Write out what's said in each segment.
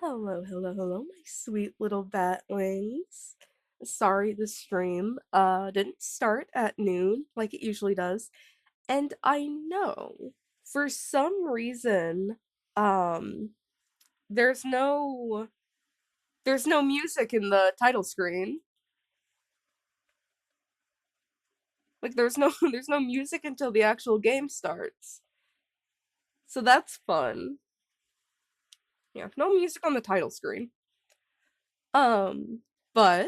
Hello, hello, hello, my sweet little Bat-lings. Sorry the stream didn't start at noon like it usually does. And I know for some reason um there's no there's no music in the title screen. Like there's no there's no music until the actual game starts. So that's fun. Yeah, no music on the title screen. Um but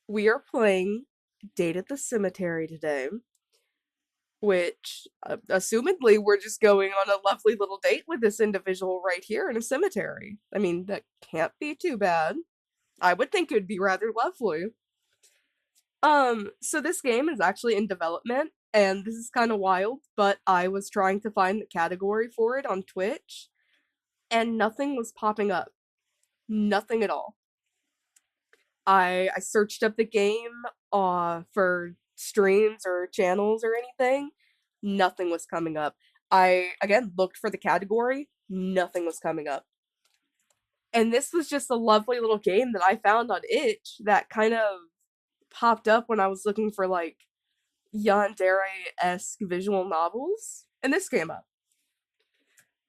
we are playing Date at the Cemetery today, which, assumedly, we're just going on a lovely little date with this individual right here in a cemetery. I mean, that can't be too bad. I would think it would be rather lovely. So this game is actually in development, and this is kind of wild, but I was trying to find the category for it on Twitch, and nothing was popping up. Nothing at all. I searched up the game for streams or channels or anything. Nothing was coming up. I again looked for the category, nothing was coming up. And this was just a lovely little game that I found on Itch that kind of popped up when I was looking for like yandere-esque visual novels, and this came up.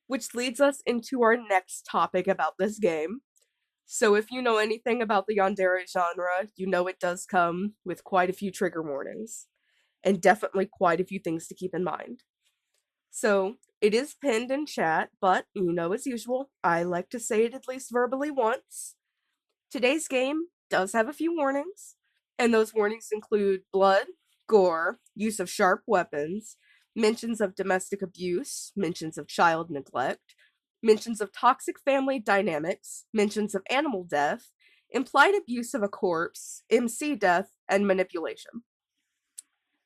Which leads us into our next topic about this game. So if you know anything about the yandere genre, you know it does come with quite a few trigger warnings, and definitely quite a few things to keep in mind. So it is pinned in chat, but as usual, I like to say it at least verbally once. Today's game does have a few warnings, and those warnings include blood, gore, use of sharp weapons, mentions of domestic abuse, mentions of child neglect, mentions of toxic family dynamics, mentions of animal death, implied abuse of a corpse, MC death, and manipulation.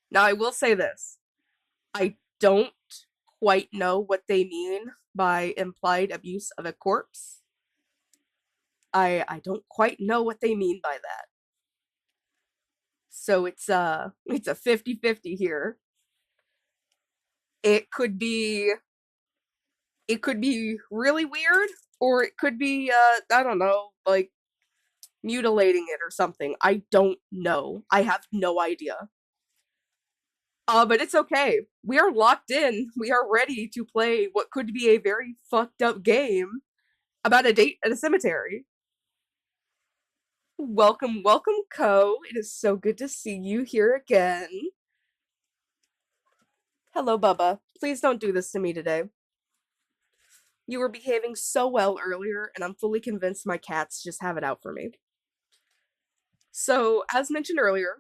Now, I will say this. I don't quite know what they mean by implied abuse of a corpse. I don't quite know what they mean by that. So it's a 50-50 here. It could be really weird, or it could be I don't know, like mutilating it or something. I don't know. I have no idea. But it's okay. We are locked in. We are ready to play what could be a very fucked up game about a date at a cemetery. Welcome, welcome, Co. It is so good to see you here again. Hello, Bubba. Please don't do this to me today. You were behaving so well earlier, and I'm fully convinced my cats just have it out for me. So, as mentioned earlier,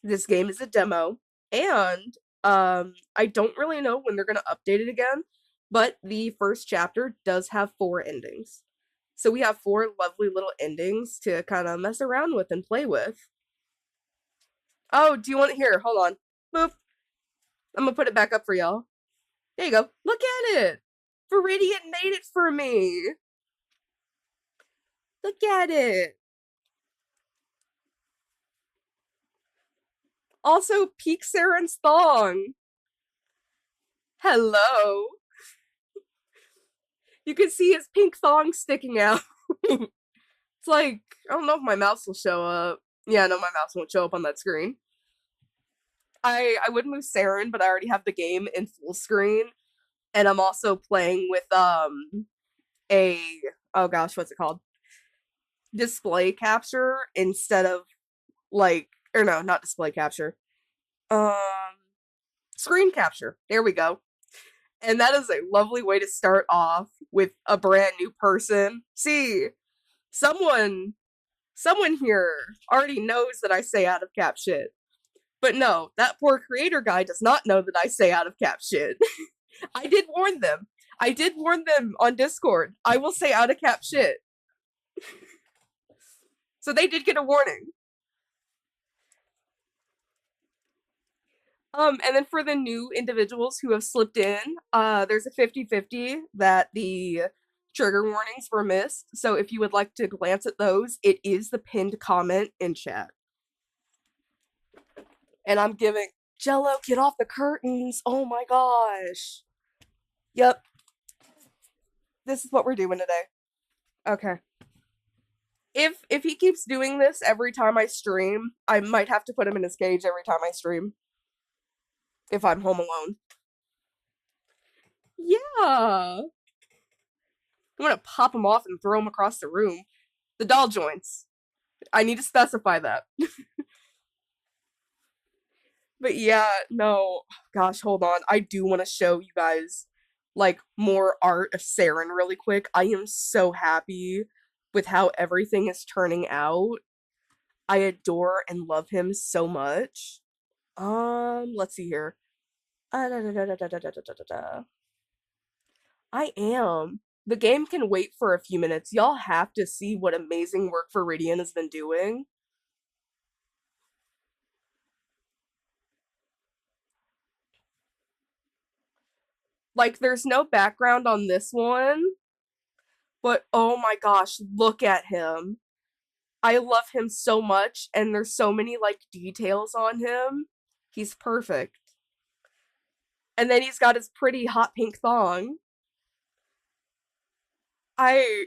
this game is a demo, and I don't really know when they're gonna update it again, but the first chapter does have 4 endings. So we have 4 lovely little endings to kind of mess around with and play with. Oh, do you want it here? Hold on. Boop. I'm gonna put it back up for y'all. There you go. Look at it. Viridian made it for me. Look at it. Also, peek Saren's thong. Hello. You can see his pink thong sticking out. It's like, I don't know if my mouse will show up. Yeah, no, my mouse won't show up on that screen. I would move Saren, but I already have the game in full screen. And I'm also playing with a oh gosh, what's it called? Display capture instead of like, or no, not display capture. Um Screen capture. There we go. And that is a lovely way to start off with a brand new person. See, someone someone here already knows that I say out of cap shit. But no, that poor creator guy does not know that I say out of cap shit. I did warn them. I did warn them on Discord. I will say out of cap shit. So they did get a warning. And then for the new individuals who have slipped in, there's a 50-50 that the trigger warnings were missed. So if you would like to glance at those, it is the pinned comment in chat. And I'm giving Jello, get off the curtains. Oh my gosh. Yep. This is what we're doing today. Okay. If he keeps doing this every time I stream, I might have to put him in his cage every time I stream if I'm home alone. Yeah. I'm gonna pop him off and throw him across the room. The doll joints. I need to specify that. But yeah, no. Gosh, hold on. I do want to show you guys like more art of Saren really quick. I am so happy with how everything is turning out. I adore and love him so much. Let's see here. Da, da, da, da, da, da, da, da, da, da. I am. The game can wait for a few minutes. Y'all have to see what amazing work Viridian has been doing. Like, there's no background on this one, but oh my gosh, look at him. I love him so much, and there's so many, like, details on him. He's perfect. And then he's got his pretty hot pink thong. I.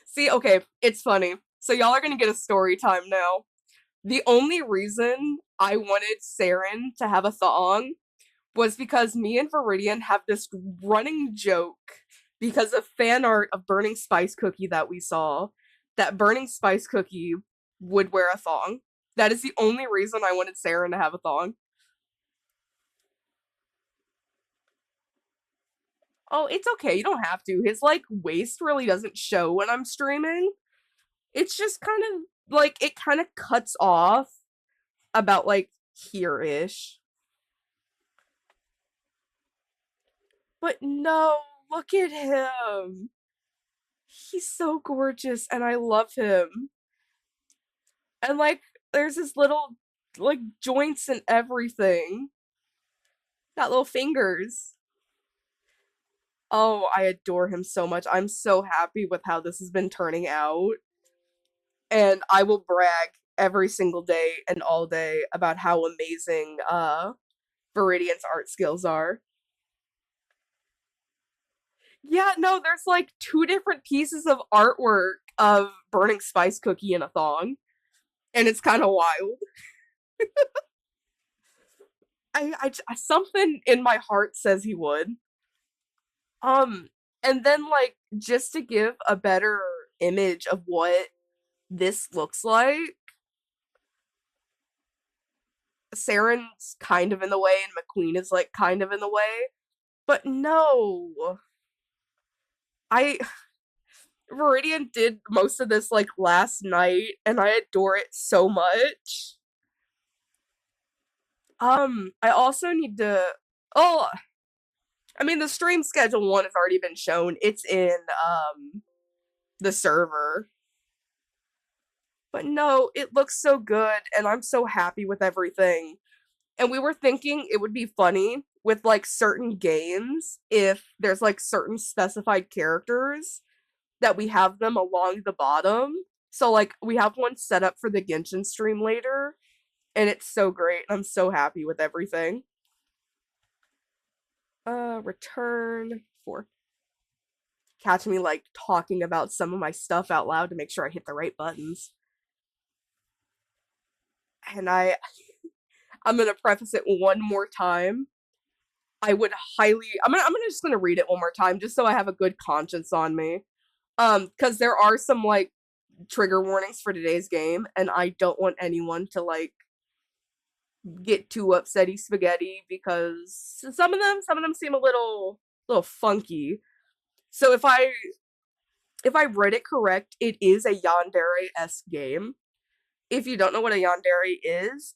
See, okay, it's funny. So, y'all are gonna get a story time now. The only reason I wanted Saren to have a thong was because me and Viridian have this running joke because of fan art of Burning Spice Cookie that we saw, that Burning Spice Cookie would wear a thong. That is the only reason I wanted Saren to have a thong. Oh, it's okay. You don't have to. His like waist really doesn't show when I'm streaming. It's just kind of like it kind of cuts off about like here-ish. But no, look at him. He's so gorgeous and I love him. And like there's his little like joints and everything. Got little fingers. Oh, I adore him so much. I'm so happy with how this has been turning out. And I will brag every single day and all day about how amazing Viridian's art skills are. Yeah, no, there's like two different pieces of artwork of Burning Spice Cookie in a thong, and it's kind of wild. Something in my heart says he would. Um, and then like just to give a better image of what this looks like, Saren's kind of in the way and McQueen is like kind of in the way. But no, I Viridian did most of this like last night and I adore it so much. I also need to oh, I mean the stream schedule one has already been shown. It's in the server. But no, it looks so good and I'm so happy with everything. And we were thinking it would be funny with like certain games if there's like certain specified characters that we have them along the bottom. So like we have one set up for the Genshin stream later, and it's so great. I'm so happy with everything. Return for catch me like talking about some of my stuff out loud to make sure I hit the right buttons. And I'm gonna preface it one more time. I would highly I'm gonna just gonna read it one more time just so I have a good conscience on me. Because there are some like trigger warnings for today's game, and I don't want anyone to like get too upsetty spaghetti because some of them seem a little funky. So if I read it correct, it is a yandere-esque game. If you don't know what a yandere is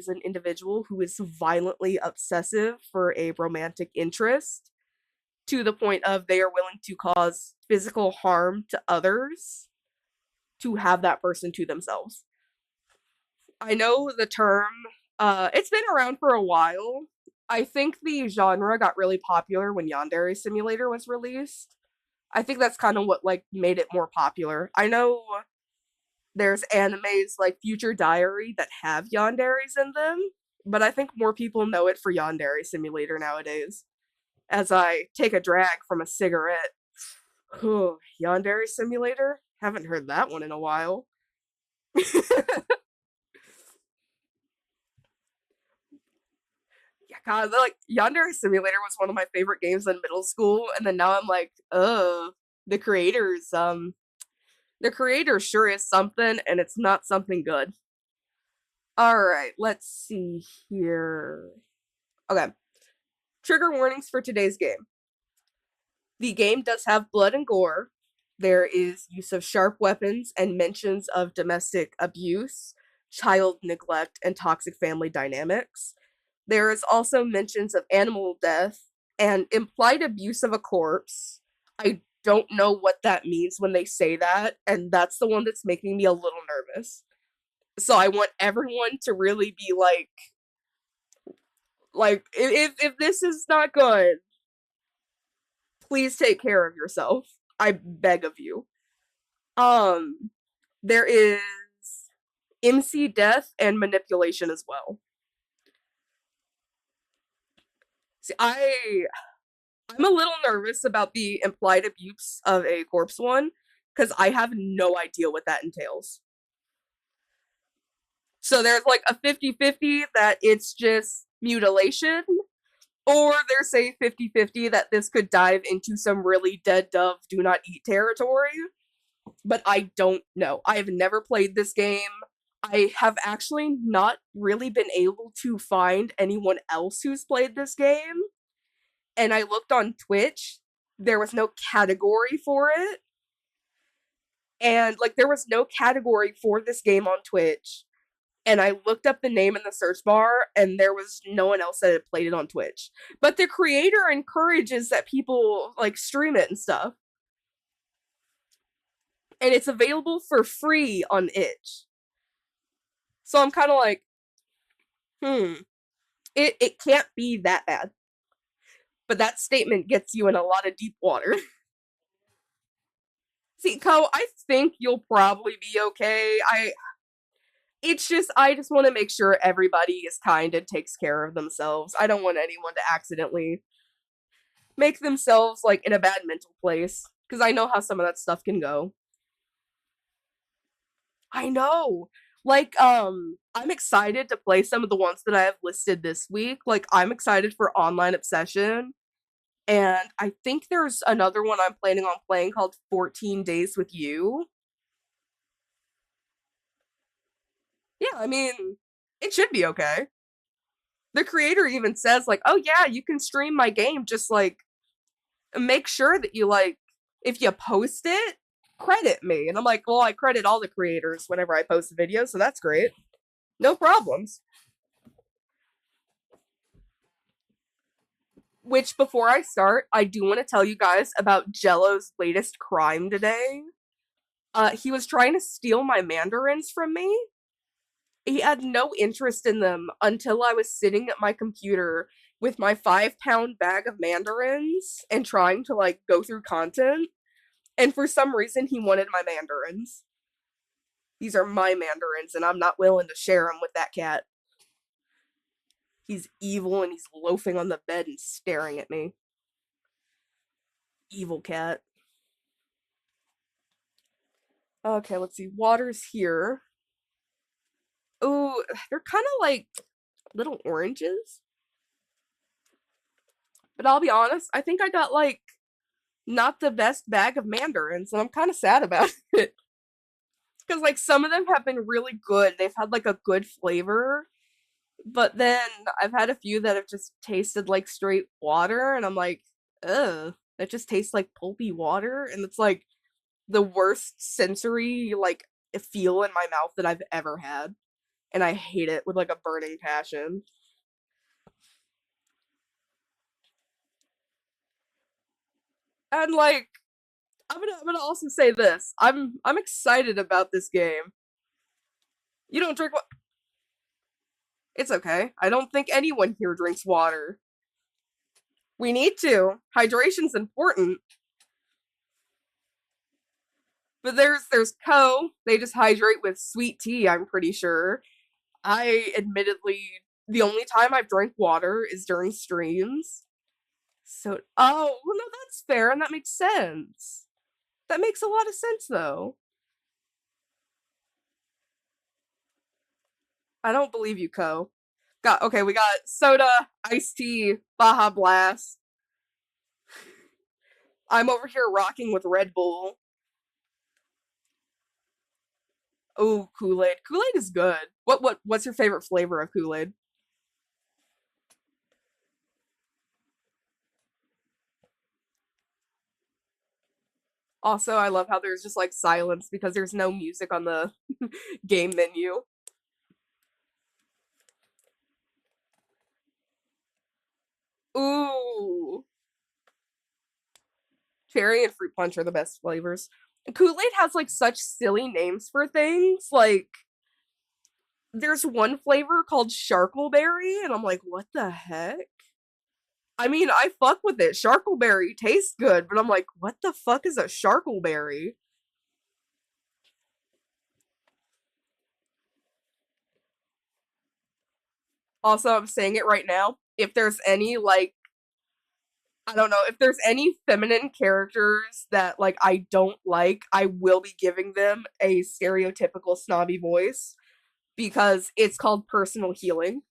an individual who is violently obsessive for a romantic interest to the point of they are willing to cause physical harm to others to have that person to themselves. I know the term, it's been around for a while. I think the genre got really popular when Yandere Simulator was released. I think that's kind of what like made it more popular. I know there's animes like Future Diary that have yanderes in them, but I think more people know it for Yandere Simulator nowadays. As I take a drag from a cigarette, yandere Simulator Haven't heard that one in a while. Yeah, God, like Yandere Simulator was one of my favorite games in middle school, and then now I'm like, the creators, the creator sure is something, and it's not something good. Alright, let's see here. Okay. Trigger warnings for today's game. The game does have blood and gore. There is use of sharp weapons and mentions of domestic abuse, child neglect, and toxic family dynamics. There is also mentions of animal death and implied abuse of a corpse. I don't know what that means when they say that, and that's the one that's making me a little nervous. So I want everyone to really be like if this is not good, please take care of yourself. I beg of you. Um there is MC death and manipulation as well. See, I'm a little nervous about the implied abuse of a corpse one because I have no idea what that entails. So there's like a 50-50 that it's just mutilation, or there's a 50-50 that this could dive into some really dead dove do not eat territory. But I don't know. I have never played this game. I have actually not really been able to find anyone else who's played this game. And I looked on Twitch, there was no category for it. And like there was no category for this game on Twitch. And I looked up the name in the search bar and there was no one else that had played it on Twitch. But the creator encourages that people like stream it and stuff. And it's available for free on itch. So I'm kind of like, it can't be that bad. But that statement gets you in a lot of deep water. See, Ko, I think you'll probably be okay. I just want to make sure everybody is kind and takes care of themselves. I don't want anyone to accidentally make themselves like in a bad mental place because I know how some of that stuff can go. I know. Like I'm excited to play some of the ones that I have listed this week. Like I'm excited for Online Obsession. And I think there's another one I'm planning on playing called 14 Days with You. Yeah, I mean, it should be okay. The creator even says, like, oh yeah, you can stream my game, just like, make sure that you, like, if you post it, credit me. And I'm like, well, I credit all the creators whenever I post a video, so that's great. No problems. Which, before I start, I do want to tell you guys about Jello's latest crime today. He was trying to steal my mandarins from me. He had no interest in them until I was sitting at my computer with my 5-pound bag of mandarins and trying to like go through content. And for some reason, he wanted my mandarins. These are my mandarins, and I'm not willing to share them with that cat. He's evil and he's loafing on the bed and staring at me. Evil cat. Okay, let's see. Water's here. Ooh, they're kind of like little oranges. But I'll be honest, I think I got like not the best bag of mandarins, and I'm kind of sad about it. Because like some of them have been really good. They've had like a good flavor, but then I've had a few that have just tasted like straight water, and I'm like, ugh, that just tastes like pulpy water, and it's like the worst sensory like feel in my mouth that I've ever had, and I hate it with like a burning passion. And like, I'm gonna also say this: I'm excited about this game. You don't drink what? It's okay. I don't think anyone here drinks water. We need to. Hydration's important. But there's They just hydrate with sweet tea, I'm pretty sure. I admittedly the only time I've drank water is during streams. So oh, well no, that's fair and that makes sense. That makes a lot of sense though. I don't believe you, Co. Okay, we got soda, iced tea, Baja Blast. I'm over here rocking with Red Bull. Oh, Kool-Aid. Kool-Aid is good. What's your favorite flavor of Kool-Aid? Also, I love how there's just like silence because there's no music on the game menu. Ooh. Cherry and fruit punch are the best flavors. Kool-Aid has like such silly names for things. Like there's one flavor called Sharkleberry, and I'm like, what the heck? I mean, I fuck with it. Sharkleberry tastes good, but I'm like, what the fuck is a Sharkleberry? Also, I'm saying it right now. If there's any like I don't know, if there's any feminine characters that like I don't like, I will be giving them a stereotypical snobby voice because it's called personal healing.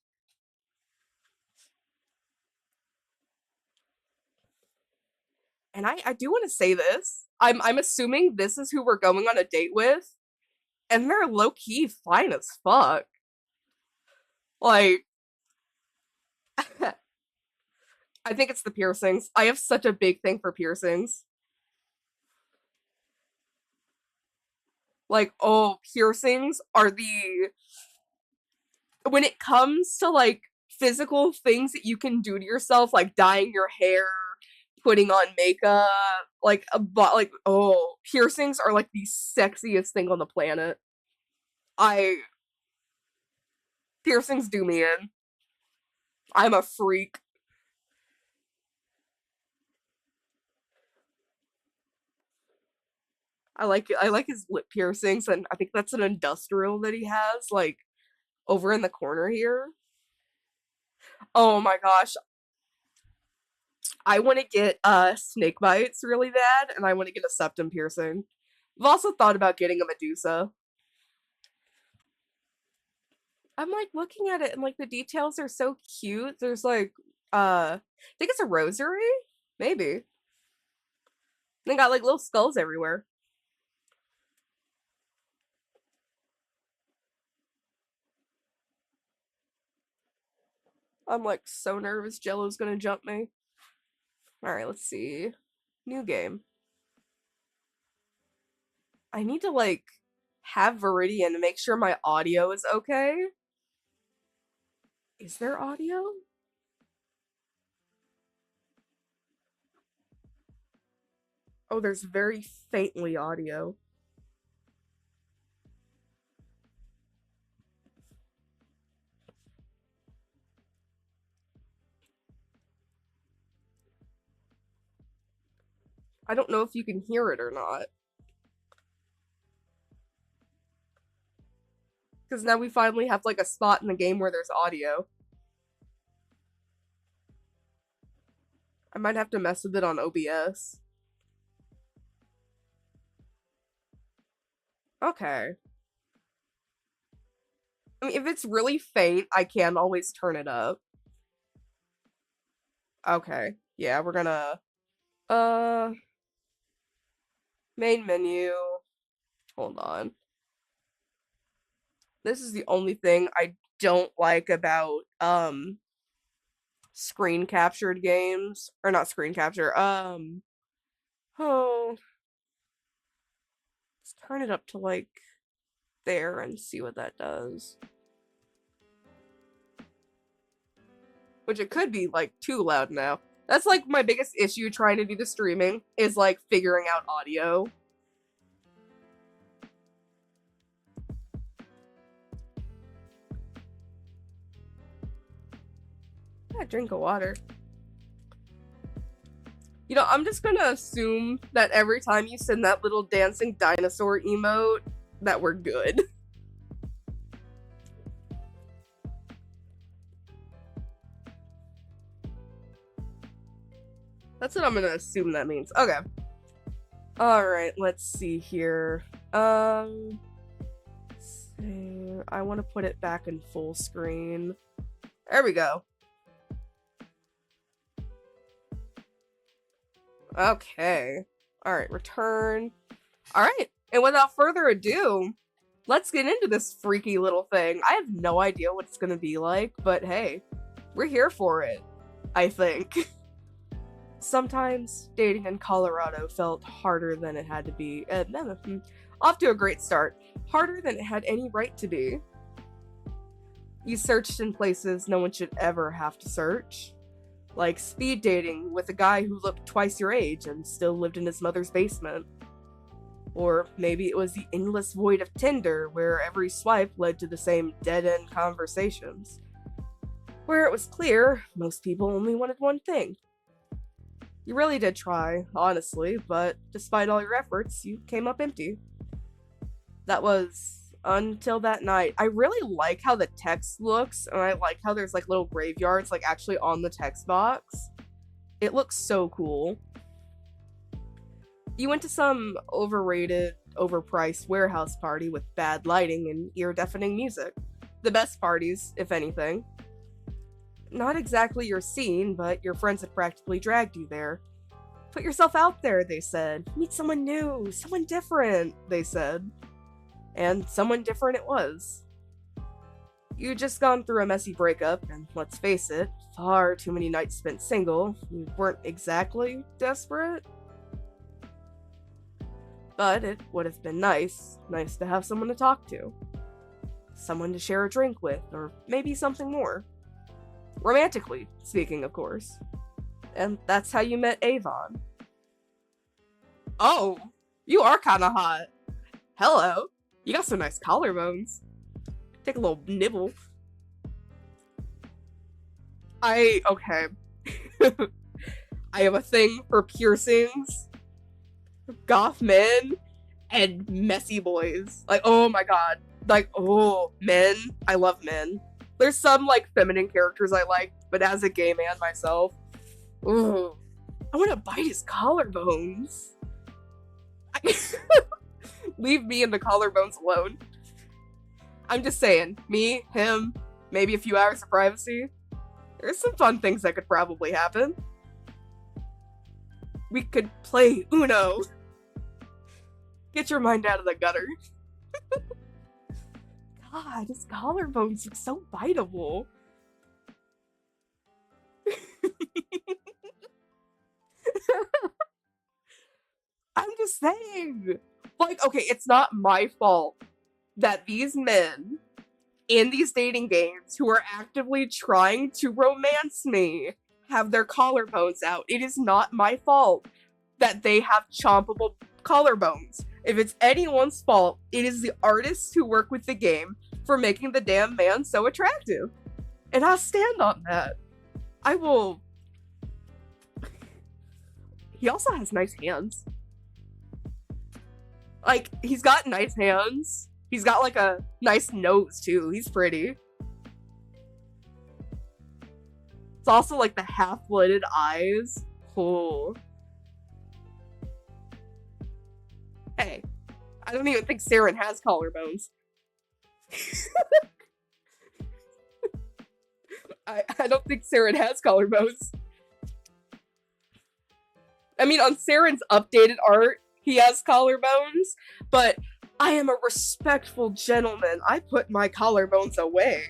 And I do want to say this. I'm assuming this is who we're going on a date with, and they're low key fine as fuck. Like I think it's the piercings. I have such a big thing for piercings. Like, oh, piercings are the when it comes to like physical things that you can do to yourself, like dyeing your hair, putting on makeup, like like oh, piercings are like the sexiest thing on the planet. I piercings do me in. I'm a freak. I like his lip piercings, and I think that's an industrial that he has, like over in the corner here. Oh my gosh, I want to get snake bites really bad, and I want to get a septum piercing. I've also thought about getting a Medusa. I'm like looking at it, and like the details are so cute. There's like, I think it's a rosary, maybe. They got like little skulls everywhere. I'm like so nervous. Jello's gonna jump me. All right, let's see. New game. I need to like have Viridian to make sure my audio is okay. Is there audio? Oh, there's very faintly audio. I don't know if you can hear it or not. Because now we finally have like a spot in the game where there's audio. I might have to mess with it on OBS. Okay. I mean, if it's really faint, I can always turn it up. Okay. Yeah, we're gonna uh main menu. Hold on. This is the only thing I don't like about screen captured games or not screen capture. Oh, let's turn it up to like there and see what that does. Which it could be like too loud now. That's like my biggest issue trying to do the streaming is like figuring out audio. Yeah, drink of water. You know, I'm just gonna assume that every time you send that little dancing dinosaur emote, that we're good. That's what I'm gonna assume that means. Okay. Alright, let's see here. I want to put it back in full screen. There we go. Okay. Alright, return. Alright, and without further ado, let's get into this freaky little thing. I have no idea what it's gonna be like, but hey, we're here for it, I think. Sometimes dating in Colorado felt harder than it had to be. Off to a great start. Harder than it had any right to be. You searched in places no one should ever have to search. Like speed dating with a guy who looked twice your age and still lived in his mother's basement. Or maybe it was the endless void of Tinder, where every swipe led to the same dead-end conversations. Where it was clear, most people only wanted one thing. You really did try, honestly, but despite all your efforts, you came up empty. That was until that night. I really like how the text looks, and I like how there's like little graveyards like actually on the text box. It looks so cool. You went to some overrated, overpriced warehouse party with bad lighting and ear-deafening music. The best parties, if anything. Not exactly your scene, but your friends had practically dragged you there. Put yourself out there, they said. Meet someone new, someone different, they said. And someone different it was. You'd just gone through a messy breakup, and let's face it, far too many nights spent single. You weren't exactly desperate. But it would have been nice to have someone to talk to. Someone to share a drink with, or maybe something more. Romantically speaking, of course. And that's how you met Avon. Oh, you are kinda hot. Hello. You got some nice collarbones. Take a little nibble. Okay. I have a thing for piercings, goth men, and messy boys. Like, oh my god. Like, oh, men. I love men. There's some, like, feminine characters I like, but as a gay man myself, ooh, I want to bite his collarbones. Leave me and the collarbones alone. I'm just saying, me, him, maybe a few hours of privacy. There's some fun things that could probably happen. We could play Uno. Get your mind out of the gutter. God, his collarbones look so biteable. I'm just saying. Like, okay, it's not my fault that these men in these dating games who are actively trying to romance me have their collarbones out. It is not my fault that they have chompable collarbones. If it's anyone's fault, it is the artists who work with the game for making the damn man so attractive. And I'll stand on that. I will... He also has nice hands. Like, he's got nice hands. He's got, like, a nice nose, too. He's pretty. It's also, like, the half-lidded eyes. Oh. Hey, I don't even think Saren has collarbones. I don't think Saren has collarbones. I mean, on Saren's updated art, he has collarbones, but I am a respectful gentleman. I put my collarbones away.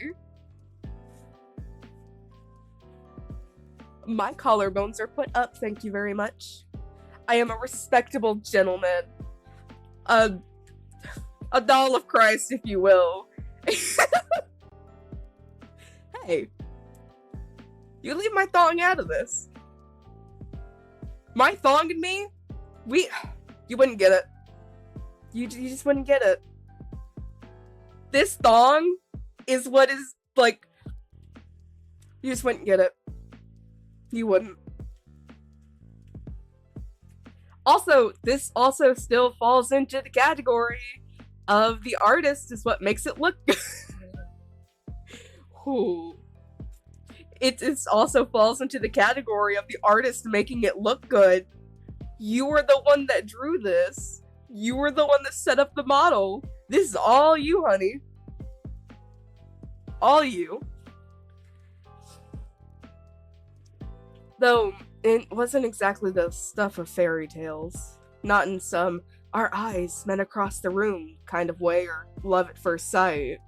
My collarbones are put up, thank you very much. I am a respectable gentleman. A doll of Christ, if you will. Hey, you leave my thong out of this. My thong and me, you wouldn't get it. You just wouldn't get it. This thong is what is, like, you just wouldn't get it. You wouldn't. Also, this also still falls into the category of the artist is what makes it look good. Ooh. It also falls into the category of the artist making it look good. You were the one that drew this. You were the one that set up the model. This is all you, honey. All you. Though, it wasn't exactly the stuff of fairy tales. Not in some our eyes met across the room kind of way or love at first sight.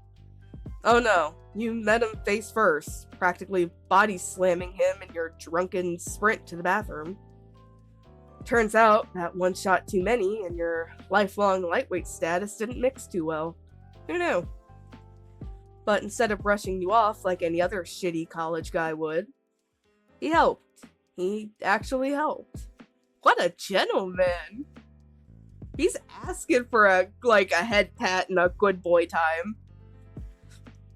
Oh no, you met him face first, practically body slamming him in your drunken sprint to the bathroom. Turns out that one shot too many and your lifelong lightweight status didn't mix too well. Who knew? But instead of brushing you off like any other shitty college guy would, he helped. He actually helped. What a gentleman! He's asking for a head pat and a good boy time.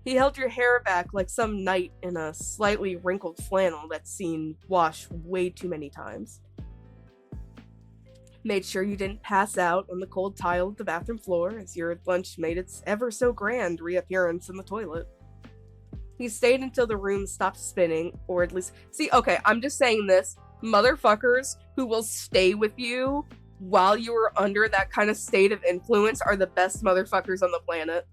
He held your hair back like some knight in a slightly wrinkled flannel that's seen washed way too many times. Made sure you didn't pass out on the cold tile of the bathroom floor as your lunch made its ever so grand reappearance in the toilet. He stayed until the room stopped spinning, or at least... See, okay, I'm just saying this. Motherfuckers who will stay with you while you are under that kind of state of influence are the best motherfuckers on the planet.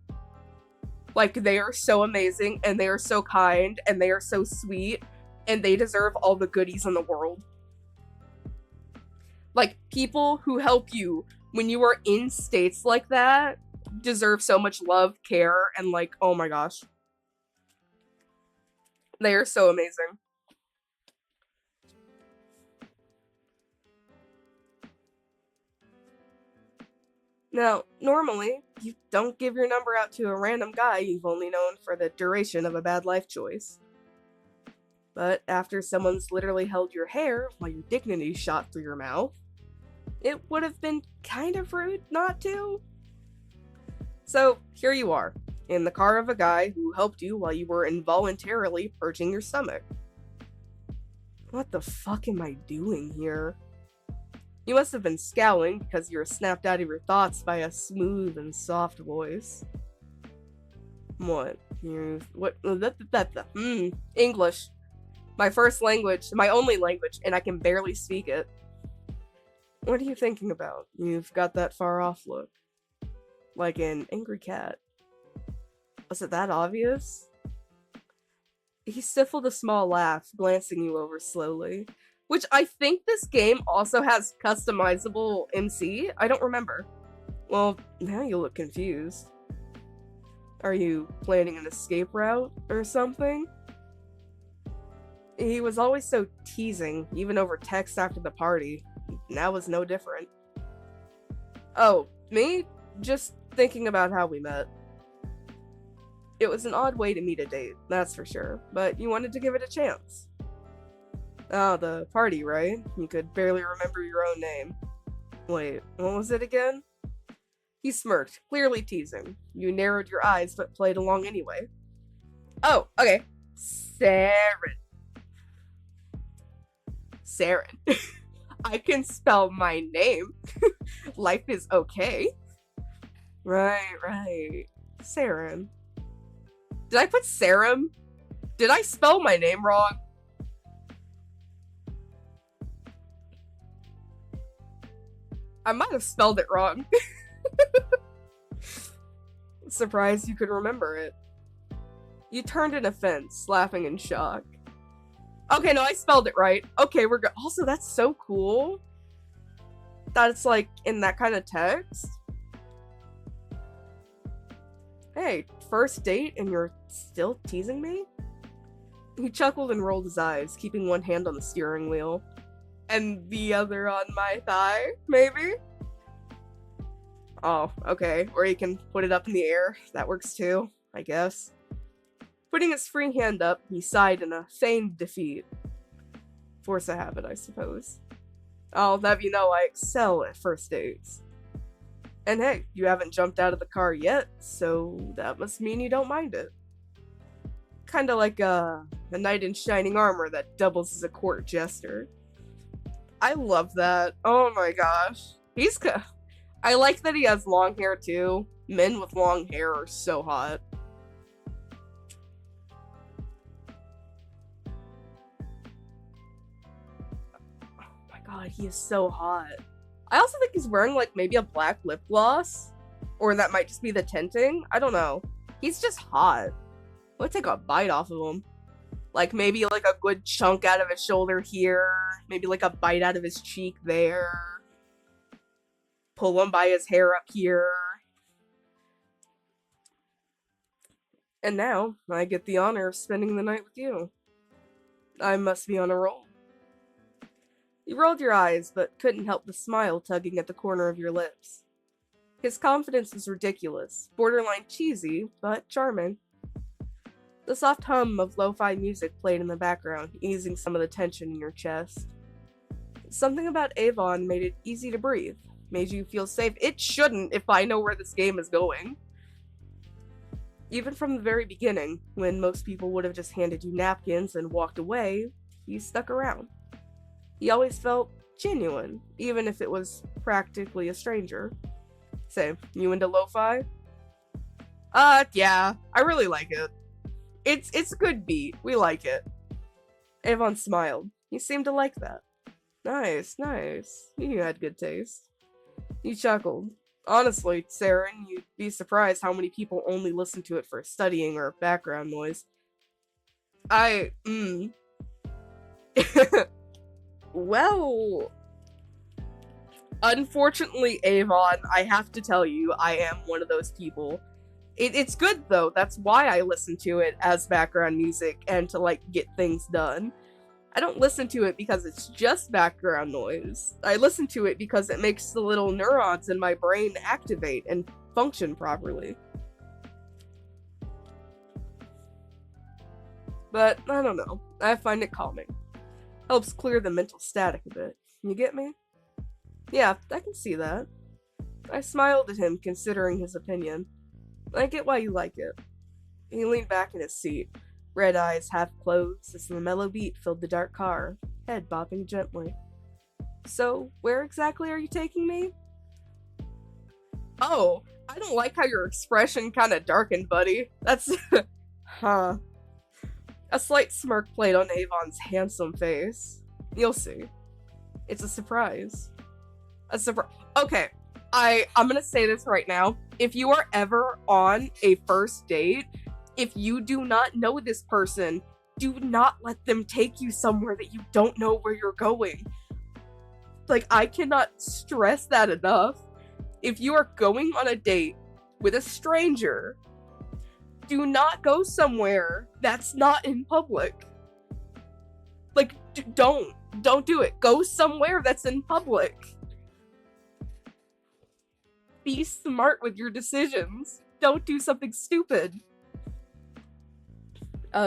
Like, they are so amazing, and they are so kind, and they are so sweet, and they deserve all the goodies in the world. Like, people who help you when you are in states like that deserve so much love, care, and oh my gosh. They are so amazing. Now, normally, you don't give your number out to a random guy you've only known for the duration of a bad life choice. But after someone's literally held your hair while your dignity shot through your mouth, it would have been kind of rude not to. So, here you are, in the car of a guy who helped you while you were involuntarily purging your stomach. What the fuck am I doing here? You must have been scowling because you were snapped out of your thoughts by a smooth and soft voice. What? English. My first language, my only language, and I can barely speak it. What are you thinking about? You've got that far off look. Like an angry cat. Was it that obvious? He stifled a small laugh, glancing you over slowly. Which I think this game also has customizable MC? I don't remember. Well, now you look confused. Are you planning an escape route or something? He was always so teasing, even over text after the party. Now was no different. Oh, me? Just thinking about how we met. It was an odd way to meet a date, that's for sure, but you wanted to give it a chance. Oh, the party, right? You could barely remember your own name. Wait, what was it again? He smirked, clearly teasing. You narrowed your eyes, but played along anyway. Oh, okay. Saren. Saren. I can spell my name. Life is okay. Right. Saren. Did I put Sarum? Did I spell my name wrong? I might have spelled it wrong. Surprised you could remember it. You turned in offense, laughing in shock. Okay, no, I spelled it right. Okay, we're good. Also, that's so cool. That it's in that kind of text. Hey, first date and you're still teasing me? He chuckled and rolled his eyes, keeping one hand on the steering wheel. And the other on my thigh, maybe? Oh, okay. Or you can put it up in the air. That works too, I guess. Putting his free hand up, he sighed in a feigned defeat. Force of habit, I suppose. I'll have you know I excel at first dates. And hey, you haven't jumped out of the car yet, so that must mean you don't mind it. Kinda like a knight in shining armor that doubles as a court jester. I love that. Oh my gosh. I like that he has long hair too. Men with long hair are so hot. Oh my god, he is so hot. I also think he's wearing maybe a black lip gloss. Or that might just be the tinting. I don't know. He's just hot. Let's take a bite off of him. Like, maybe, like, a good chunk out of his shoulder here. Maybe, like, a bite out of his cheek there. Pull him by his hair up here. And now, I get the honor of spending the night with you. I must be on a roll. You rolled your eyes, but couldn't help the smile tugging at the corner of your lips. His confidence was ridiculous, borderline cheesy, but charming. The soft hum of lo-fi music played in the background, easing some of the tension in your chest. Something about Avon made it easy to breathe, made you feel safe. It shouldn't if I know where this game is going. Even from the very beginning, when most people would have just handed you napkins and walked away, he stuck around. He always felt genuine, even if it was practically a stranger. Say, you into lo-fi? Yeah, I really like it. It's a good beat. We like it. Avon smiled. You seemed to like that. Nice. You had good taste. You chuckled. Honestly, Saren, you'd be surprised how many people only listen to it for studying or background noise. Well, unfortunately, Avon, I have to tell you, I am one of those people. It's good, though. That's why I listen to it as background music and to, like, get things done. I don't listen to it because it's just background noise. I listen to it because it makes the little neurons in my brain activate and function properly. But, I don't know. I find it calming. Helps clear the mental static a bit. You get me? Yeah, I can see that. I smiled at him, considering his opinion. I get why you like it. He leaned back in his seat, red eyes half closed as the mellow beat filled the dark car, head bobbing gently. So, where exactly are you taking me? Oh, I don't like how your expression kinda darkened, buddy. That's... huh. A slight smirk played on Avon's handsome face. You'll see. It's a surprise. A surprise. Okay, I'm gonna say this right now. If you are ever on a first date, if you do not know this person, do not let them take you somewhere that you don't know where you're going. Like, I cannot stress that enough. If you are going on a date with a stranger, do not go somewhere that's not in public. Like, don't do it. Go somewhere that's in public. Be smart with your decisions. Don't do something stupid.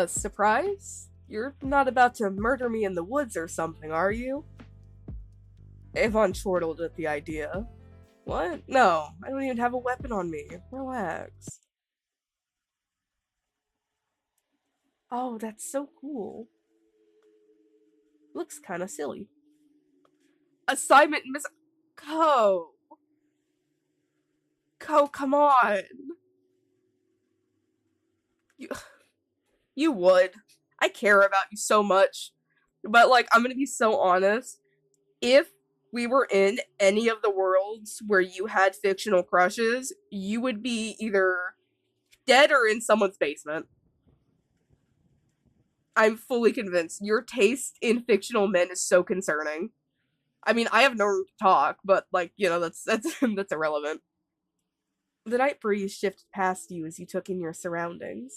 Surprise? You're not about to murder me in the woods or something, are you? Avon chortled at the idea. What? No, I don't even have a weapon on me. Relax. Oh, that's so cool. Looks kinda silly. Assignment miss- Ko! Ko, come on! You, you would. I care about you so much. But, like, I'm gonna be so honest. If we were in any of the worlds where you had fictional crushes, you would be either dead or in someone's basement. I'm fully convinced. Your taste in fictional men is so concerning. I mean, I have no room to talk, but like, that's that's irrelevant. The night breeze shifted past you as you took in your surroundings.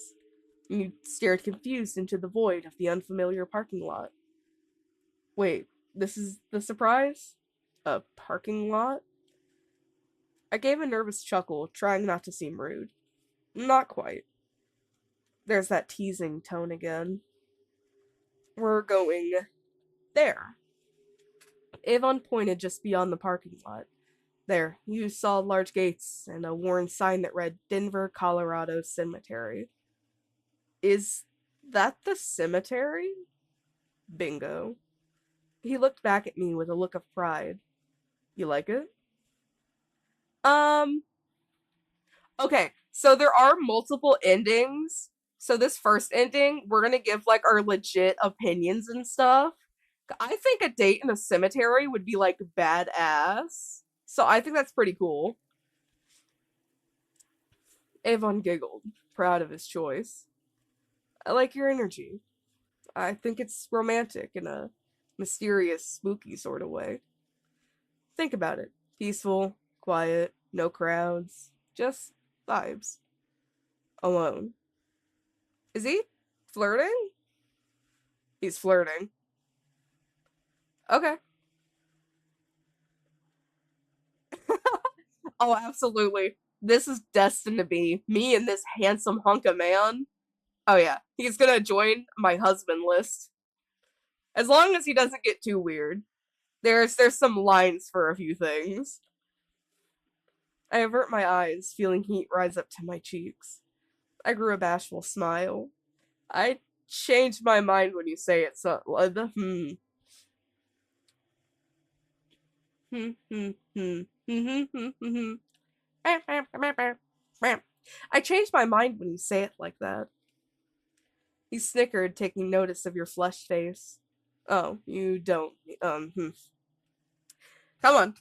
You stared confused into the void of the unfamiliar parking lot. Wait, this is the surprise? A parking lot? I gave a nervous chuckle, trying not to seem rude. Not quite. There's that teasing tone again. We're going there. Avon pointed just beyond the parking lot. There, you saw large gates and a worn sign that read Denver, Colorado Cemetery. Is that the cemetery? Bingo. He looked back at me with a look of pride. You like it? Um, okay, so there are multiple endings. So this first ending, we're gonna give like our legit opinions and stuff. I think a date in a cemetery would be like badass. So I think that's pretty cool. Avon giggled, proud of his choice. I like your energy. I think it's romantic in a mysterious, spooky sort of way. Think about it. Peaceful, quiet, no crowds, just vibes. Alone. Is he flirting? He's flirting. Okay. Oh, absolutely. This is destined to be me and this handsome hunk of man. Oh yeah, he's gonna join my husband list. As long as he doesn't get too weird. There's some lines for a few things. I avert my eyes, feeling heat rise up to my cheeks. I grew a bashful smile. I changed my mind when you say it, so I changed my mind when you say it like that. He snickered, taking notice of your flushed face. Oh, you don't. Come on.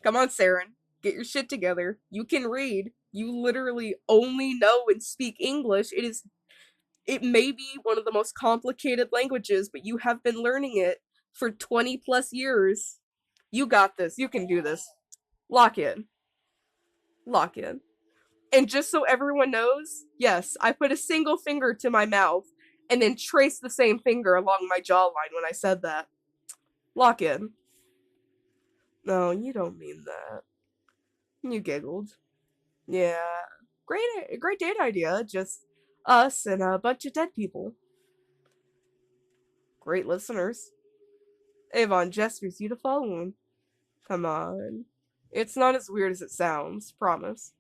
Come on, Saren. Get your shit together. You can read. You literally only know and speak English. It may be one of the most complicated languages, but you have been learning it for 20 plus years. You got this. You can do this. Lock in. Lock in. And just so everyone knows, yes, I put a single finger to my mouth and then traced the same finger along my jawline when I said that. Lock in. No, you don't mean that. You giggled. Yeah. Great date idea. Just us and a bunch of dead people. Great listeners. Avon gestures you to follow him. Come on. It's not as weird as it sounds, promise.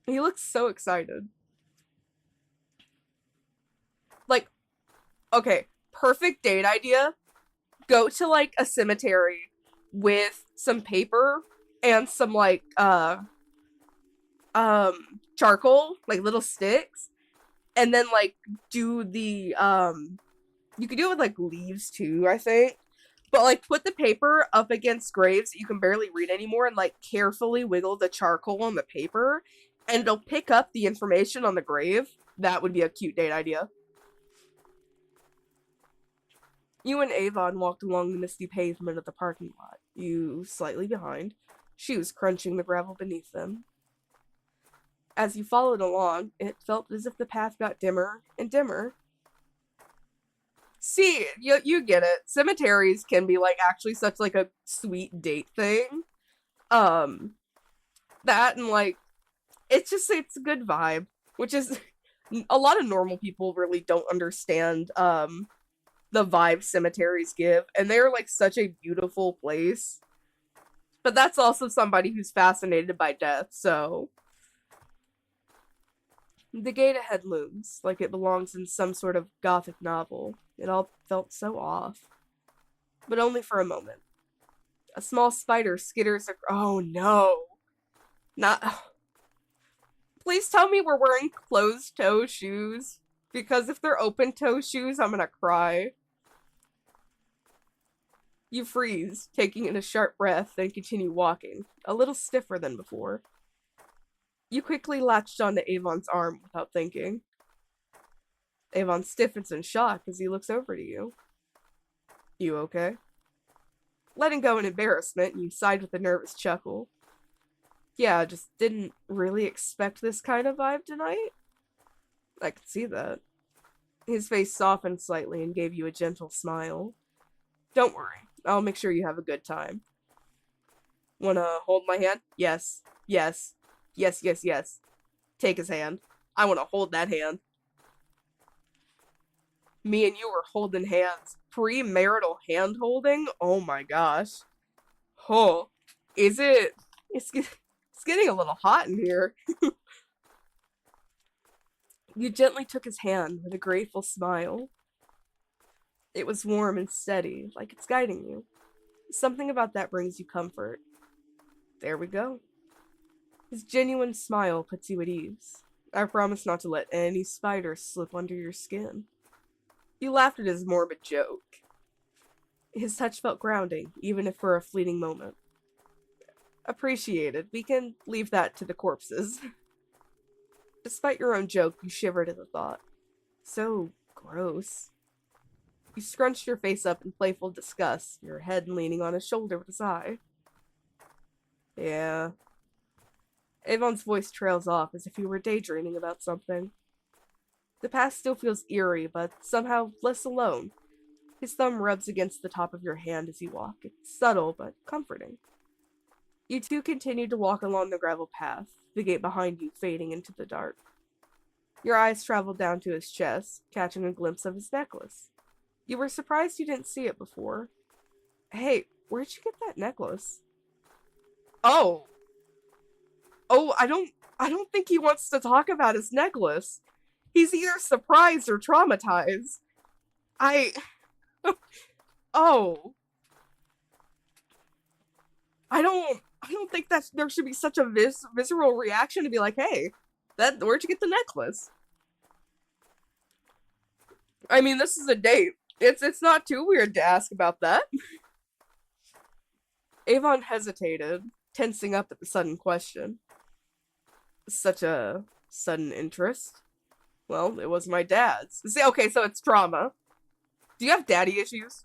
He looks so excited. Like, okay, perfect date idea. Go to like a cemetery with some paper and some like charcoal, like little sticks, and then like do the you could do it with like leaves too, I think. But like put the paper up against graves that you can barely read anymore and like carefully wiggle the charcoal on the paper and it'll pick up the information on the grave. That would be a cute date idea. You and Avon walked along the misty pavement of the parking lot, you slightly behind, shoes crunching the gravel beneath them. As you followed along, it felt as if the path got dimmer and dimmer. See, you get it. Cemeteries can be like actually such like a sweet date thing. Um, that and like it's a good vibe, which is a lot of normal people really don't understand the vibe cemeteries give, and they're like such a beautiful place. But that's also somebody who's fascinated by death, so the gate ahead looms like it belongs in some sort of gothic novel. It all felt so off, but only for a moment. A small spider skitters. Oh no! Not. Please tell me we're wearing closed toe shoes, because if they're open toe shoes, I'm gonna cry. You freeze, taking in a sharp breath, then continue walking, a little stiffer than before. You quickly latched onto Avon's arm without thinking. Avon stiffens in shock as he looks over to you. You okay? Letting go in embarrassment, you sighed with a nervous chuckle. Yeah, just didn't really expect this kind of vibe tonight. I could see that. His face softened slightly and gave you a gentle smile. Don't worry, I'll make sure you have a good time. Wanna hold my hand? Yes. Yes. Yes, yes, yes. Take his hand. I wanna hold that hand. Me and you were holding hands. Premarital hand holding? Oh my gosh. Oh. Is it? It's getting a little hot in here. You gently took his hand with a grateful smile. It was warm and steady, like it's guiding you. Something about that brings you comfort. There we go. His genuine smile puts you at ease. I promise not to let any spiders slip under your skin. You laughed at his morbid joke. His touch felt grounding, even if for a fleeting moment. Appreciated. We can leave that to the corpses. Despite your own joke, you shivered at the thought. So, Gross. You scrunched your face up in playful disgust, your head leaning on his shoulder with a sigh. Yeah. Avon's voice trails off as if he were daydreaming about something. The past still feels eerie, but somehow less alone. His thumb rubs against the top of your hand as you walk. It's subtle, but comforting. You two continue to walk along the gravel path, the gate behind you fading into the dark. Your eyes travel down to his chest, catching a glimpse of his necklace. You were surprised you didn't see it before. Hey, where'd you get that necklace? Oh. Oh, I don't think he wants to talk about his necklace. He's either surprised or traumatized. I oh. I don't think that there should be such a visceral reaction to be like, "Hey, where'd you get the necklace?" I mean, this is a date. It's not too weird to ask about that. Avon hesitated, tensing up at the sudden question. Such a sudden interest. Well, it was my dad's. See, okay, so it's trauma. Do you have daddy issues?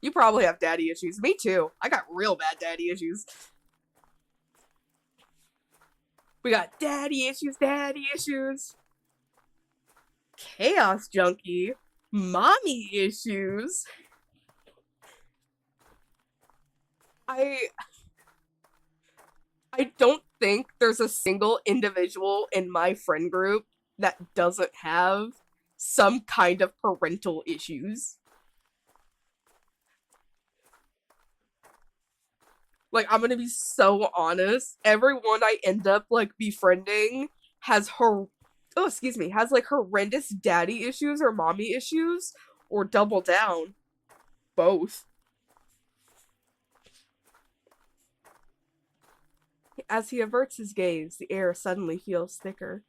You probably have daddy issues. Me too. I got real bad daddy issues. We got daddy issues, daddy issues. Chaos junkie. Mommy issues. I I don't think there's a single individual in my friend group that doesn't have some kind of parental issues. Like, I'm gonna be so honest. Everyone I end up like befriending has has like horrendous daddy issues or mommy issues, or double down. Both. As he averts his gaze, the air suddenly feels thicker.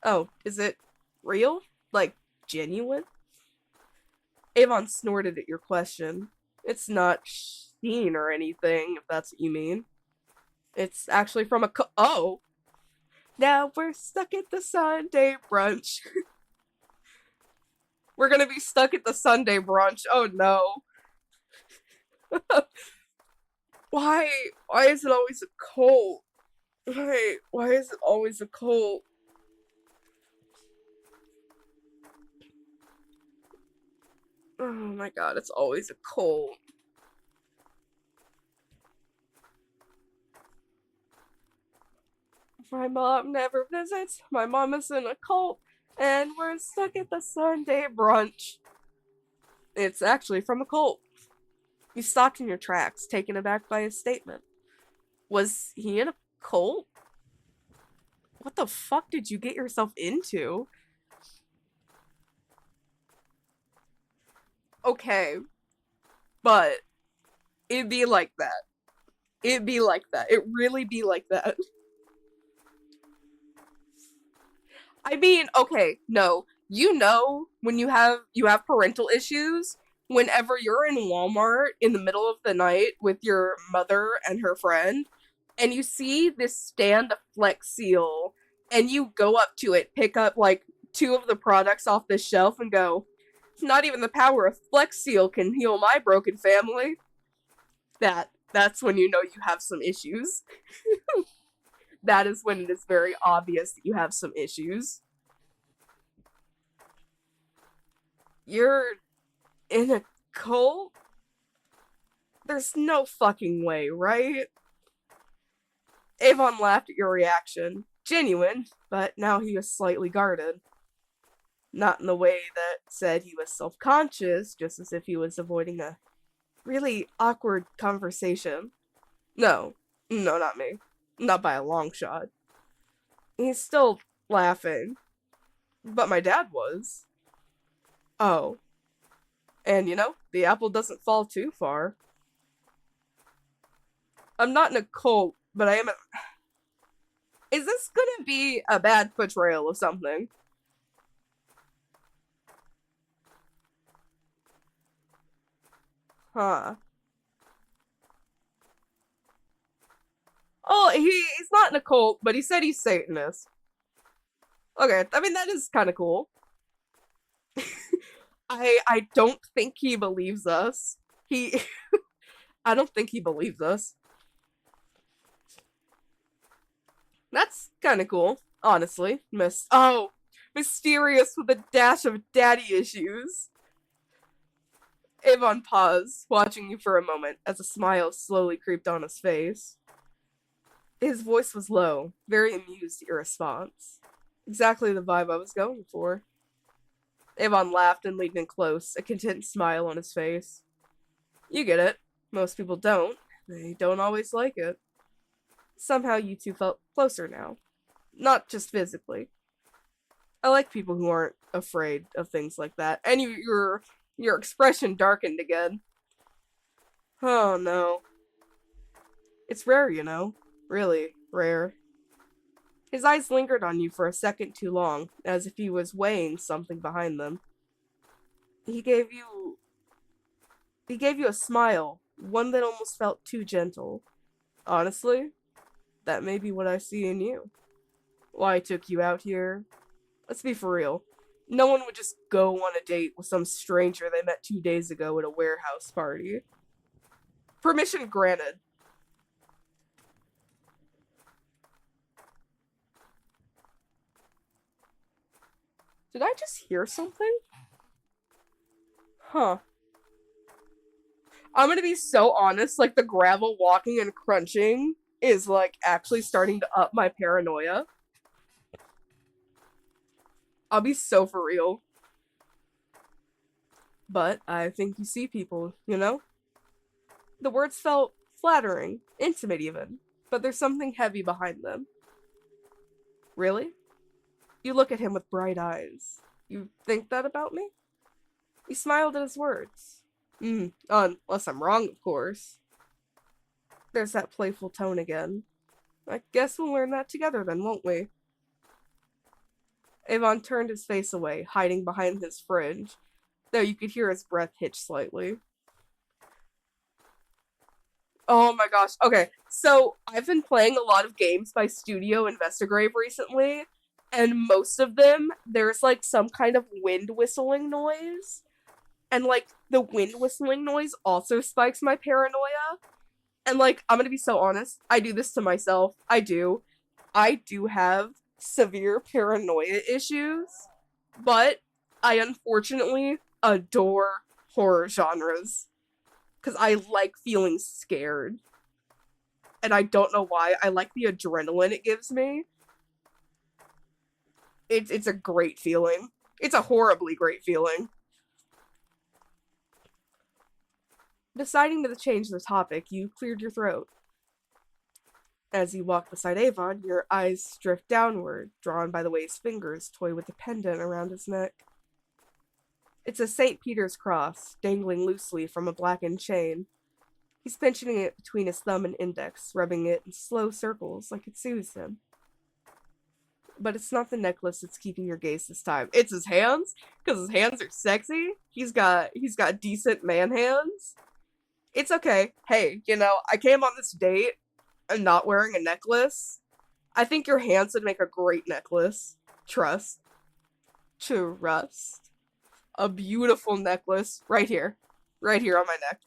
Oh, is it real? Like, genuine? Avon snorted at your question. It's not sheen or anything, if that's what you mean. It's actually from oh! Now we're stuck at the Sunday brunch. We're gonna be stuck at the Sunday brunch. Oh no. Why? Why is it always a cult? Why is it always a cult? Oh my god, it's always a cult. My mom never visits. My mom is in a cult. And we're stuck at the Sunday brunch. It's actually from a cult. You stopped in your tracks, taken aback by his statement. Was he in a cult? What the fuck did you get yourself into? Okay, but it'd be like that. It'd be like that. It really be like that. I mean, okay, no. You know when you have parental issues whenever you're in Walmart in the middle of the night with your mother and her friend and you see this stand of Flex Seal and you go up to it, pick up like two of the products off the shelf and go, not even the power of Flex Seal can heal my broken family. That's when you know you have some issues. That is when it is very obvious that you have some issues. You're in a cult? There's no fucking way, right? Avon laughed at your reaction. Genuine, but now he was slightly guarded. Not in the way that said he was self-conscious, just as if he was avoiding a really awkward conversation. No, no, not me. Not by a long shot. He's still laughing. But my dad was. Oh. And you know, the apple doesn't fall too far. I'm not in a cult, but I am a... Is this gonna be a bad portrayal of something? Huh. Oh, he's not in a cult, but he said he's Satanist. Okay, I mean, that is kind of cool. I don't think he believes us. He I don't think he believes us. That's kind of cool, honestly. Mysterious with a dash of daddy issues. Avon paused, watching you for a moment as a smile slowly creeped on his face. His voice was low, very amused at your response. Exactly the vibe I was going for. Avon laughed and leaned in close, a content smile on his face. You get it. Most people don't. They don't always like it. Somehow you two felt closer now. Not just physically. I like people who aren't afraid of things like that. And your expression darkened again. Oh no. It's rare, you know. Really rare. His eyes lingered on you for a second too long, as if he was weighing something behind them. He gave you he gave you a smile, one that almost felt too gentle. Honestly, that may be what I see in you. Why I took you out here. Let's be for real. No one would just go on a date with some stranger they met 2 days ago at a warehouse party. Permission granted. Did I just hear something? Huh. I'm gonna be so honest, like the gravel walking and crunching is like actually starting to up my paranoia. I'll be so for real. But I think you see people, you know? The words felt flattering, intimate even, but there's something heavy behind them. Really? You look at him with bright eyes. You think that about me? He smiled at his words. Unless I'm wrong, of course. There's that playful tone again. I guess we'll learn that together then, won't we? Avon turned his face away, hiding behind his fringe, though you could hear his breath hitch slightly. Oh my gosh. Okay, so I've been playing a lot of games by Studio Investigrave recently, and most of them, there's like some kind of wind whistling noise. And like the wind whistling noise also spikes my paranoia. And like, I'm gonna be so honest, I do this to myself. I do. I do have severe paranoia issues, but I unfortunately adore horror genres because I like feeling scared. And I don't know why. I like the adrenaline it gives me. It's a great feeling. It's a horribly great feeling. Deciding to change the topic, you cleared your throat. As you walk beside Avon, your eyes drift downward, drawn by the way his fingers toy with the pendant around his neck. It's a St. Peter's cross, dangling loosely from a blackened chain. He's pinching it between his thumb and index, rubbing it in slow circles like it soothes him. But it's not the necklace that's keeping your gaze this time. It's his hands, because his hands are sexy. He's got decent man hands. It's okay. Hey, I came on this date and not wearing a necklace. I think your hands would make a great necklace. Trust. Trust. A beautiful necklace right here. Right here on my neck.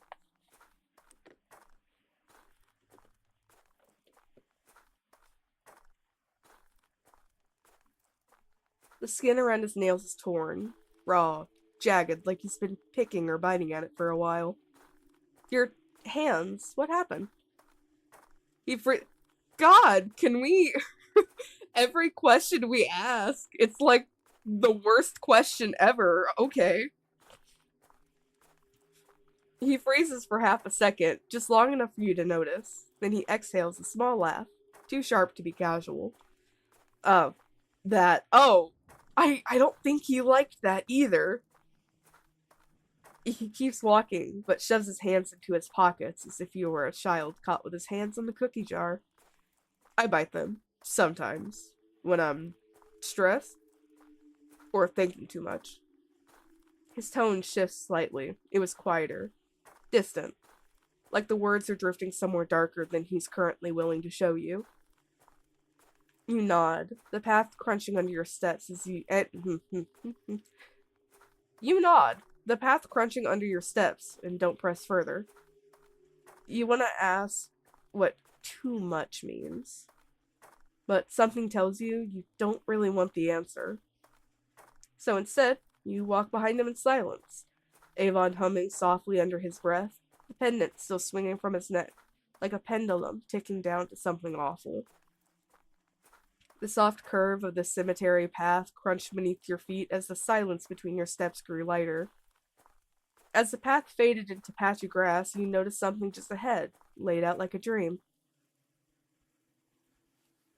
The skin around his nails is torn, raw, jagged, like he's been picking or biting at it for a while. Your hands, what happened? He fr- God, can we every question we ask, it's like the worst question ever. Okay. He freezes for half a second, just long enough for you to notice. Then he exhales a small laugh, too sharp to be casual. Uh, oh, I don't think he liked that either. He keeps walking, but shoves his hands into his pockets as if he were a child caught with his hands in the cookie jar. I bite them, sometimes, when I'm stressed or thinking too much. His tone shifts slightly. It was quieter, distant, like the words are drifting somewhere darker than he's currently willing to show you. You nod, the path crunching under your steps as you. You nod, the path crunching under your steps, and don't press further. You want to ask what too much means, but something tells you don't really want the answer. So instead, you walk behind him in silence, Avon humming softly under his breath, the pendant still swinging from his neck, like a pendulum ticking down to something awful. The soft curve of the cemetery path crunched beneath your feet as the silence between your steps grew lighter. As the path faded into patchy grass, you noticed something just ahead, laid out like a dream.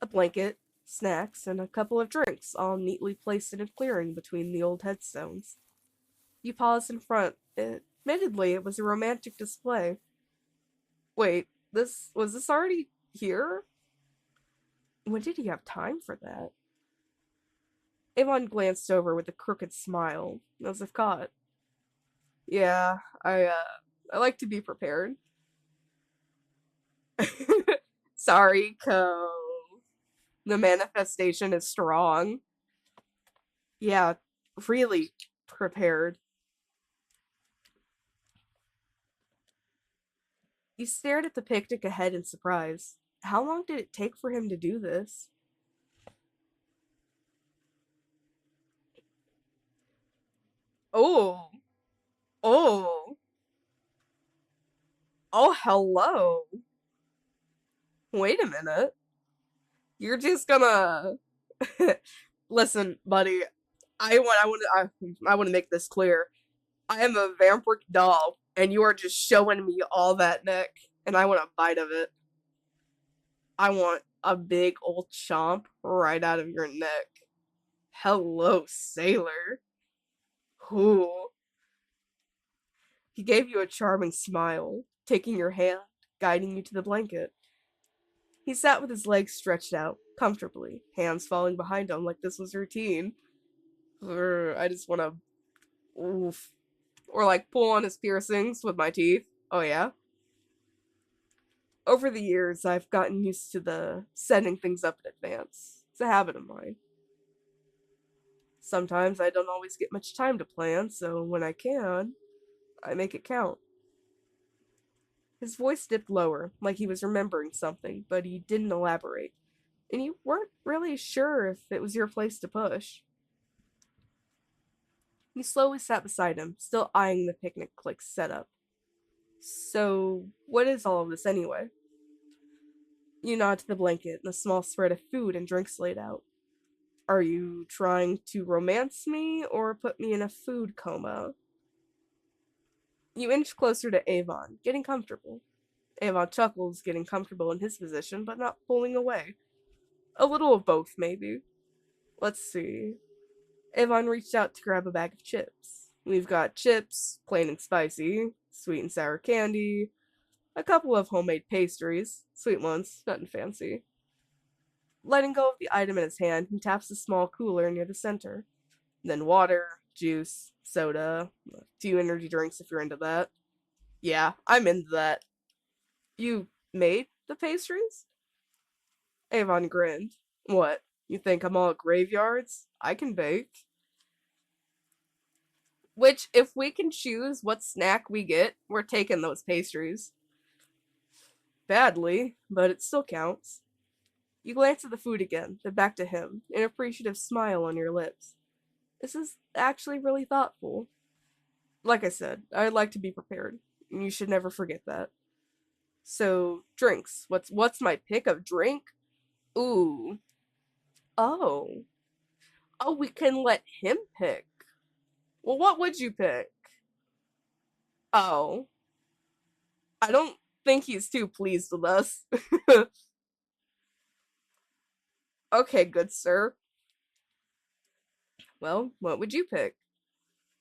A blanket, snacks, and a couple of drinks, all neatly placed in a clearing between the old headstones. You paused in front. Admittedly, it was a romantic display. Wait, this already here? When did he have time for that? Avon glanced over with a crooked smile, as if caught. Yeah, I like to be prepared. Sorry, Co. The manifestation is strong. Yeah, really prepared. You stared at the picnic ahead in surprise. How long did it take for him to do this? Oh, oh, oh, hello. Wait a minute. You're just gonna listen, buddy. I want to make this clear. I am a vampiric doll, and you are just showing me all that neck, and I want a bite of it. I want a big old chomp right out of your neck. Hello, sailor. Who? He gave you a charming smile, taking your hand, guiding you to the blanket. He sat with his legs stretched out, comfortably, hands falling behind him like this was routine. I just want to, oof. Or like pull on his piercings with my teeth. Oh yeah. Over the years, I've gotten used to the setting things up in advance. It's a habit of mine. Sometimes I don't always get much time to plan, so when I can, I make it count. His voice dipped lower, like he was remembering something, but he didn't elaborate. And you weren't really sure if it was your place to push. You slowly sat beside him, still eyeing the picnic click setup. So, what is all of this anyway? You nod to the blanket and the small spread of food and drinks laid out. Are you trying to romance me or put me in a food coma? You inch closer to Avon, getting comfortable. Avon chuckles, getting comfortable in his position, but not pulling away. A little of both, maybe. Let's see. Avon reached out to grab a bag of chips. We've got chips, plain and spicy, sweet and sour candy, a couple of homemade pastries, sweet ones, nothing fancy. Letting go of the item in his hand, he taps the small cooler near the center. Then water, juice, soda, a few energy drinks if you're into that. Yeah, I'm into that. You made the pastries? Avon grinned. What? You think I'm all at graveyards? I can bake. Which, if we can choose what snack we get, we're taking those pastries. Badly, but it still counts. You glance at the food again, then back to him, an appreciative smile on your lips. This is actually really thoughtful. Like I said, I'd like to be prepared. You should never forget that. So, drinks. What's my pick of drink? Ooh. Oh. Oh, we can let him pick. Well, what would you pick? Oh. I don't think he's too pleased with us. Okay, good sir. Well, what would you pick?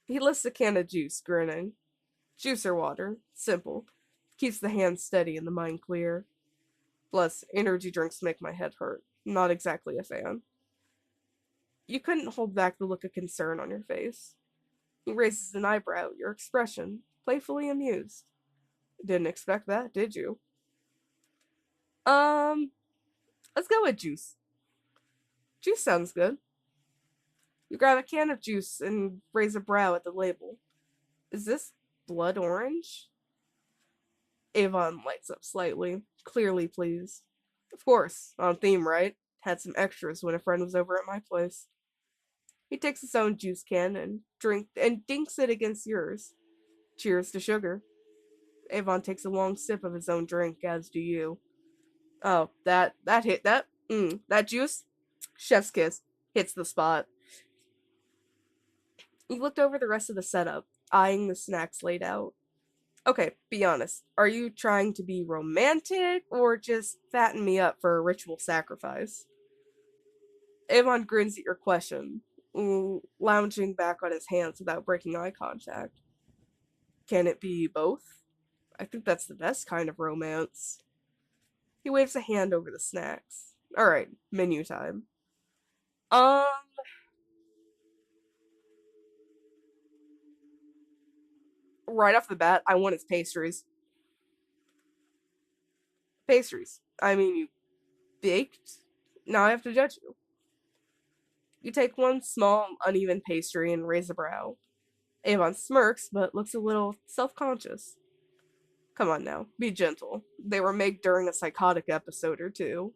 He lifts a can of juice, grinning. Juice or water. Simple. Keeps the hand steady and the mind clear. Plus, energy drinks make my head hurt. Not exactly a fan. You couldn't hold back the look of concern on your face. He raises an eyebrow, your expression, playfully amused. Didn't expect that, did you? Um, let's go with juice. Juice sounds good. You grab a can of juice and raise a brow at the label. Is this blood orange? Avon lights up slightly, clearly pleased. Of course, on theme, right? Had some extras when a friend was over at my place. He takes his own juice can and dinks it against yours. Cheers to sugar. Avon takes a long sip of his own drink, as do you. Oh, that juice, chef's kiss, hits the spot. He looked over the rest of the setup, eyeing the snacks laid out. Okay, be honest. Are you trying to be romantic or just fatten me up for a ritual sacrifice? Avon grins at your question, lounging back on his hands without breaking eye contact. Can it be both? I think that's the best kind of romance. He waves a hand over the snacks. Alright, menu time. Um, right off the bat, I want his pastries. Pastries. I mean, you baked? Now I have to judge you. You take one small, uneven pastry and raise a brow. Avon smirks, but looks a little self conscious. Come on now, be gentle. They were made during a psychotic episode or two.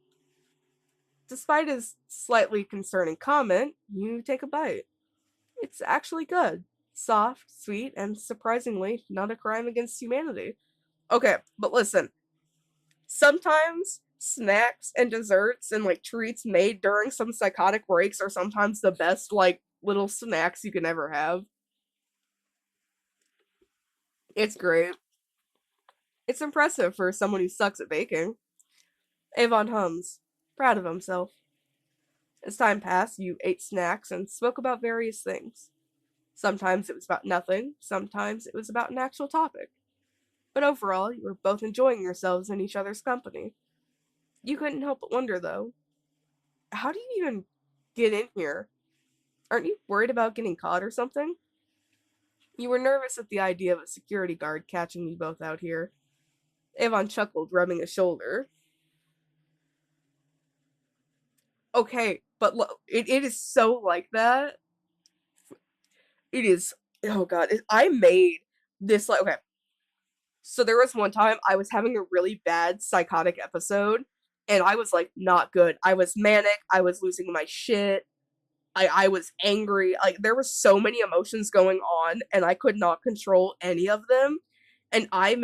Despite his slightly concerning comment, you take a bite. It's actually good. Soft, sweet, and surprisingly, not a crime against humanity. Okay, but listen, sometimes snacks and desserts and like treats made during some psychotic breaks are sometimes the best like little snacks you can ever have. It's great. It's impressive for someone who sucks at baking. Avon hums, proud of himself. As time passed, you ate snacks and spoke about various things. Sometimes it was about nothing, sometimes it was about an actual topic. But overall, you were both enjoying yourselves in each other's company. You couldn't help but wonder, though, how do you even get in here? Aren't you worried about getting caught or something? You were nervous at the idea of a security guard catching you both out here. Avon chuckled, rubbing his shoulder. Okay, but it is so like that. It is. Oh god, I made this like okay. So there was one time I was having a really bad psychotic episode, and I was like not good. I was manic. I was losing my shit. I was angry. Like there were so many emotions going on, and I could not control any of them. And I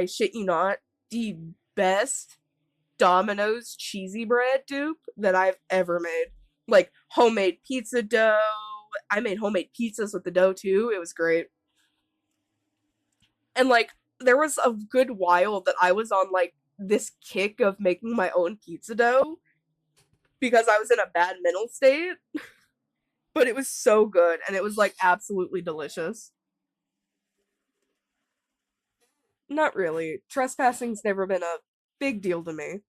shit you not, the best Domino's cheesy bread dupe that I've ever made. Like homemade pizza dough. I made homemade pizzas with the dough too. It was great. And like there was a good while that I was on like this kick of making my own pizza dough because I was in a bad mental state, but it was so good and it was like absolutely delicious. Not really. Trespassing's never been a big deal to me.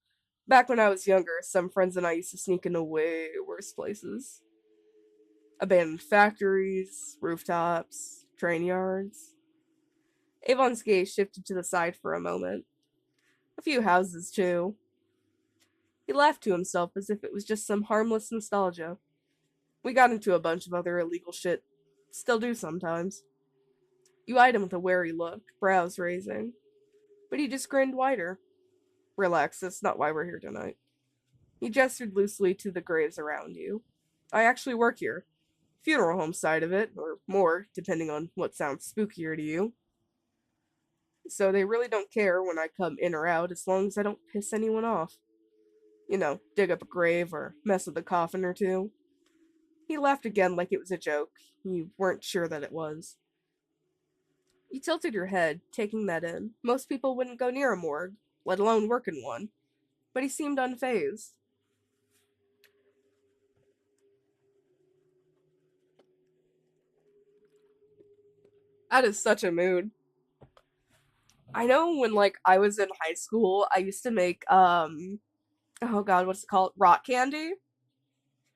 Back when I was younger, some friends and I used to sneak into way worse places. Abandoned factories, rooftops, train yards. Avon's gaze shifted to the side for a moment. A few houses, too. He laughed to himself as if it was just some harmless nostalgia. We got into a bunch of other illegal shit. Still do sometimes. You eyed him with a wary look, brows raising. But he just grinned wider. Relax, that's not why we're here tonight. He gestured loosely to the graves around you. I actually work here. Funeral home side of it, or more, depending on what sounds spookier to you. So they really don't care when I come in or out as long as I don't piss anyone off. You know, dig up a grave or mess with a coffin or two. He laughed again like it was a joke. You weren't sure that it was. You tilted your head, taking that in. Most people wouldn't go near a morgue, let alone work in one. But he seemed unfazed. That is such a mood. I know when like I was in high school, I used to make oh god, what's it called? Rock candy.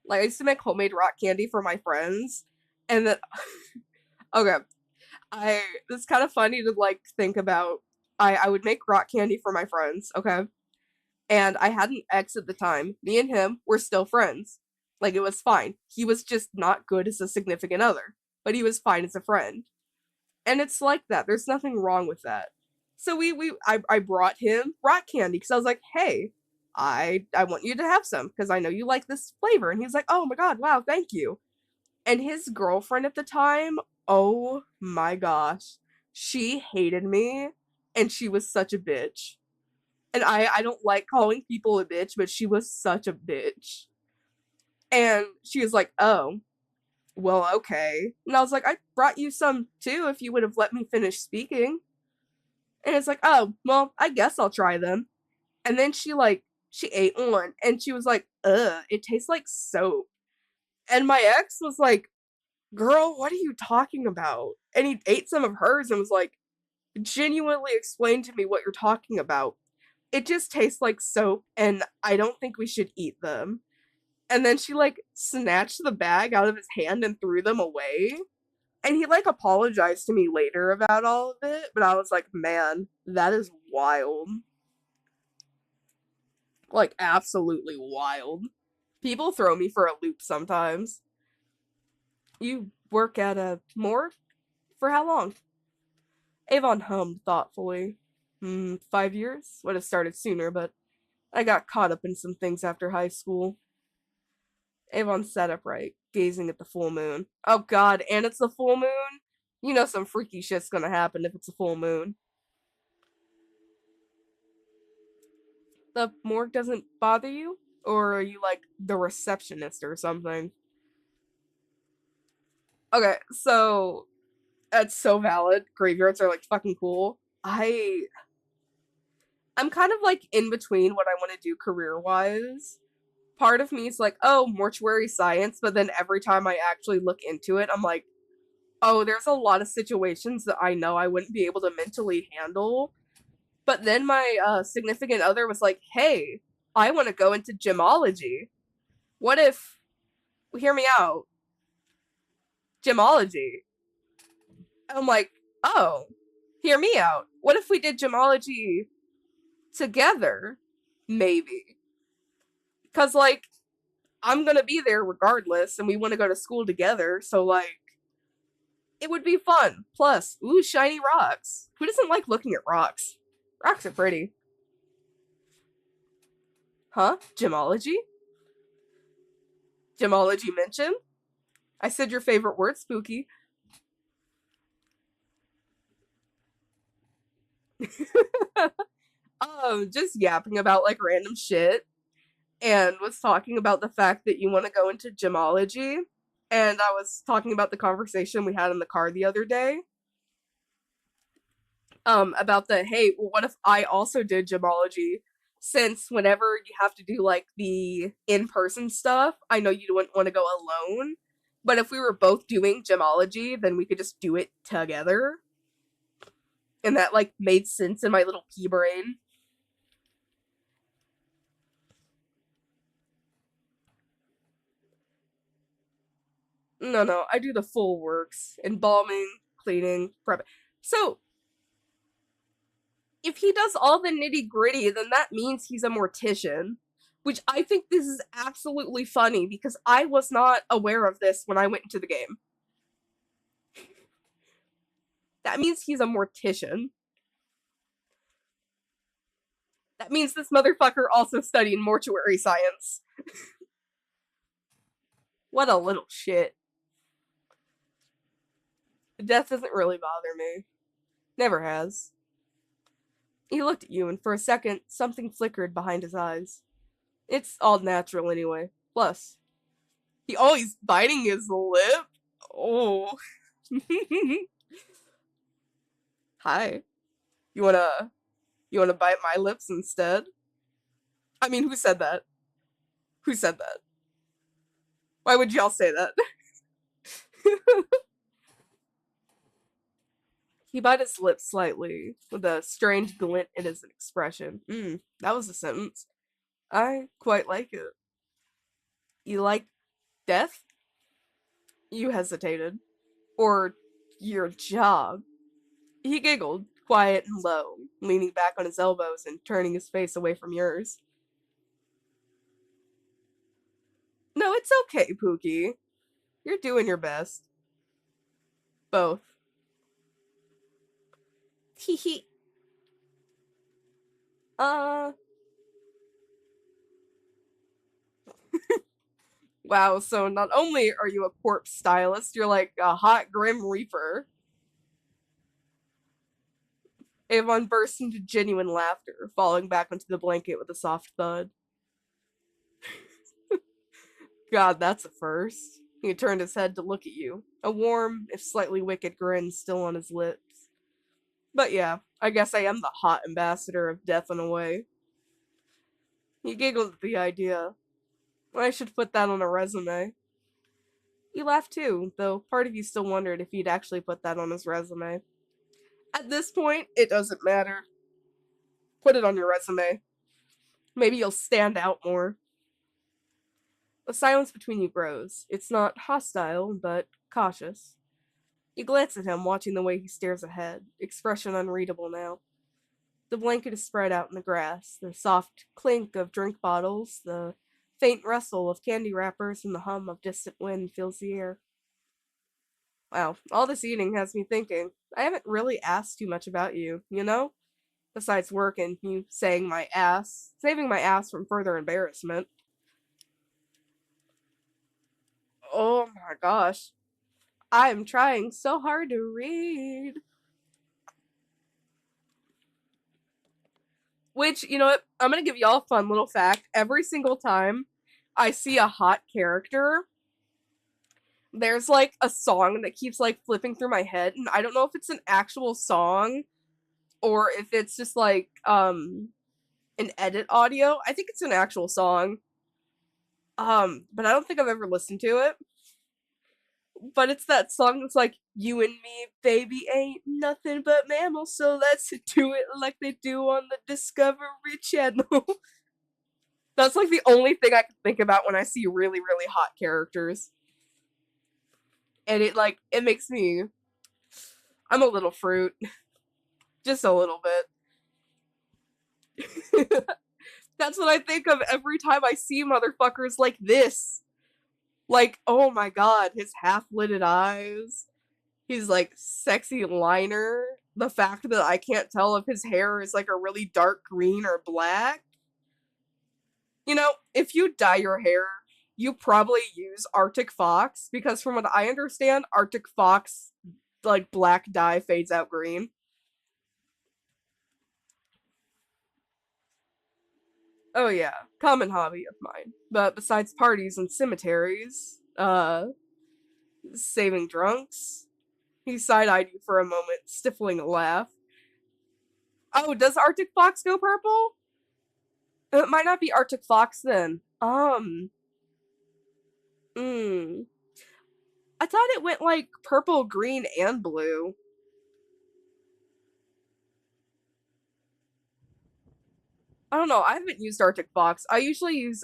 Like I used to make homemade rock candy for my friends. And then okay, I it's kind of funny to like think about. I would make rock candy for my friends, okay? And I had an ex at the time. Me and him were still friends. Like it was fine. He was just not good as a significant other, but he was fine as a friend. And it's like that. There's nothing wrong with that. So I brought him rock candy because I was like, hey, I want you to have some because I know you like this flavor. And he's like, oh my god, wow, thank you. And his girlfriend at the time, oh my gosh, she hated me and she was such a bitch. And I don't like calling people a bitch, but she was such a bitch. And she was like, oh, well, okay. And I was like, I brought you some too if you would have let me finish speaking. And it's like, oh, well, I guess I'll try them. And then she ate one and she was like, ugh, it tastes like soap. And my ex was like, girl, what are you talking about? And he ate some of hers and was like, genuinely explain to me what you're talking about. It just tastes like soap and I don't think we should eat them. And then she like snatched the bag out of his hand and threw them away. And he like apologized to me later about all of it, but I was like, man, that is wild. Like absolutely wild. People throw me for a loop sometimes. You work at a morgue? For how long? Avon hummed thoughtfully. 5 years? Would have started sooner, but I got caught up in some things after high school. Avon sat upright, gazing at the full moon. Oh god, and it's the full moon? You know some freaky shit's gonna happen if it's a full moon. The morgue doesn't bother you? Or are you like the receptionist or something? Okay, so that's so valid. Graveyards are like fucking cool. I'm kind of like in between what I want to do career wise. Part of me is like, oh, mortuary science, but then every time I actually look into it, I'm like, oh, there's a lot of situations that I know I wouldn't be able to mentally handle. But then my significant other was like, hey, I want to go into gemology. What if, hear me out, gemology? I'm like, oh, hear me out. What if we did gemology together? Maybe. Because, like, I'm gonna be there regardless, and we want to go to school together, so, like, it would be fun. Plus, ooh, shiny rocks. Who doesn't like looking at rocks? Rocks are pretty. Huh? Gemology? Gemology mention? I said your favorite word, spooky. Just yapping about like random shit and was talking about the fact that you want to go into gemology. And I was talking about the conversation we had in the car the other day. About the hey, well, what if I also did gemology? Since whenever you have to do like the in-person stuff, I know you wouldn't want to go alone. But if we were both doing gemology, then we could just do it together. And that like made sense in my little pea brain. No, no, I do the full works. Embalming, cleaning, prep. So if he does all the nitty gritty, then that means he's a mortician. Which I think this is absolutely funny because I was not aware of this when I went into the game. That means he's a mortician. That means this motherfucker also studied mortuary science. What a little shit. Death doesn't really bother me. Never has. He looked at you, and for a second, something flickered behind his eyes. It's all natural anyway. Plus, he always biting his lip. Oh. Hi. You wanna you wanna bite my lips instead? I mean, who said that? Who said that? Why would y'all say that? He bit his lips slightly, with a strange glint in his expression. That was a sentence. I quite like it. You like death? You hesitated. Or your job? He giggled, quiet and low, leaning back on his elbows and turning his face away from yours. No, it's okay, Pookie. You're doing your best. Both. Hee hee. Uh, wow, so not only are you a corpse stylist, you're like a hot Grim Reaper. Avon burst into genuine laughter, falling back into the blanket with a soft thud. God, that's a first. He turned his head to look at you, a warm, if slightly wicked grin still on his lips. But yeah, I guess I am the hot ambassador of death in a way. He giggled at the idea. I should put that on a resume. He laughed too, though part of you still wondered if he'd actually put that on his resume. At this point, it doesn't matter. Put it on your resume. Maybe you'll stand out more. The silence between you grows. It's not hostile, but cautious. You glance at him, watching the way he stares ahead, expression unreadable now. The blanket is spread out in the grass, the soft clink of drink bottles, the faint rustle of candy wrappers, and the hum of distant wind fills the air. Wow, all this eating has me thinking. I haven't really asked too much about you, you know? Besides work and you saying my ass, saving my ass from further embarrassment. Oh my gosh. I'm trying so hard to read. Which, you know what? I'm gonna give y'all a fun little fact. Every single time I see a hot character, there's like a song that keeps like flipping through my head, and I don't know if it's an actual song or if it's just like an edit audio. I think it's an actual song. But I don't think I've ever listened to it. But it's that song that's like, you and me, baby, ain't nothing but mammals, so let's do it like they do on the Discovery Channel. That's like the only thing I can think about when I see really, really hot characters. And it makes me, I'm a little fruit. Just a little bit. That's what I think of every time I see motherfuckers like this. Like, oh my god, his half lidded eyes, his like sexy liner, the fact that I can't tell if his hair is like a really dark green or black. You know, if you dye your hair, you probably use Arctic Fox because from what I understand, Arctic Fox like black dye fades out green. Oh yeah, common hobby of mine. But besides parties and cemeteries, saving drunks, he side-eyed you for a moment, stifling a laugh. Oh, does Arctic Fox go purple? It might not be Arctic Fox then. Hmm. I thought it went like purple, green, and blue. I don't know. I haven't used Arctic Fox. I usually use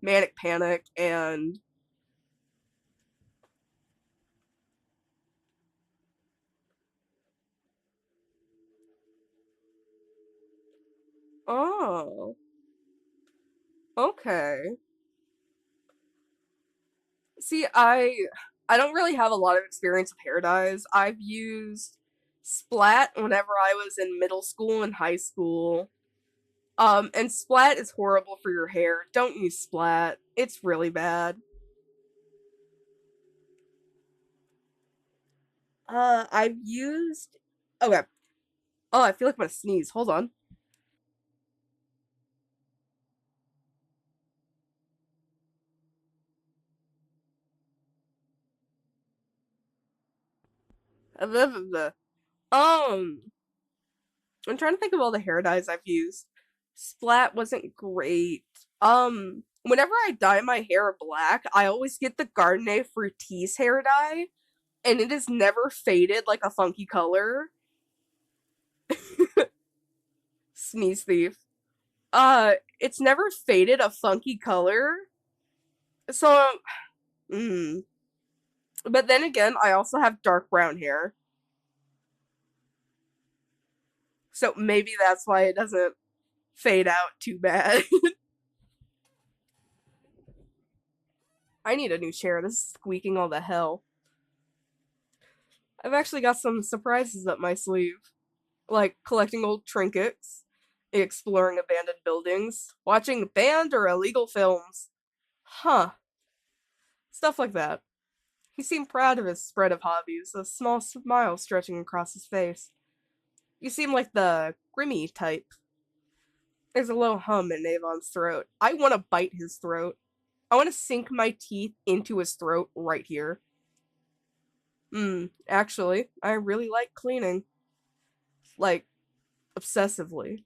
Manic Panic and oh, okay. See, I don't really have a lot of experience with hair dyes. I've used Splat whenever I was in middle school and high school. And Splat is horrible for your hair. Don't use Splat. It's really bad. I've used. Okay. Oh, I feel like I'm gonna sneeze. Hold on. Um, I'm trying to think of all the hair dyes I've used. Splat wasn't great. Whenever I dye my hair black, I always get the Gardener Fructis hair dye, and it is never faded like a funky color. Sneeze thief. It's never faded a funky color. So, mm. But then again, I also have dark brown hair. So maybe that's why it doesn't fade out too bad. I need a new chair. This is squeaking all the hell. I've actually got some surprises up my sleeve. like collecting old trinkets, exploring abandoned buildings, watching banned or illegal films. Huh, stuff like that. He seemed proud of his spread of hobbies, a small smile stretching across his face. You seem like the Grimmy type. There's a low hum in Avon's throat. I want to bite his throat. I want to sink my teeth into his throat right here. Actually, I really like cleaning. Like, obsessively.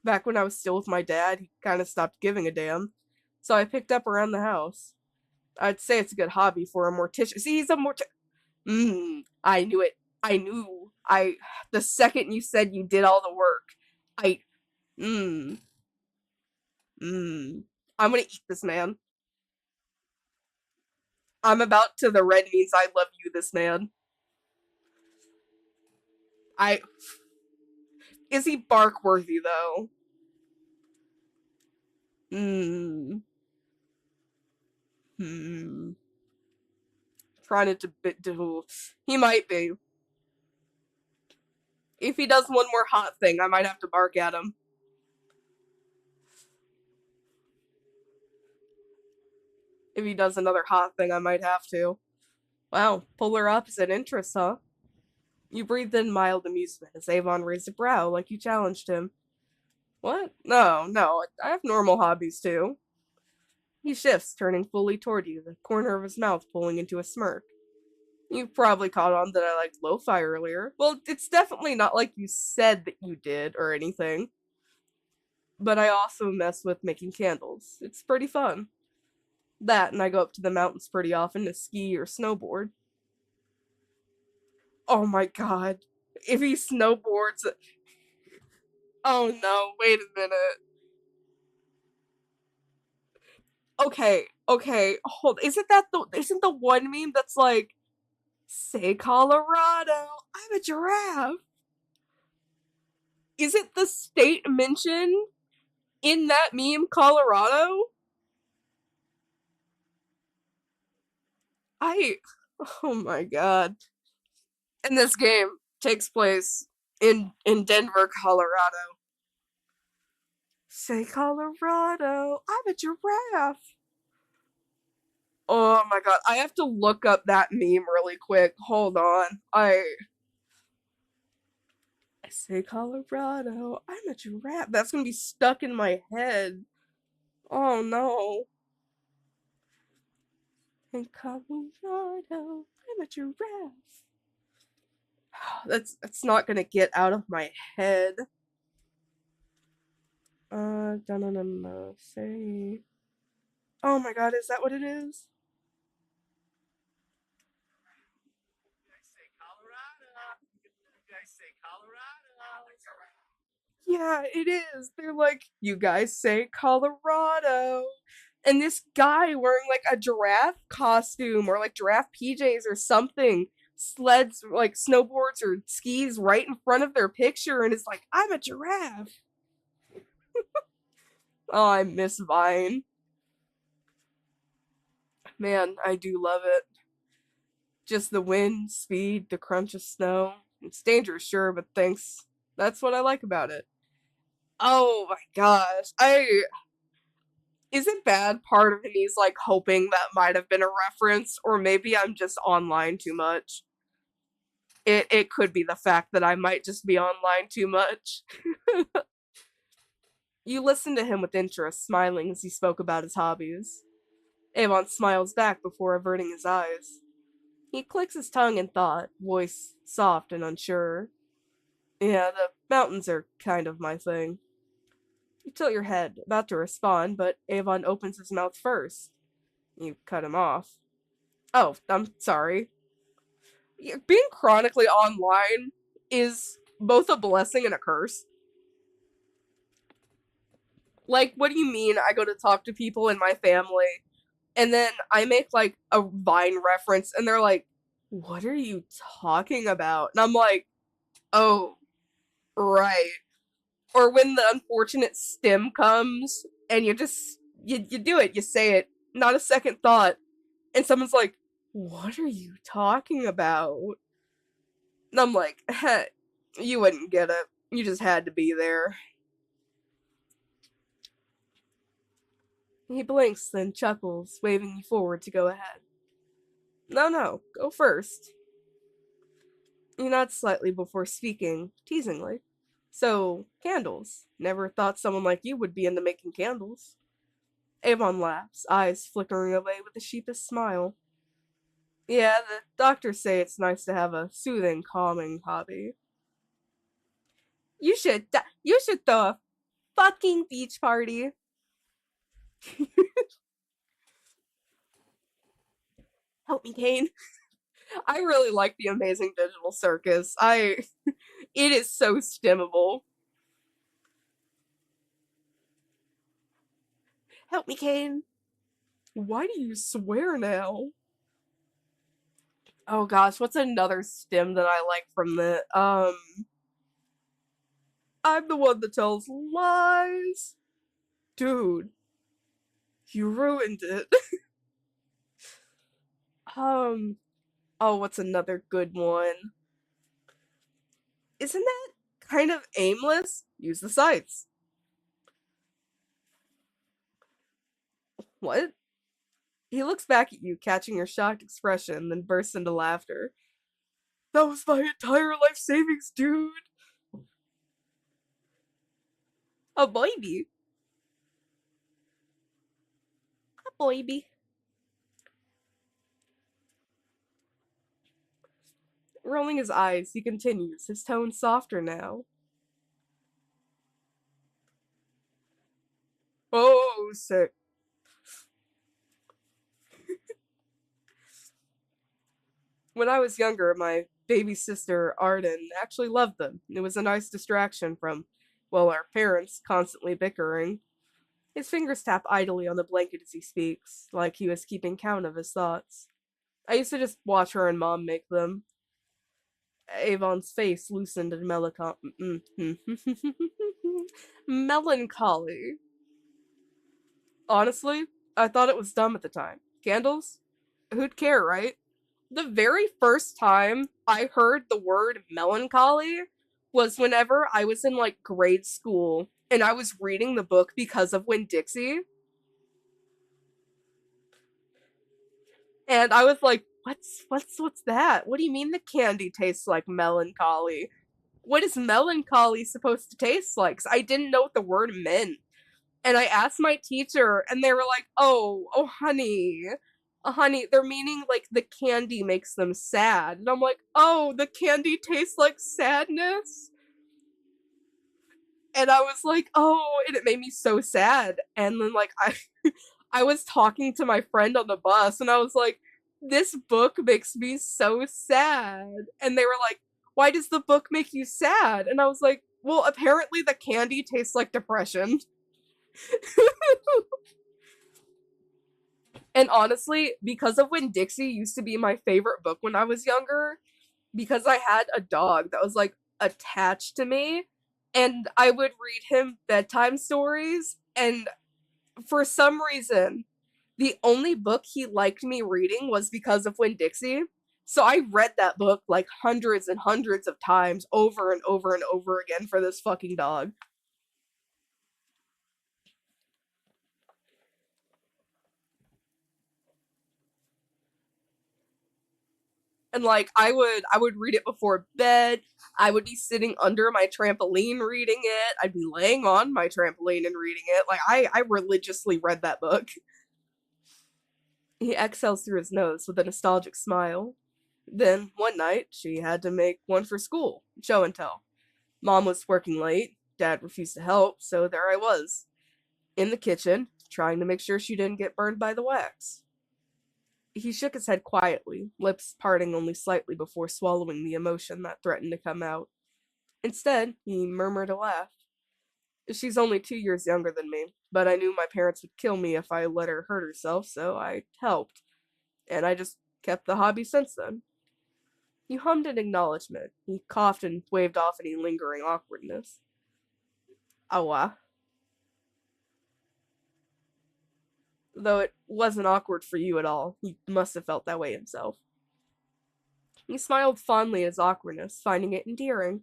Back when I was still with my dad, he kind of stopped giving a damn. So I picked up around the house. I'd say it's a good hobby for a mortician. See, he's a I knew it. I knew. The second you said you did all the work, I, mmm, mmm. I'm gonna eat this man. I'm about to the red means I love you, this man. I, is he bark worthy though? Hmm. Hmm. Trying to bit do. He might be. If he does one more hot thing, I might have to bark at him. If he does another hot thing, I might have to. Wow, polar opposite interests, huh? You breathed in mild amusement as Avon raised a brow like you challenged him. What? No, no, I have normal hobbies too. He shifts, turning fully toward you, the corner of his mouth pulling into a smirk. You probably caught on that I liked lo-fi earlier. Well, it's definitely not like you said that you did or anything. But I also mess with making candles. It's pretty fun. That, and I go up to the mountains pretty often to ski or snowboard. Oh my god. If he snowboards. Oh no, wait a minute. Okay, okay, hold. Isn't the one meme that's like, say Colorado, I'm a giraffe? Isn't the state mentioned in that meme Colorado? I. Oh my god. And this game takes place in Denver, Colorado. Say Colorado, I'm a giraffe. Oh my god, I have to look up that meme really quick. Hold on. I say Colorado, I'm a giraffe. That's gonna be stuck in my head. Oh no. In Colorado, I'm a giraffe. That's not gonna get out of my head. Say. Oh my god, is that what it is? Yeah, it is. They're like, you guys say Colorado. And this guy wearing like a giraffe costume or like giraffe PJs or something sleds, like snowboards or skis right in front of their picture and is like, I'm a giraffe. Oh, I miss Vine. Man, I do love it. Just the wind, speed, the crunch of snow. It's dangerous, sure, but thanks. That's what I like about it. Oh my gosh. Isn't bad part of me's like hoping that might have been a reference, or maybe I'm just online too much. It could be the fact that I might just be online too much. You listen to him with interest, smiling as he spoke about his hobbies. Avon smiles back before averting his eyes. He clicks his tongue in thought, voice soft and unsure. Yeah, the mountains are kind of my thing. You tilt your head, about to respond, but Avon opens his mouth first. You cut him off. Oh, I'm sorry. Being chronically online is both a blessing and a curse. Like, what do you mean I go to talk to people in my family and then I make like a Vine reference and they're like, what are you talking about? And I'm like, oh, right. Or when the unfortunate stim comes and you do it, you say it, not a second thought, and someone's like, what are you talking about? And I'm like, You wouldn't get it. You just had to be there. He blinks, then chuckles, waving you forward to go ahead. No, no, go first. He nods slightly before speaking, teasingly. So, candles. Never thought someone like you would be into making candles. Avon laughs, eyes flickering away with a sheepish smile. Yeah, the doctors say it's nice to have a soothing, calming hobby. You should throw a fucking beach party. Help me, Kane. I really like the Amazing Digital Circus. It is so stimmable. Help me, Kane. Why do you swear now? Oh gosh, what's another stim that I like from the I'm the one that tells lies. Dude, you ruined it. um oh, what's another good one? Isn't that kind of aimless? Use the sights. What? He looks back at you, catching your shocked expression, then bursts into laughter. That was my entire life savings, dude. A baby. A baby. Rolling his eyes, he continues, his tone softer now. Oh, sick. When I was younger, my baby sister, Arden, actually loved them. It was a nice distraction from, well, our parents constantly bickering. His fingers tap idly on the blanket as he speaks, like he was keeping count of his thoughts. I used to just watch her and Mom make them. Avon's face loosened in melancholy. Honestly, I thought it was dumb at the time. Candles? Who'd care, right? The very first time I heard the word melancholy was whenever I was in like grade school and I was reading the book Because of Winn-Dixie. And I was like, what's that? What do you mean the candy tastes like melancholy? What is melancholy supposed to taste like? 'Cause I didn't know what the word meant. And I asked my teacher, and they were like, oh, honey, they're meaning like the candy makes them sad. And I'm like, oh, the candy tastes like sadness? And I was like, oh, and it made me so sad. And then like I was talking to my friend on the bus, and I was like, this book makes me so sad. And they were like, why does the book make you sad? And I was like, well, apparently the candy tastes like depression. And honestly, because of Winn-Dixie used to be my favorite book when I was younger, because I had a dog that was like attached to me, and I would read him bedtime stories, and for some reason, the only book he liked me reading was Because of Winn-Dixie. So I read that book like hundreds and hundreds of times over and over and over again for this fucking dog. And like I would read it before bed. I would be sitting under my trampoline reading it. I'd be laying on my trampoline and reading it. Like I religiously read that book. He exhales through his nose with a nostalgic smile. Then one night she had to make one for school, show and tell. Mom was working late, Dad refused to help, so there I was, in the kitchen, trying to make sure she didn't get burned by the wax. He shook his head quietly, lips parting only slightly before swallowing the emotion that threatened to come out. Instead, he murmured a laugh. She's only 2 years younger than me, but I knew my parents would kill me if I let her hurt herself, so I helped. And I just kept the hobby since then. He hummed in acknowledgement. He coughed and waved off any lingering awkwardness. Awa. Though it wasn't awkward for you at all, he must have felt that way himself. He smiled fondly at his awkwardness, finding it endearing.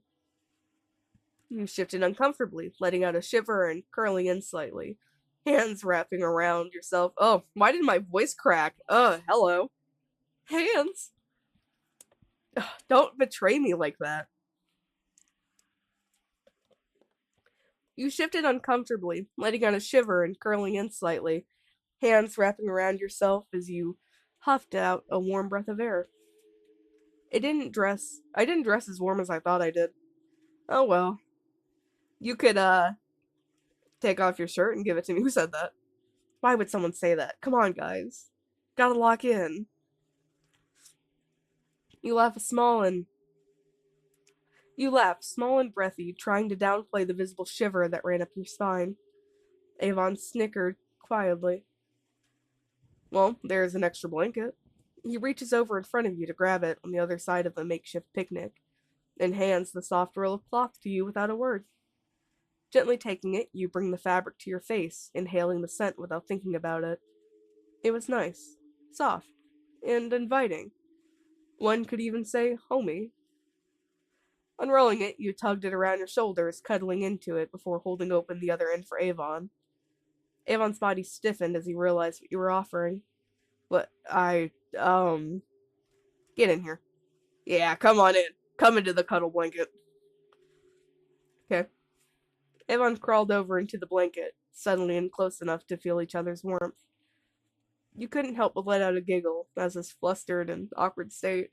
You shifted uncomfortably, letting out a shiver and curling in slightly. Hands wrapping around yourself. Oh, why did my voice crack? Hello. Hands! Ugh, don't betray me like that. You shifted uncomfortably, letting out a shiver and curling in slightly. Hands wrapping around yourself as you huffed out a warm breath of air. I didn't dress as warm as I thought I did. Oh well. You could, take off your shirt and give it to me. Who said that? Why would someone say that? Come on, guys. Gotta lock in. You laugh small and you laughed, small and breathy, trying to downplay the visible shiver that ran up your spine. Avon snickered quietly. Well, there's an extra blanket. He reaches over in front of you to grab it on the other side of the makeshift picnic, and hands the soft roll of cloth to you without a word. Gently taking it, you bring the fabric to your face, inhaling the scent without thinking about it. It was nice, soft, and inviting. One could even say homey. Unrolling it, you tugged it around your shoulders, cuddling into it before holding open the other end for Avon. Avon's body stiffened as he realized what you were offering. What, get in here. Yeah, come on in. Come into the cuddle blanket. Okay. Avon crawled over into the blanket, suddenly and close enough to feel each other's warmth. You couldn't help but let out a giggle as his flustered and awkward state.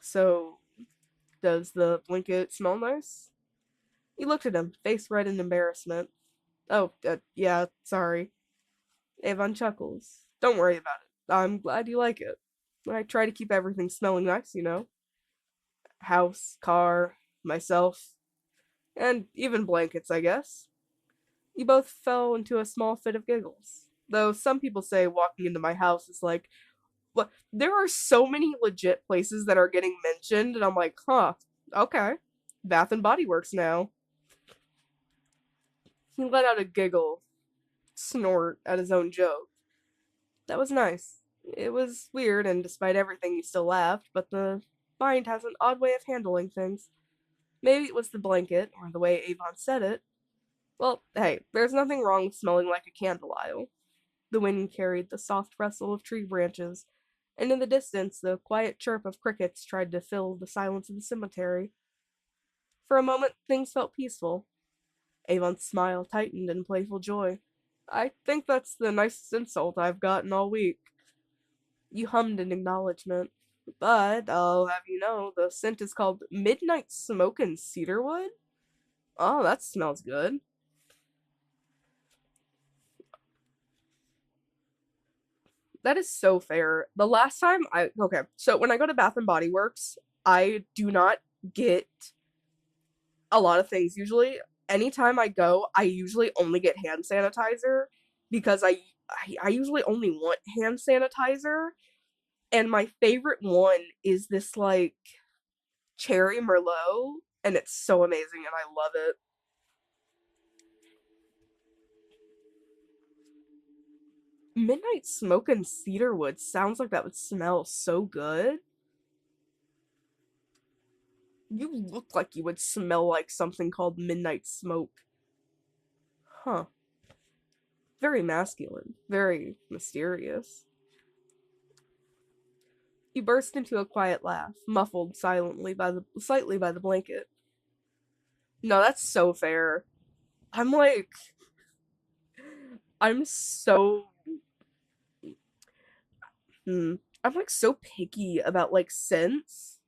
So, does the blanket smell nice? You looked at him, face red in embarrassment. Oh, yeah, sorry. Avon chuckles. Don't worry about it. I'm glad you like it. I try to keep everything smelling nice, you know. House, car, myself, and even blankets, I guess. You both fell into a small fit of giggles. Though some people say walking into my house is like, what? There are so many legit places that are getting mentioned, and I'm like, huh, okay. Bath and Body Works now. He let out a giggle, snort at his own joke. That was nice. It was weird, and despite everything, he still laughed, but the mind has an odd way of handling things. Maybe it was the blanket, or the way Avon said it. Well, hey, there's nothing wrong with smelling like a candle aisle. The wind carried the soft rustle of tree branches, and in the distance, the quiet chirp of crickets tried to fill the silence of the cemetery. For a moment, things felt peaceful. Avon's smile tightened in playful joy. I think that's the nicest insult I've gotten all week. You hummed in acknowledgement. But I'll have you know, the scent is called Midnight Smoke and Cedarwood? Oh, that smells good. That is so fair. The last time okay, so when I go to Bath and Body Works, I do not get a lot of things usually. Anytime I go, I usually only get hand sanitizer because I usually only want hand sanitizer, and my favorite one is this like cherry merlot, and it's so amazing and I love it. Midnight Smoke and Cedarwood sounds like that would smell so good. You look like you would smell like something called Midnight Smoke. Huh. Very masculine. Very mysterious. You burst into a quiet laugh, muffled slightly by the blanket. No, that's so fair. I'm like I'm so hmm, I'm like so picky about like scents.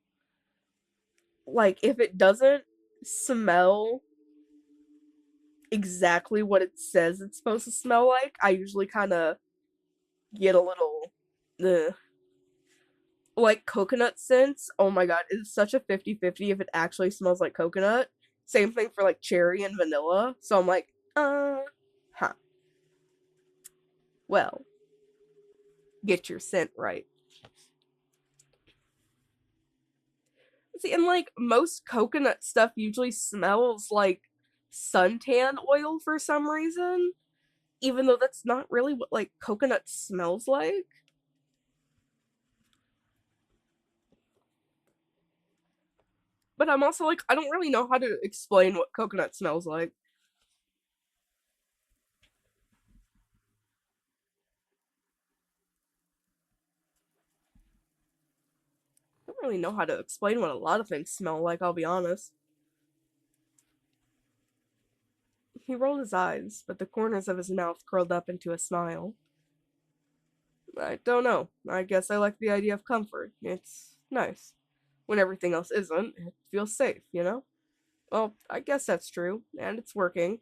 Like if it doesn't smell exactly what it says it's supposed to smell like, I usually kind of get a little ugh. Like coconut scents. Oh my god, it's such a 50-50 if it actually smells like coconut. Same thing for like cherry and vanilla. So I'm like, huh. Well, get your scent right. See, and like most coconut stuff usually smells like suntan oil for some reason, even though that's not really what like coconut smells like. But I'm also like, I don't really know how to explain what coconut smells like. I don't really know how to explain what a lot of things smell like, I'll be honest. He rolled his eyes, but the corners of his mouth curled up into a smile. I don't know. I guess I like the idea of comfort. It's nice. When everything else isn't, it feels safe, you know? Well, I guess that's true, and it's working.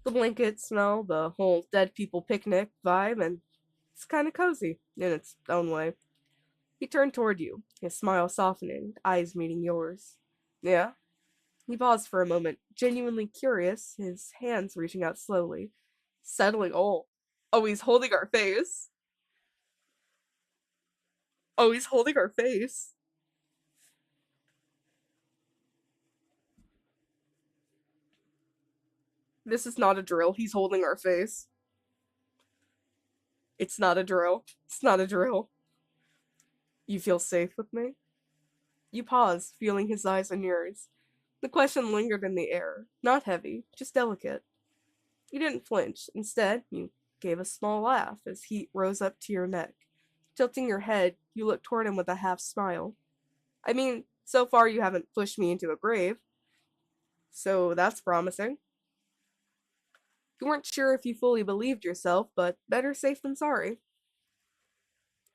The blanket smell, the whole dead people picnic vibe, and it's kind of cozy in its own way. He turned toward you, his smile softening, eyes meeting yours. Yeah? He paused for a moment, genuinely curious, his hands reaching out slowly, settling. Oh, he's holding our face. Oh, he's holding our face. This is not a drill. He's holding our face. It's not a drill. It's not a drill. You feel safe with me? You paused, feeling his eyes on yours. The question lingered in the air, not heavy, just delicate. You didn't flinch. Instead, you gave a small laugh as heat rose up to your neck. Tilting your head, you looked toward him with a half smile. I mean, so far you haven't pushed me into a grave, so that's promising. You weren't sure if you fully believed yourself, but better safe than sorry.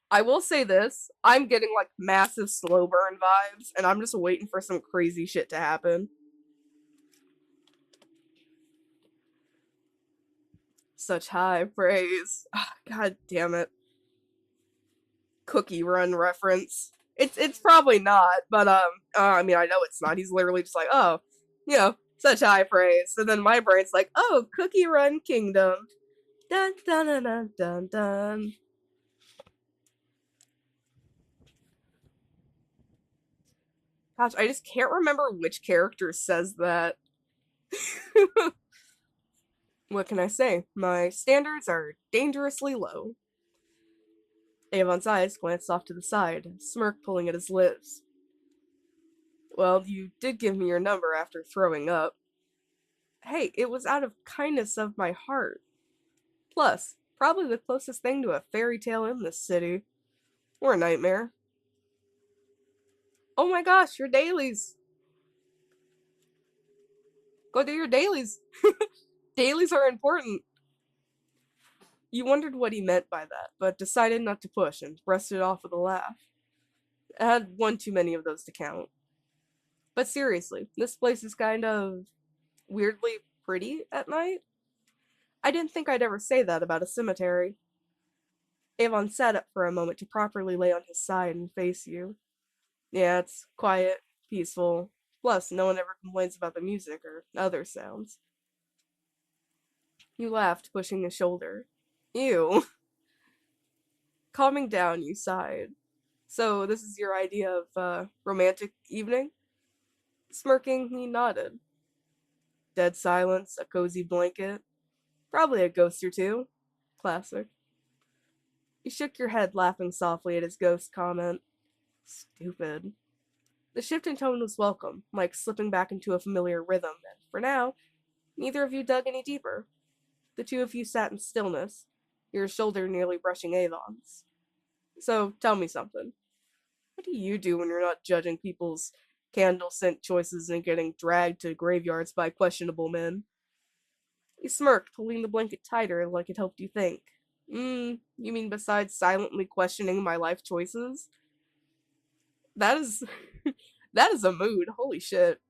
I will say this, I'm getting like massive slow burn vibes, and I'm just waiting for some crazy shit to happen. Such high praise. God damn it. Cookie Run reference. It's probably not, but I mean I know it's not. He's literally just like, oh, such high praise. And then my brain's like, oh, Cookie Run Kingdom. Dun dun dun dun dun dun. Gosh, I just can't remember which character says that. What can I say? My standards are dangerously low. Avon's eyes glanced off to the side, a smirk pulling at his lips. Well, you did give me your number after throwing up. Hey, it was out of kindness of my heart. Plus, probably the closest thing to a fairy tale in this city. Or a nightmare. Oh my gosh, your dailies! Go do your dailies! Dailies are important! You wondered what he meant by that, but decided not to push and brushed it off with a laugh. I had one too many of those to count. But seriously, this place is kind of weirdly pretty at night. I didn't think I'd ever say that about a cemetery. Avon sat up for a moment to properly lay on his side and face you. Yeah, it's quiet, peaceful. Plus, no one ever complains about the music or other sounds. You laughed, pushing his shoulder. Ew. Calming down, you sighed. So, this is your idea of, romantic evening? Smirking, he nodded. Dead silence, a cozy blanket. Probably a ghost or two. Classic. You shook your head, laughing softly at his ghost comment. Stupid. The shift in tone was welcome, like slipping back into a familiar rhythm, and for now, neither of you dug any deeper. The two of you sat in stillness, your shoulder nearly brushing Avon's. So, tell me something. What do you do when you're not judging people's candle scent choices and getting dragged to graveyards by questionable men? He smirked, pulling the blanket tighter like it helped you think. You mean besides silently questioning my life choices? That is that is a mood, holy shit.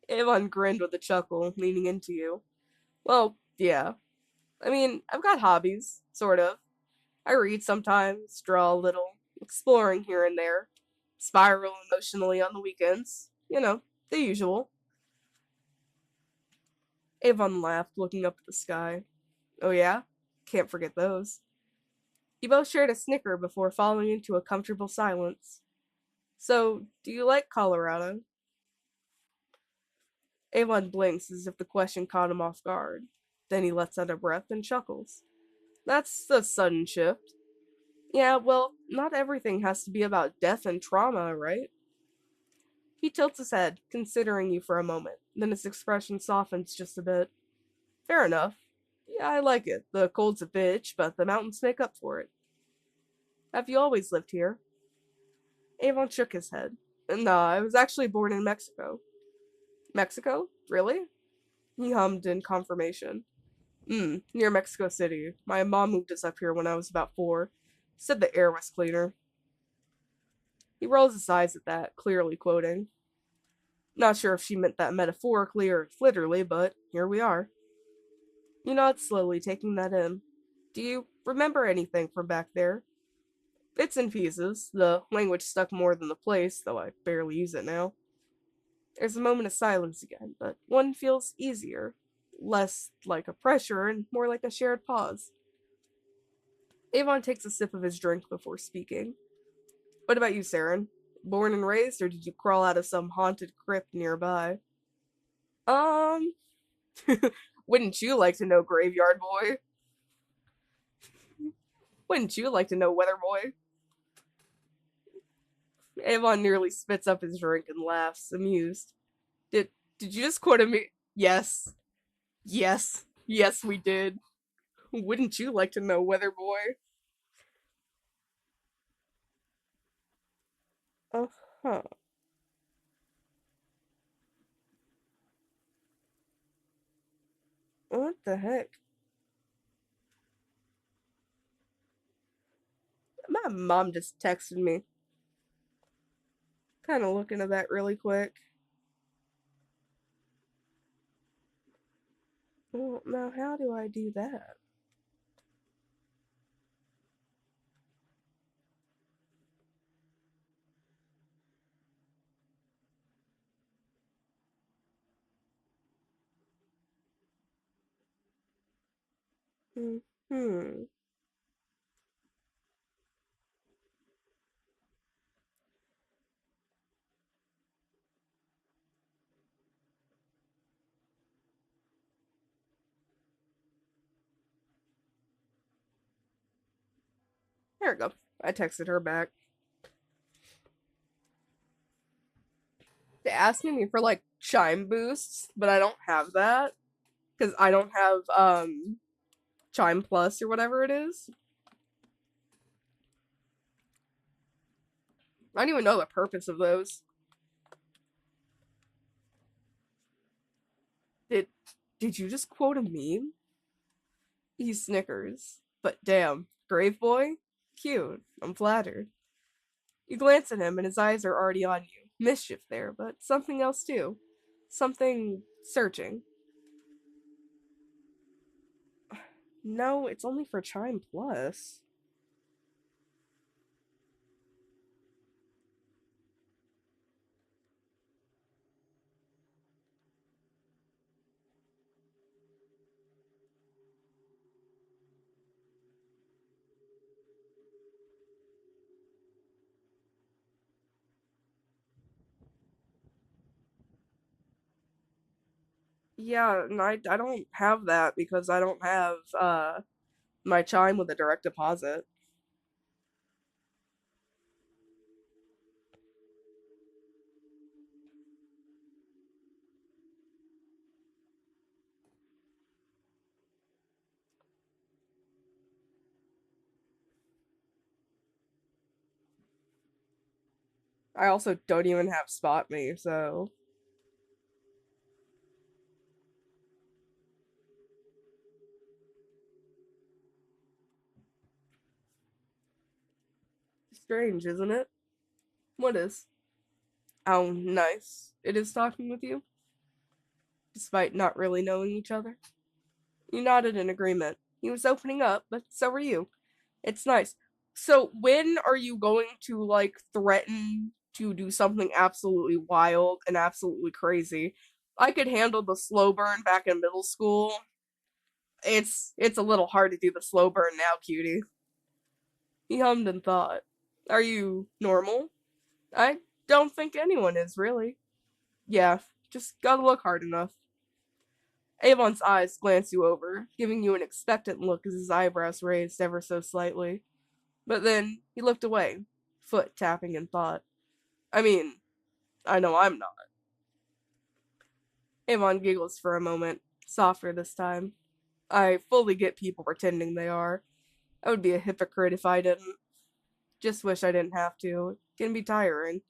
Avon grinned with a chuckle, leaning into you. Well, yeah. I mean, I've got hobbies, sort of. I read sometimes, draw a little, exploring here and there, spiral emotionally on the weekends. The usual. Avon laughed, looking up at the sky. Oh yeah? Can't forget those. You both shared a snicker before falling into a comfortable silence. So, do you like Colorado? Avon blinks as if the question caught him off guard. Then he lets out a breath and chuckles. That's a sudden shift. Yeah, well, not everything has to be about death and trauma, right? He tilts his head, considering you for a moment. Then his expression softens just a bit. Fair enough. Yeah, I like it. The cold's a bitch, but the mountains make up for it. Have you always lived here? Avon shook his head. Nah, I was actually born in Mexico. Mexico? Really? He hummed in confirmation. Near Mexico City. My mom moved us up here when I was about 4. Said the air was cleaner. He rolls his eyes at that, clearly quoting. Not sure if she meant that metaphorically or literally, but here we are. You nod slowly, taking that in. Do you remember anything from back there? Bits and pieces. The language stuck more than the place, though I barely use it now. There's a moment of silence again, but one feels easier. Less like a pressure and more like a shared pause. Avon takes a sip of his drink before speaking. What about you, Saren? Born and raised, or did you crawl out of some haunted crypt nearby? Um, wouldn't you like to know, Graveyard Boy? Wouldn't you like to know, Weather Boy? Avon nearly spits up his drink and laughs, amused. Did did you just quote me? Yes. Yes. Yes, we did. Wouldn't you like to know, Weather Boy? Uh-huh. What the heck? My mom just texted me. Kind of looking at that really quick. Well, now how do I do that? Hmm. There we go. I texted her back. They asking me for like chime boosts, but I don't have that because I don't have chime plus or whatever it is. I don't even know the purpose of those. Did did you just quote a meme? He snickers. But damn, Grave Boy? Cute. I'm flattered. You glance at him and his eyes are already on you. Mischief there, but something else too. Something searching. No, it's only for Chime Plus. Yeah, and I don't have that because I don't have my Chime with a direct deposit. I also don't even have Spot Me, so strange, isn't it? What is? How nice it is talking with you, despite not really knowing each other. You nodded in agreement. He was opening up, but so were you. It's nice. So when are you going to like threaten to do something absolutely wild and absolutely crazy? I could handle the slow burn back in middle school. It's a little hard to do the slow burn now, cutie. He hummed and thought. Are you normal? I don't think anyone is really. Yeah, just gotta look hard enough. Avon's eyes glance you over, giving you an expectant look as his eyebrows raised ever so slightly. But then he looked away, foot tapping in thought. I mean, I know I'm not. Avon giggles for a moment, softer this time. I fully get people pretending they are. I would be a hypocrite if I didn't. Just wish I didn't have to. It can be tiring.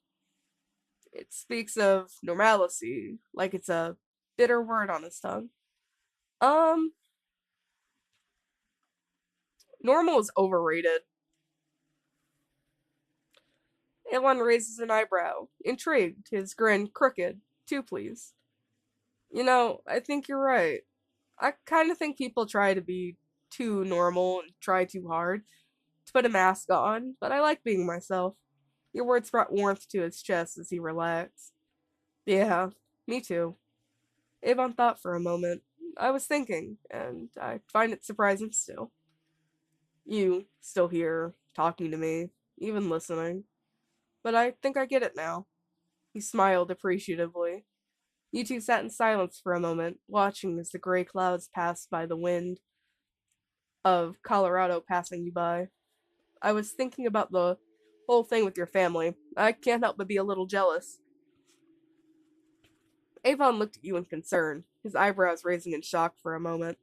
It speaks of normalcy, like it's a bitter word on his tongue. Um, Normal is overrated. Elon raises an eyebrow, intrigued, his grin crooked. Too pleased. I think you're right. I kind of think people try to be too normal and try too hard to put a mask on, but I like being myself. Your words brought warmth to his chest as he relaxed. Yeah, me too. Avon thought for a moment. I was thinking, and I find it surprising still. You still here, talking to me, even listening. But I think I get it now. He smiled appreciatively. You two sat in silence for a moment, watching as the gray clouds passed by the wind of Colorado passing you by. I was thinking about the whole thing with your family. I can't help but be a little jealous. Avon looked at you in concern, his eyebrows raising in shock for a moment.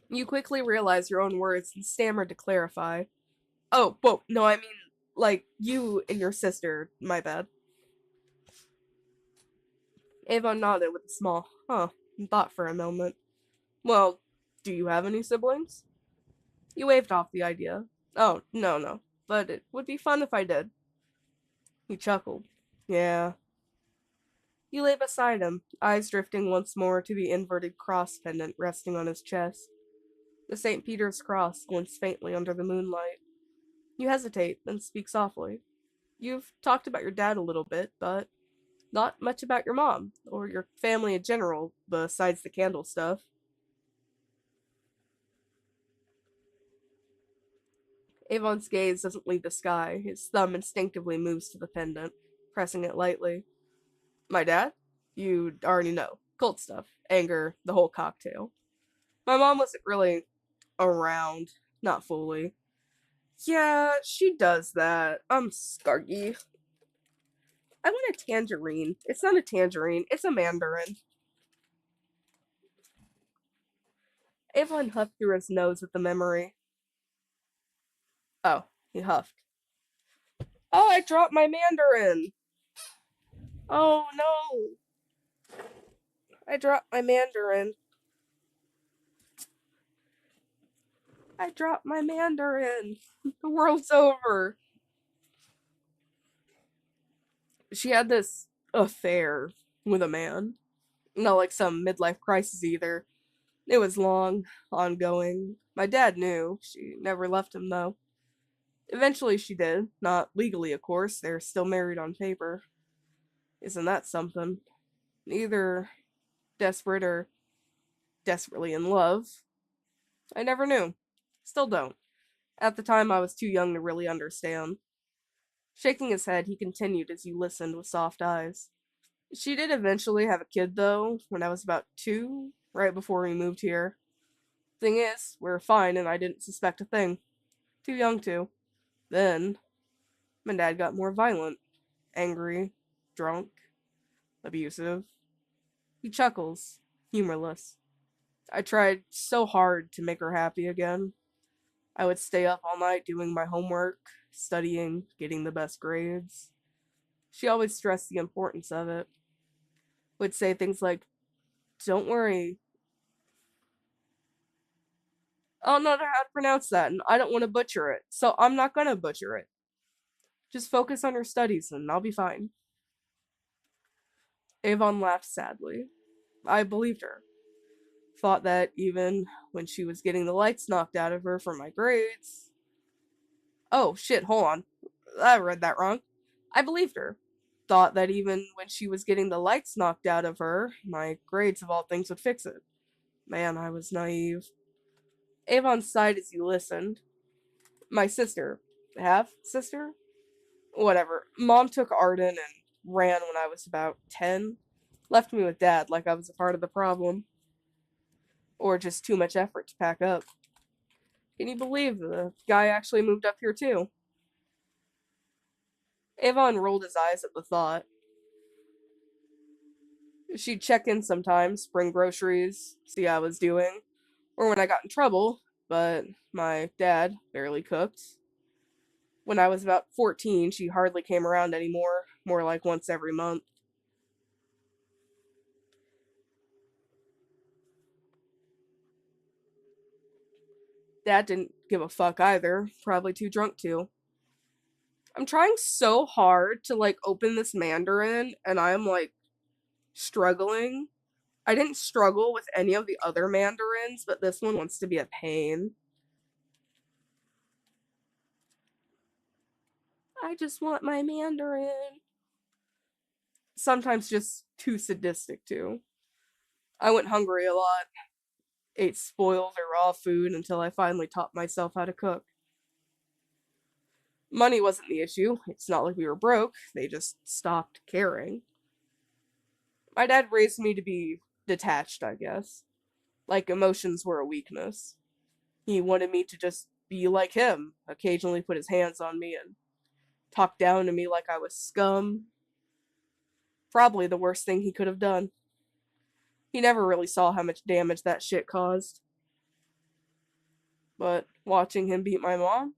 You quickly realized your own words and stammered to clarify. Oh, whoa, no, I mean, like, you and your sister, my bad. Avon nodded with a small, and thought for a moment. Well, do you have any siblings? You waved off the idea. Oh, no, no, but it would be fun if I did. He chuckled. Yeah. You lay beside him, eyes drifting once more to the inverted cross pendant resting on his chest. The St. Peter's cross glints faintly under the moonlight. You hesitate, then speak softly. You've talked about your dad a little bit, but not much about your mom, or your family in general, besides the candle stuff. Avon's gaze doesn't leave the sky. His thumb instinctively moves to the pendant, pressing it lightly. My dad? You already know. Cult stuff. Anger, the whole cocktail. My mom wasn't really around. Not fully. Yeah, she does that. I'm scargy. I want a tangerine. It's not a tangerine, it's a mandarin. Avon huffed through his nose at the memory. Oh, he huffed. Oh, I dropped my mandarin. Oh no, I dropped my mandarin. I dropped my mandarin. The world's over. She had this affair with a man. Not like some midlife crisis either. It was long, ongoing. My dad knew. She never left him, though. Eventually she did. Not legally, of course. They're still married on paper. Isn't that something? Either desperate or desperately in love. I never knew. Still don't. At the time, I was too young to really understand. Shaking his head, he continued as you listened with soft eyes. She did eventually have a kid, though, when I was about 2, right before we moved here. Thing is, we were fine and I didn't suspect a thing. Too young to. Then, my dad got more violent. Angry, drunk, abusive. He chuckles, humorless. I tried so hard to make her happy again. I would stay up all night doing my homework, studying, getting the best grades. She always stressed the importance of it. Would say things like, don't worry. I don't know how to pronounce that, and I don't want to butcher it, so I'm not gonna butcher it. Just focus on your studies, and I'll be fine. Avon laughed sadly. I believed her. Thought that even when she was getting the lights knocked out of her for my grades. Oh, shit, hold on. I read that wrong. I believed her. Thought that even when she was getting the lights knocked out of her, my grades of all things would fix it. Man, I was naive. Avon sighed as he listened. My sister. Half sister? Whatever. Mom took Arden and ran when I was about 10. Left me with dad like I was a part of the problem. Or just too much effort to pack up. Can you believe the guy actually moved up here too? Avon rolled his eyes at the thought. She'd check in sometimes, bring groceries, see how I was doing, or when I got in trouble, but my dad barely cooked. When I was about 14, she hardly came around anymore, more like once every month. Dad didn't give a fuck either, probably too drunk to. I'm trying so hard to like open this Mandarin and I'm like struggling. I didn't struggle with any of the other Mandarins, but this one wants to be a pain. I just want my Mandarin. Sometimes just too sadistic too. I went hungry a lot, ate spoiled or raw food until I finally taught myself how to cook. Money wasn't the issue. It's not like we were broke, they just stopped caring. My dad raised me to be detached, I guess. Like emotions were a weakness. He wanted me to just be like him, occasionally put his hands on me and talk down to me like I was scum. Probably the worst thing he could have done. He never really saw how much damage that shit caused. But watching him beat my mom,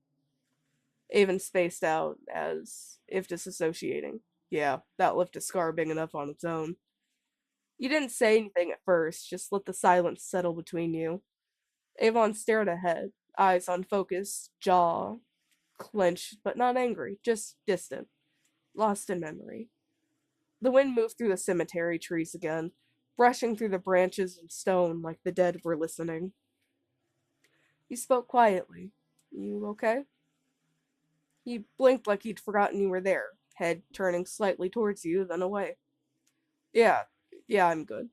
even spaced out as if disassociating. Yeah, that left a scar big enough on its own. You didn't say anything at first, just let the silence settle between you. Avon stared ahead, eyes unfocused, jaw clenched but not angry, just distant, lost in memory. The wind moved through the cemetery trees again, brushing through the branches and stone like the dead were listening. He spoke quietly. You okay? He blinked like he'd forgotten you were there, head turning slightly towards you, then away. Yeah, yeah, I'm good.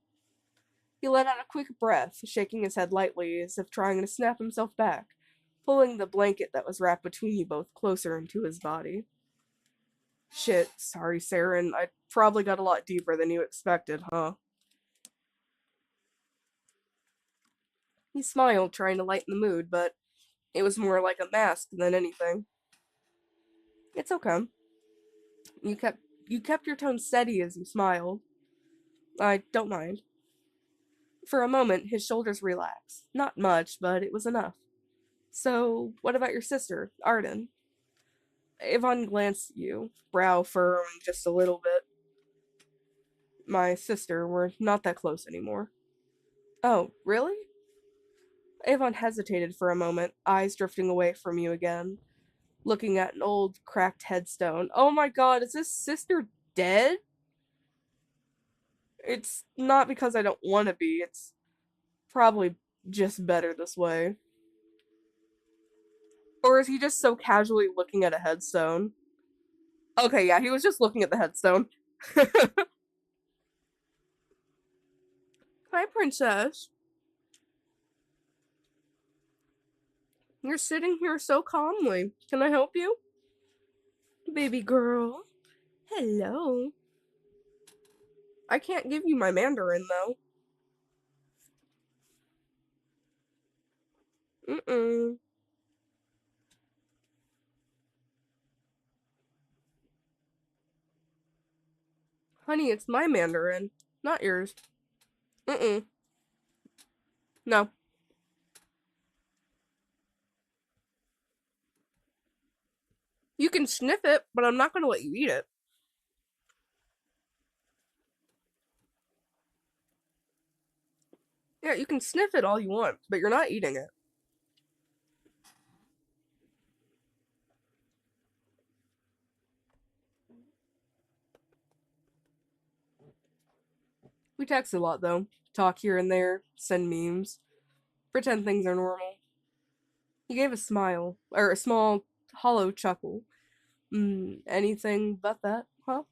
He let out a quick breath, shaking his head lightly as if trying to snap himself back, pulling the blanket that was wrapped between you both closer into his body. Shit, sorry, Saren. I probably got a lot deeper than you expected, huh? He smiled, trying to lighten the mood, but it was more like a mask than anything. It's okay. You kept you kept your tone steady as you smiled. I don't mind. For a moment, his shoulders relaxed. Not much, but it was enough. So, what about your sister, Arden? Yvonne glanced at you, brow furrowing just a little bit. My sister, we're not that close anymore. Oh, really? Avon hesitated for a moment, eyes drifting away from you again, looking at an old, cracked headstone. Oh my god, is this sister dead? It's not because I don't want to be, it's probably just better this way. Or is he just so casually looking at a headstone? Okay, yeah, he was just looking at the headstone. Hi, princess. You're sitting here so calmly. Can I help you? Baby girl. Hello. I can't give you my Mandarin, though. Mm-mm. Honey, it's my Mandarin, not yours. Mm-mm. No. You can sniff it, but I'm not gonna let you eat it. Yeah, you can sniff it all you want, but you're not eating it. We text a lot, though. Talk here and there, send memes, pretend things are normal. He gave a smile, or a small, hollow chuckle. Anything but that, huh?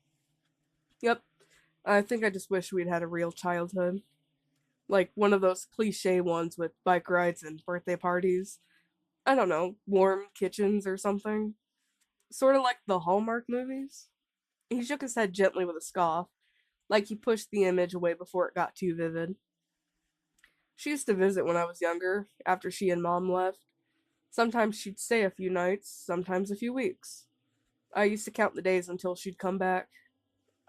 Yep. I think I just wish we'd had a real childhood. Like one of those cliche ones with bike rides and birthday parties. I don't know, warm kitchens or something. Sort of like the Hallmark movies. He shook his head gently with a scoff, like he pushed the image away before it got too vivid. She used to visit when I was younger, after she and Mom left. Sometimes she'd stay a few nights, sometimes a few weeks. I used to count the days until she'd come back.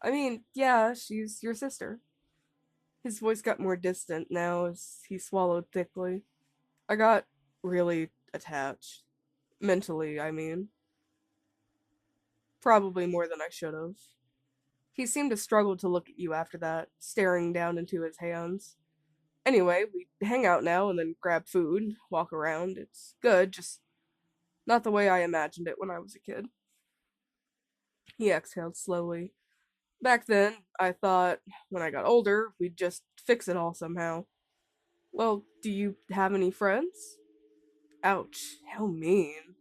I mean, yeah, she's your sister. His voice got more distant now as he swallowed thickly. I got really attached. Mentally, I mean. Probably more than I should have. He seemed to struggle to look at you after that, staring down into his hands. Anyway, we hang out now and then grab food, walk around. It's good, just not the way I imagined it when I was a kid. He exhaled slowly. Back then, I thought when I got older, we'd just fix it all somehow. Well, do you have any friends? Ouch, how mean.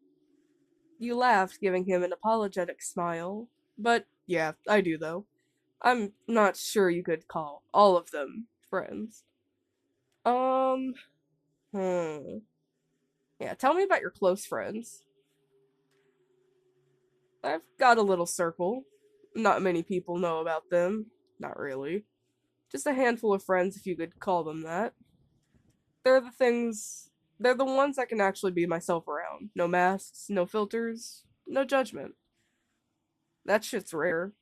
You laughed, giving him an apologetic smile. But yeah, I do though. I'm not sure you could call all of them friends. Um, hmm. Yeah, tell me about your close friends. I've got a little circle. Not many people know about them. Not really. Just a handful of friends, if you could call them that. They're the things. They're the ones I can actually be myself around. No masks, no filters, no judgment. That shit's rare.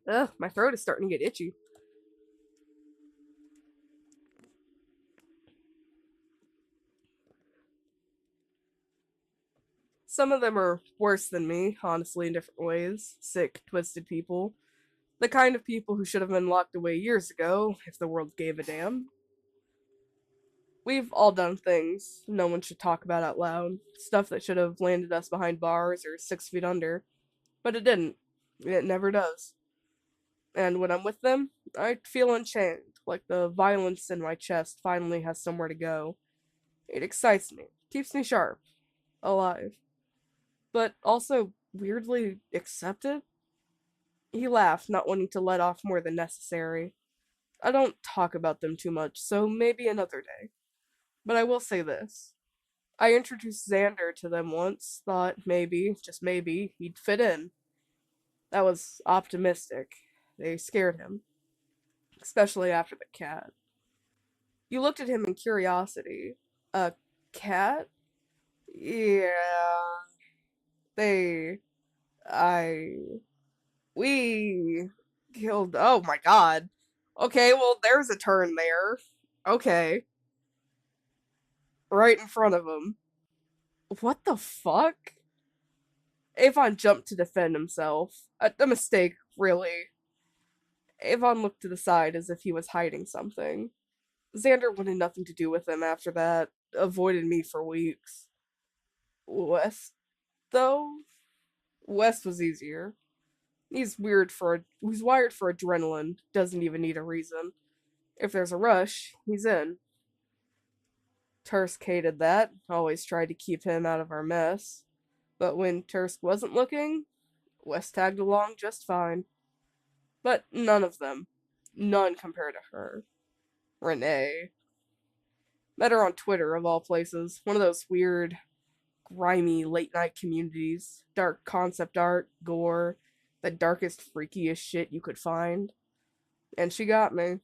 Ugh, my throat is starting to get itchy. Some of them are worse than me, honestly, in different ways. Sick, twisted people. The kind of people who should have been locked away years ago, if the world gave a damn. We've all done things no one should talk about out loud. Stuff that should have landed us behind bars or 6 feet under. But it didn't. It never does. And when I'm with them, I feel unchained, like the violence in my chest finally has somewhere to go. It excites me, keeps me sharp, alive, but also weirdly accepted. He laughed, not wanting to let off more than necessary. I don't talk about them too much, so maybe another day. But I will say this. I introduced Xander to them once, thought maybe, just maybe, he'd fit in. That was optimistic. They scared him, especially after the cat. You looked at him in curiosity. A cat? Yeah. They. I. We. Killed. Oh my god. Okay, well, there's a turn there. Okay. Right in front of him. What the fuck? Avon jumped to defend himself. A mistake, really. Avon looked to the side as if he was hiding something. Xander wanted nothing to do with him after that. Avoided me for weeks. West, though? West was easier. He's wired for adrenaline, doesn't even need a reason. If there's a rush, he's in. Tursk hated that, always tried to keep him out of our mess. But when Tursk wasn't looking, West tagged along just fine. But none of them. None compared to her. Renee. Met her on Twitter, of all places. One of those weird, grimy late night communities. Dark concept art, gore, the darkest, freakiest shit you could find. And she got me.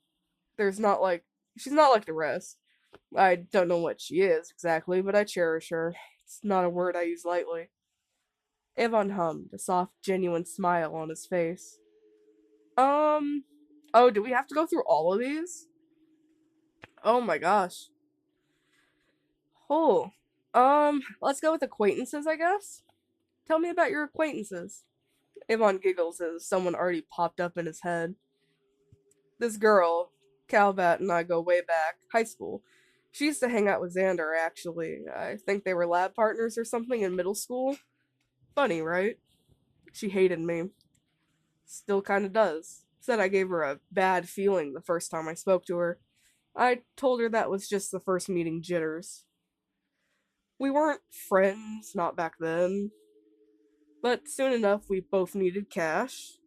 There's not like. She's not like the rest. I don't know what she is exactly, but I cherish her. It's not a word I use lightly. Ivan hummed, a soft, genuine smile on his face. Um. Oh, do we have to go through all of these? Oh my gosh. Oh. Let's go with acquaintances, I guess. Tell me about your acquaintances. Ivan giggles as someone already popped up in his head. This girl, Calvat and I go way back, high school. She used to hang out with Xander, actually. I think they were lab partners or something in middle school. Funny, right? She hated me. Still kinda does. Said I gave her a bad feeling the first time I spoke to her. I told her that was just the first meeting jitters. We weren't friends, not back then. But soon enough, we both needed cash.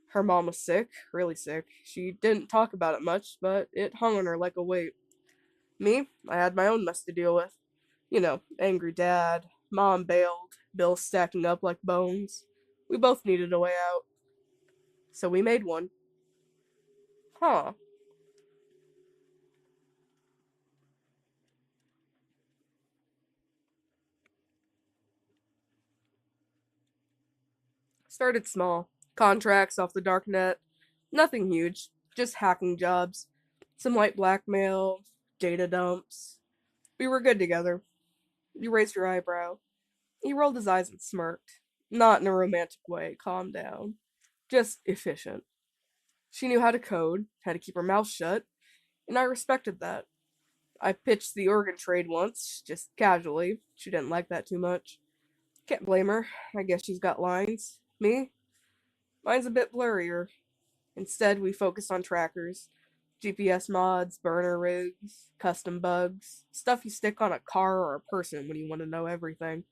Her mom was sick, really sick. She didn't talk about it much, but it hung on her like a weight. Me, I had my own mess to deal with. You know, angry dad, mom bailed, bills stacking up like bones. We both needed a way out. So we made one. Huh. Started small. Contracts off the dark net. Nothing huge. Just hacking jobs. Some light blackmail. Data dumps. We were good together. You raised your eyebrow. He rolled his eyes and smirked. Not in a romantic way, calm down. Just efficient. She knew how to code, how to keep her mouth shut, and I respected that. I pitched the organ trade once, just casually. She didn't like that too much. Can't blame her. I guess she's got lines. Me? Mine's a bit blurrier. Instead, we focused on trackers. GPS mods, burner rigs, custom bugs, stuff you stick on a car or a person when you want to know everything.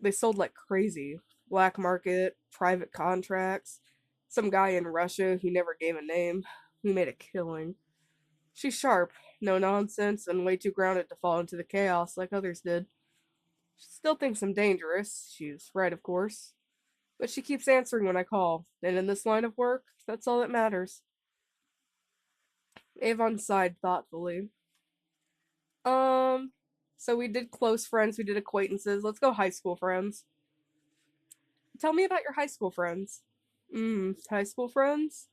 They sold like crazy. Black market, private contracts. Some guy in Russia who never gave a name. We made a killing. She's sharp, no nonsense, and way too grounded to fall into the chaos like others did. She still thinks I'm dangerous. She's right, of course. But she keeps answering when I call, and in this line of work, that's all that matters. Avon sighed thoughtfully. Um, so we did close friends, we did acquaintances. Let's go high school friends. Tell me about your high school friends. High school friends?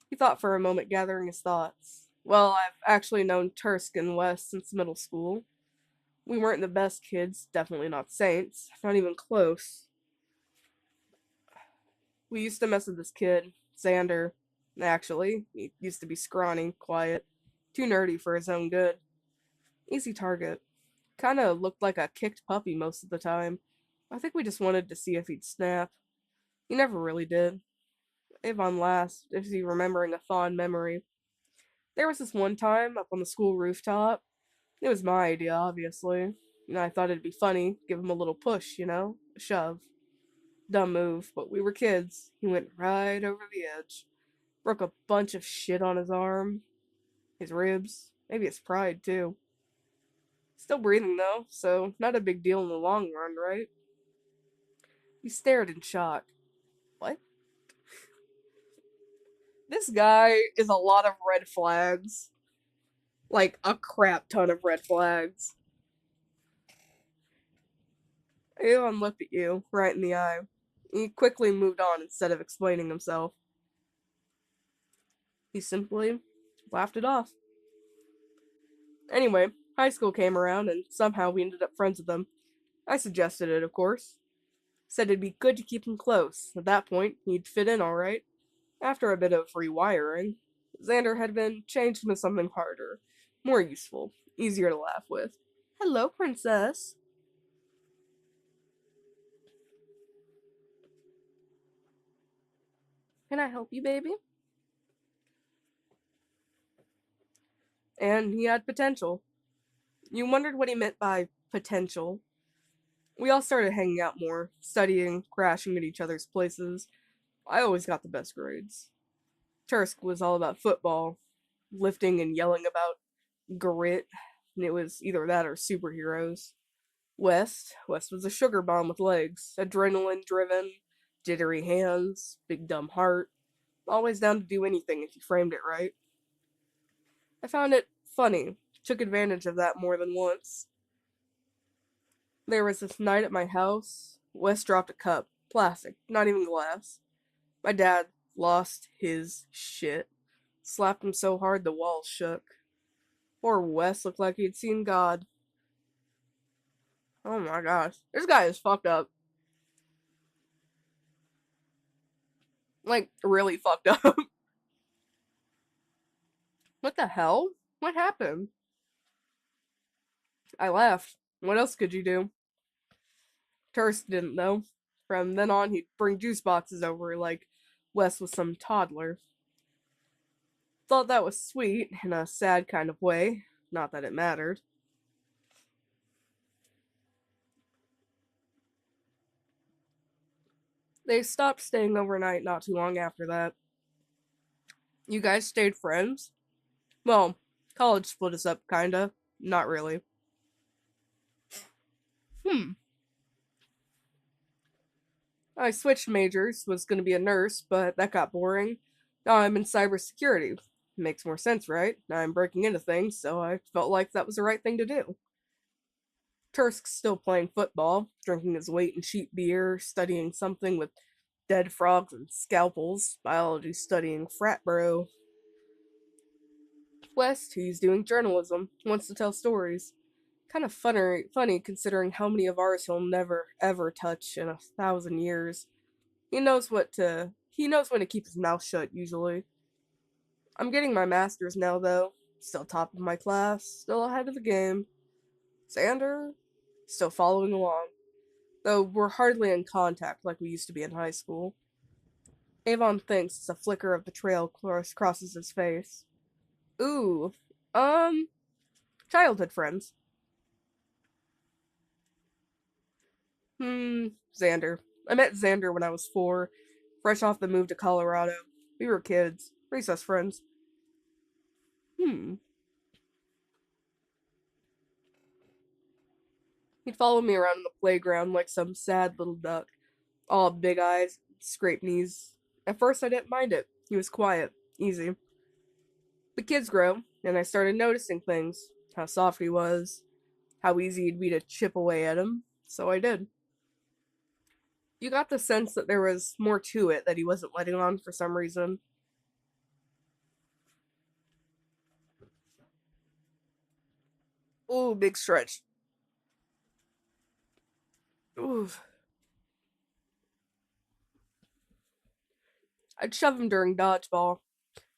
He thought for a moment, gathering his thoughts. Well, I've actually known Tursk and Wes since middle school. We weren't the best kids, definitely not saints, not even close. We used to mess with this kid, Xander. Actually, he used to be scrawny, quiet, too nerdy for his own good. Easy target. Kinda looked like a kicked puppy most of the time. I think we just wanted to see if he'd snap. He never really did. Avon laughed, as he remembering a fond memory. There was this one time up on the school rooftop. It was my idea, obviously. And I thought it'd be funny, give him a little push, a shove. Dumb move, but we were kids. He went right over the edge. Broke a bunch of shit on his arm, his ribs, maybe his pride, too. Still breathing, though, so not a big deal in the long run, right? He stared in shock. What? This guy is a lot of red flags. Like, a crap ton of red flags. Aeon looked at you, right in the eye. He quickly moved on instead of explaining himself. He simply laughed it off. Anyway, high school came around, and somehow we ended up friends with them. I suggested it, of course. Said it'd be good to keep him close. At that point, he'd fit in alright. After a bit of rewiring, Xander had been changed into something harder, more useful, easier to laugh with. Hello, princess. Can I help you, baby? And he had potential. You wondered what he meant by potential. We all started hanging out more, studying, crashing at each other's places. I always got the best grades. Tursk was all about football, lifting and yelling about grit, and it was either that or superheroes. West was a sugar bomb with legs, adrenaline driven, jittery hands, big dumb heart, always down to do anything if you framed it right. I found it funny, took advantage of that more than once. There was this night at my house, West dropped a cup, plastic, not even glass. My dad lost his shit, slapped him so hard the walls shook. Poor Wes looked like he'd seen God. Oh my gosh, this guy is fucked up. Like, really fucked up. What the hell? What happened? I laughed. What else could you do? Turst didn't know. From then on, he'd bring juice boxes over like Wes was some toddler. Thought that was sweet, in a sad kind of way. Not that it mattered. They stopped staying overnight not too long after that. You guys stayed friends? Well, college split us up, kinda. Not really. Hmm. I switched majors, was gonna be a nurse, but that got boring. Now I'm in cybersecurity. Makes more sense, right? Now I'm breaking into things, so I felt like that was the right thing to do. Tursk's still playing football, drinking his weight in cheap beer, studying something with dead frogs and scalpels, biology studying frat bro. West, he's doing journalism, wants to tell stories. Kind of funny considering how many of ours he'll never ever touch in 1,000 years. He knows when to keep his mouth shut usually. I'm getting my master's now though. Still top of my class, still ahead of the game. Xander, still following along. Though we're hardly in contact like we used to be in high school. Avon thinks as a flicker of betrayal crosses his face. Ooh, um, childhood friends. Hmm, Xander. I met Xander when I was 4, fresh off the move to Colorado. We were kids, recess friends. Hmm. He'd follow me around in the playground like some sad little duck, all big eyes, scraped knees. At first, I didn't mind it. He was quiet, easy. The kids grow, and I started noticing things. How soft he was, how easy it'd be to chip away at him. So I did. You got the sense that there was more to it that he wasn't letting on for some reason. Ooh, big stretch. Ooh. I'd shove him during dodgeball.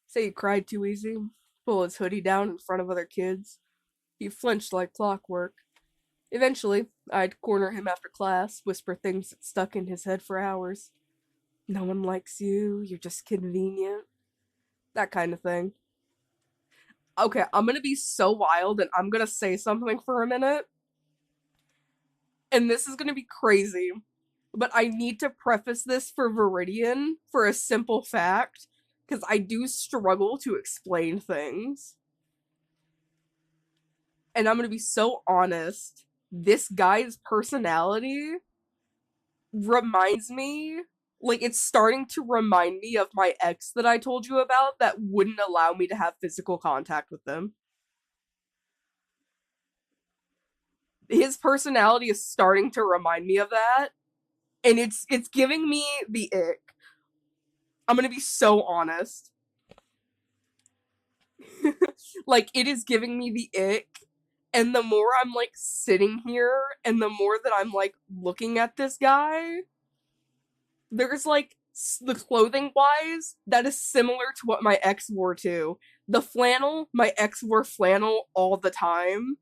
Say he cried too easy. Pull his hoodie down in front of other kids. He flinched like clockwork. Eventually, I'd corner him after class, whisper things that stuck in his head for hours. No one likes you, you're just convenient. That kind of thing. Okay, I'm gonna be so wild and I'm gonna say something for a minute. And this is gonna be crazy. But I need to preface this for Viridian for a simple fact, because I do struggle to explain things. And I'm gonna be so honest. This guy's personality reminds me, like, it's starting to remind me of my ex that I told you about that wouldn't allow me to have physical contact with them. His personality is starting to remind me of that, and it's giving me the ick. I'm gonna be so honest. Like, it is giving me the ick. And the more I'm like sitting here and the more that I'm like looking at this guy, there's like the clothing wise that is similar to what my ex wore too. The flannel, my ex wore flannel all the time.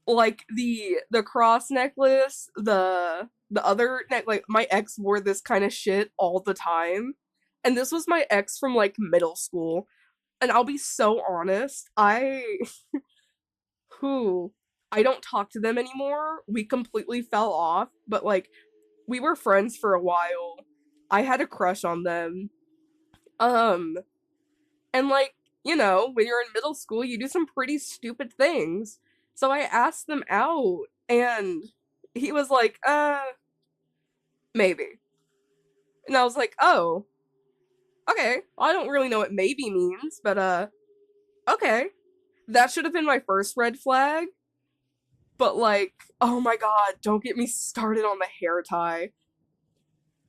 Like the cross necklace, the other neck, like my ex wore this kind of shit all the time. And this was my ex from like middle school. And I'll be so honest, who I don't talk to them anymore. We completely fell off, but like we were friends for a while. I had a crush on them. Um and like, when you're in middle school, you do some pretty stupid things. So I asked them out and he was like, maybe. And I was like, "Oh, okay. Well, I don't really know what maybe means, but okay." That should have been my first red flag. But like, oh my god, don't get me started on the hair tie.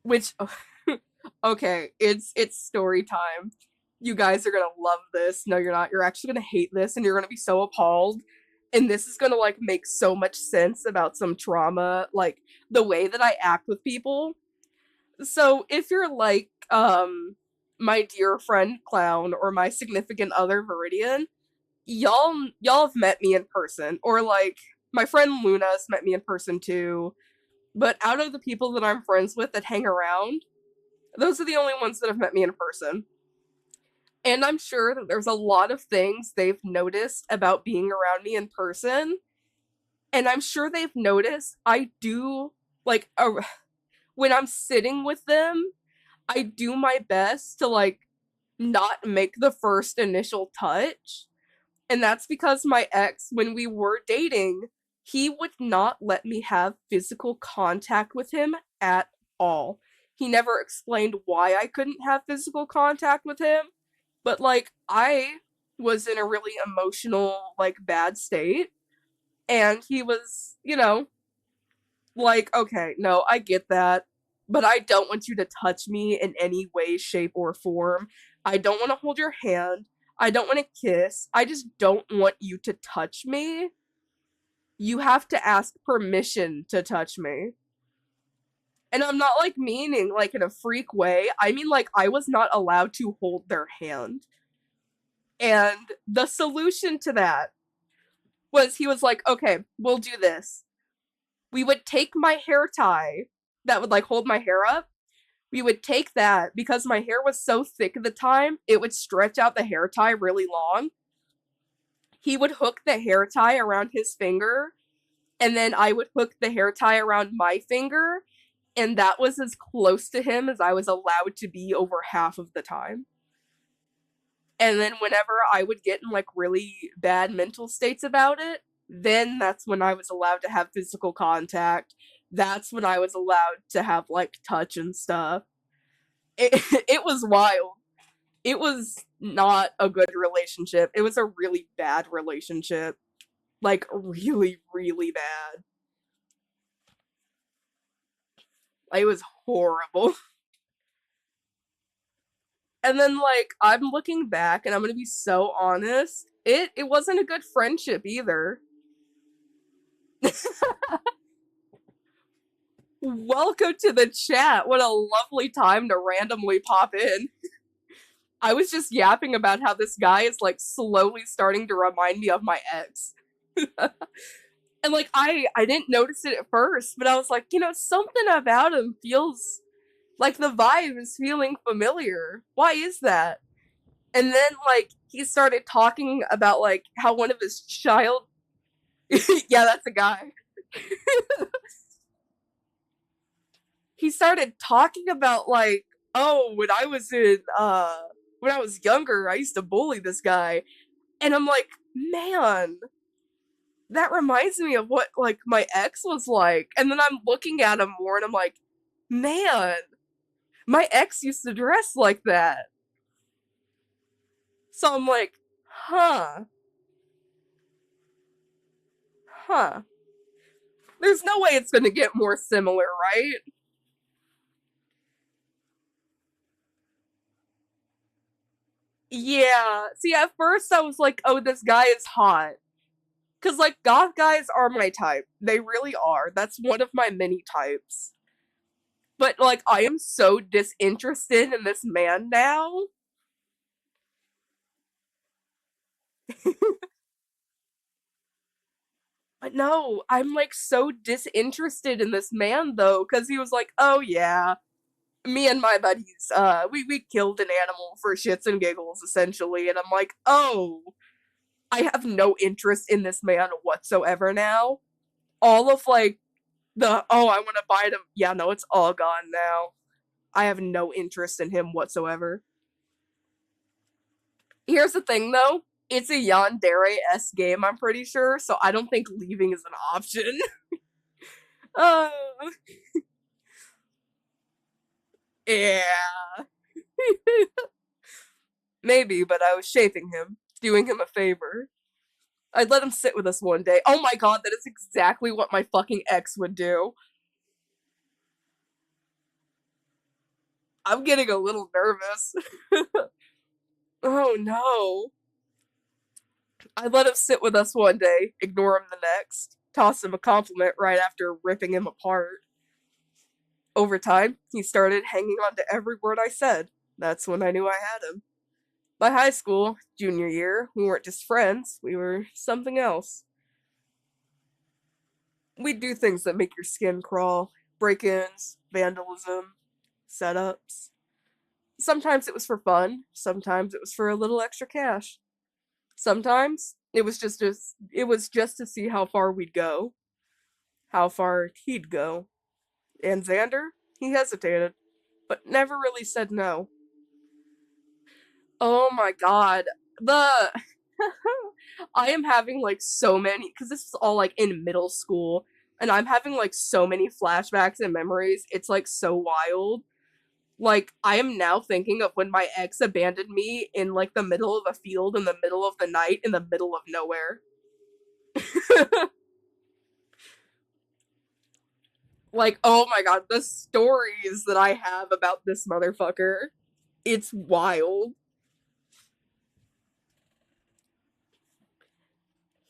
Which okay, it's story time. You guys are gonna love this. No, you're not. You're actually gonna hate this and you're gonna be so appalled. And this is gonna like make so much sense about some trauma, like the way that I act with people. So if you're like, my dear friend Clown or my significant other Viridian, y'all have met me in person. Or like my friend Luna's met me in person too. But out of the people that I'm friends with that hang around, those are the only ones that have met me in person. And I'm sure that there's a lot of things they've noticed about being around me in person. And I'm sure they've noticed I do, like, when I'm sitting with them, I do my best to, like, not make the first initial touch. And that's because my ex, when we were dating, he would not let me have physical contact with him at all. He never explained why I couldn't have physical contact with him, but like I was in a really emotional, like bad state, and he was, like, okay, no, I get that. but I don't want you to touch me in any way, shape, or form. I don't want to hold your hand. I don't want to kiss. I just don't want you to touch me. You have to ask permission to touch me. And I'm not like meaning like in a freak way. I mean like I was not allowed to hold their hand. And the solution to that was he was like, okay, we'll do this. We would take my hair tie that would like hold my hair up. We would take that because my hair was so thick at the time, it would stretch out the hair tie really long. He would hook the hair tie around his finger, and then I would hook the hair tie around my finger, and that was as close to him as I was allowed to be over half of the time. And then whenever I would get in like really bad mental states about it, then that's when I was allowed to have physical contact. That's when I was allowed to have like touch and stuff. It it was wild. It was not a good relationship. It was a really bad relationship. Like really, really bad. It was horrible. And then like I'm looking back and I'm gonna be so honest, it wasn't a good friendship either. Welcome to the chat. What a lovely time to randomly pop in. I was just yapping about how this guy is like slowly starting to remind me of my ex. And like I didn't notice it at first, but I was like, you know, something about him feels like the vibe is feeling familiar. Why is that? And then like he started talking about like how one of his child yeah, that's a guy. He started talking about like, oh, when I was younger, I used to bully this guy. And I'm like, man, that reminds me of what like my ex was like. And then I'm looking at him more and I'm like, man, my ex used to dress like that. So I'm like, huh, huh. There's no way it's gonna get more similar, right? Yeah. See, at first I was like, oh, this guy is hot. Cause like goth guys are my type. They really are. That's one of my many types. But like I am so disinterested in this man now. But no, I'm like so disinterested in this man though, because he was like, oh yeah, me and my buddies, we killed an animal for shits and giggles, essentially, and I'm like, oh, I have no interest in this man whatsoever now. All of like the oh, I want to bite him. Yeah, no, it's all gone now. I have no interest in him whatsoever. Here's the thing though. It's a yandere s game, I'm pretty sure, so I don't think leaving is an option. uh, yeah. Maybe, but I was shaping him, doing him a favor. I'd let him sit with us one day. Oh my god, that is exactly what my fucking ex would do. I'm getting a little nervous. Oh no. I'd let him sit with us one day, ignore him the next, toss him a compliment right after ripping him apart. Over time, he started hanging on to every word I said. That's when I knew I had him. By high school, junior year, we weren't just friends, we were something else. We'd do things that make your skin crawl, break ins, vandalism, setups. Sometimes it was for fun, sometimes it was for a little extra cash. Sometimes it was just to see how far we'd go, how far he'd go. And Xander, he hesitated, but never really said no. Oh my god. The I am having like so many because this is all like in middle school and I'm having like so many flashbacks and memories. It's like so wild. Like I am now thinking of when my ex abandoned me in like the middle of a field in the middle of the night in the middle of nowhere. Like, oh my god, the stories that I have about this motherfucker. It's wild.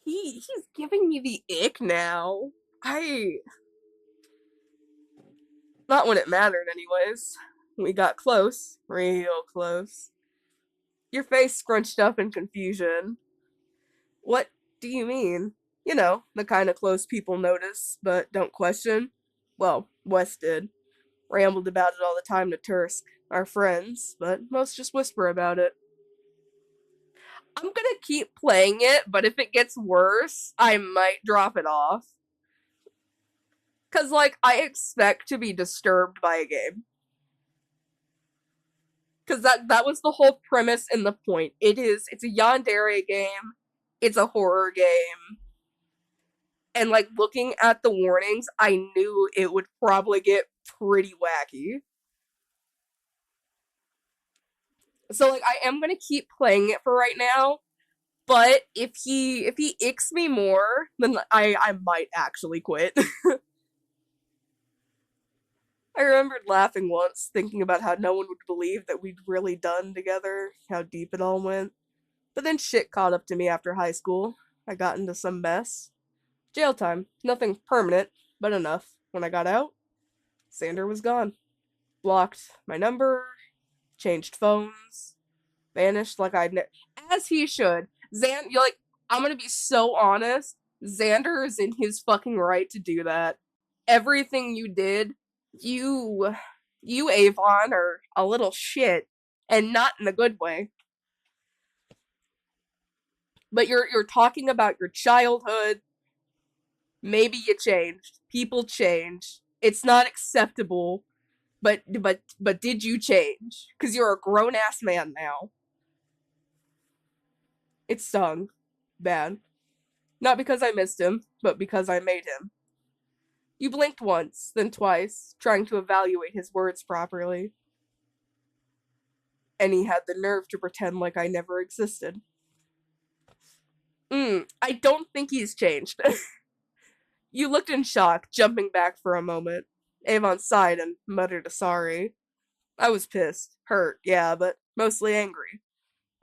He's giving me the ick now. Not when it mattered anyways. We got close. Real close. Your face scrunched up in confusion. What do you mean? You know, the kind of close people notice, but don't question. Well, Wes did. Rambled about it all the time to Tursk, our friends, but most just whisper about it. I'm gonna keep playing it, but if it gets worse, I might drop it off. Cause like I expect to be disturbed by a game. Cause that was the whole premise and the point. It's a yandere game. It's a horror game. And like looking at the warnings, I knew it would probably get pretty wacky. So like I am gonna keep playing it for right now, but if he icks me more, then I might actually quit. I remembered laughing once, thinking about how no one would believe that we'd really done together, how deep it all went. But then shit caught up to me after high school. I got into some mess. Jail time. Nothing permanent, but enough. When I got out, Sander was gone. Blocked my number, changed phones, vanished like as he should. You're like, I'm gonna be so honest. Xander is in his fucking right to do that. Everything you did, you, you Avon are a little shit, and not in a good way. But you're talking about your childhood. Maybe you changed. People change. It's not acceptable. But did you change? Because you're a grown ass man now. It stung. Bad. Not because I missed him, but because I made him. You blinked once, then twice, trying to evaluate his words properly. And he had the nerve to pretend like I never existed. I don't think he's changed. You looked in shock, jumping back for a moment. Avon sighed and muttered a sorry. I was pissed. Hurt, yeah, but mostly angry.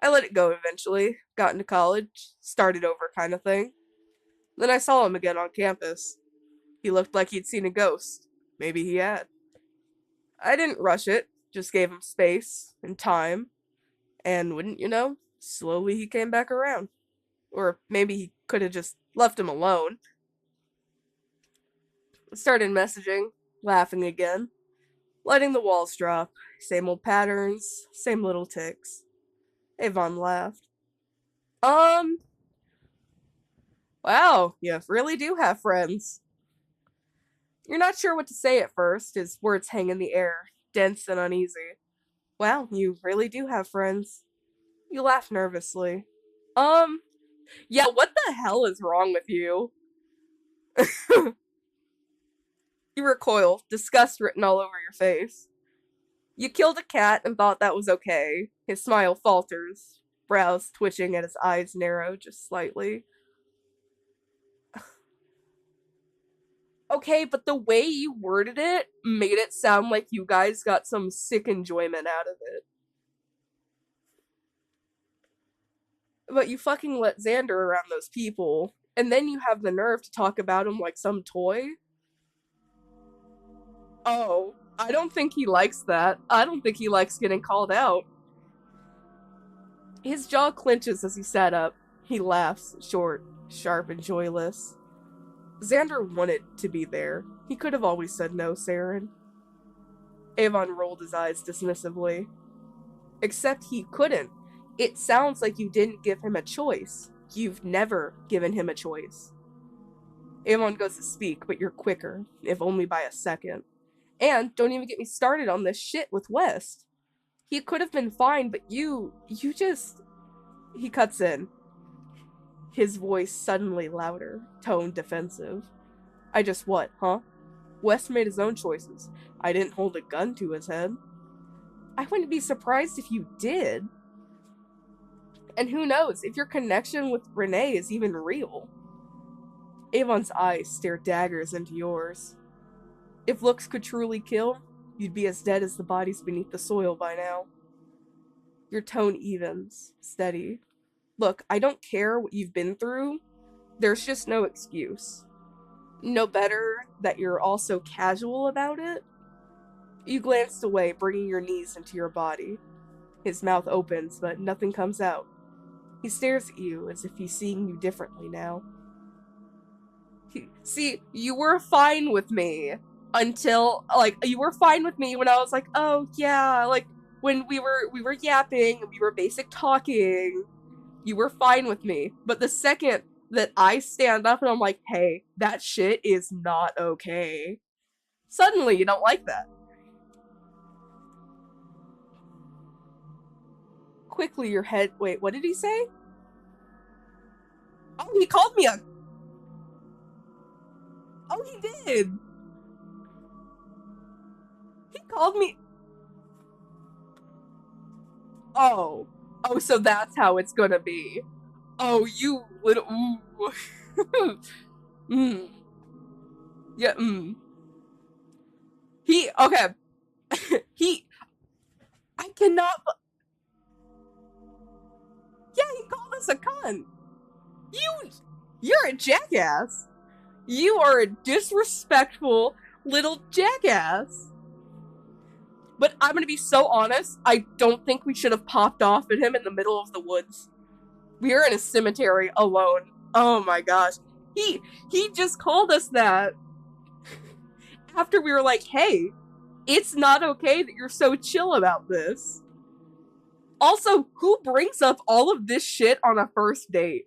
I let it go eventually, got into college, started over kind of thing. Then I saw him again on campus. He looked like he'd seen a ghost. Maybe he had. I didn't rush it, just gave him space and time, and wouldn't you know, slowly he came back around. Or maybe he could have just left him alone. Started messaging, laughing again, letting the walls drop. Same old patterns, same little ticks. Avon laughed. Um, wow, you really do have friends. You're not sure what to say at first, his words hang in the air, dense and uneasy. Wow, you really do have friends. You laugh nervously. Um, yeah, what the hell is wrong with you? You recoil, disgust written all over your face. You killed a cat and thought that was okay. His smile falters, brows twitching and his eyes narrow just slightly. Okay, but the way you worded it made it sound like you guys got some sick enjoyment out of it. But you fucking let Xander around those people, and then you have the nerve to talk about him like some toy? Oh, I don't think he likes that. I don't think he likes getting called out. His jaw clenches as he sat up. He laughs, short, sharp, and joyless. Xander wanted to be there. He could have always said no, Saren. Avon rolled his eyes dismissively. Except he couldn't. It sounds like you didn't give him a choice. You've never given him a choice. Avon goes to speak, but you're quicker, if only by a second. And don't even get me started on this shit with West. He could have been fine, but you just... He cuts in. His voice suddenly louder, tone defensive. I just what, huh? West made his own choices. I didn't hold a gun to his head. I wouldn't be surprised if you did. And who knows if your connection with Renee is even real. Avon's eyes stare daggers into yours. If looks could truly kill, you'd be as dead as the bodies beneath the soil by now. Your tone evens, steady. Look, I don't care what you've been through. There's just no excuse. No better that you're also casual about it. You glanced away, bringing your knees into your body. His mouth opens, but nothing comes out. He stares at you as if he's seeing you differently now. See, you were fine with me until, like, you were fine with me when I was like, oh yeah, like, when we were yapping, we were basic talking, you were fine with me. But the second that I stand up and I'm like, hey, that shit is not okay, suddenly you don't like that. Quickly, your head. Wait, what did he say? Oh, he called me a. Oh, he did. He called me. Oh. Oh, so that's how it's gonna be. Oh, you little. Ooh. mm. Yeah, He. Okay. he. I cannot. Yeah, he called us a cunt. You. You're a jackass. You are a disrespectful little jackass. But I'm gonna be so honest, I don't think we should have popped off at him in the middle of the woods. We are in a cemetery alone. Oh my gosh. He just called us that after we were like, hey, it's not okay that you're so chill about this. Also, who brings up all of this shit on a first date?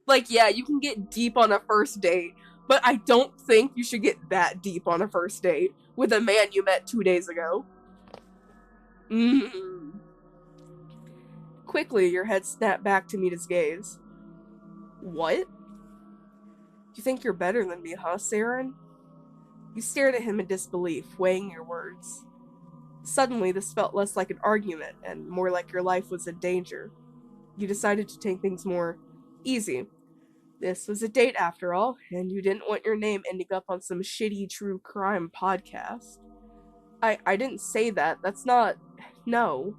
Like, yeah, you can get deep on a first date, but I don't think you should get that deep on a first date with a man you met 2 days ago. Mm. Quickly, your head snapped back to meet his gaze. What? You think you're better than me, huh, Saren? You stared at him in disbelief, weighing your words. Suddenly, this felt less like an argument and more like your life was in danger. You decided to take things more easy. This was a date after all, and you didn't want your name ending up on some shitty true crime podcast. I didn't say that. That's not. No.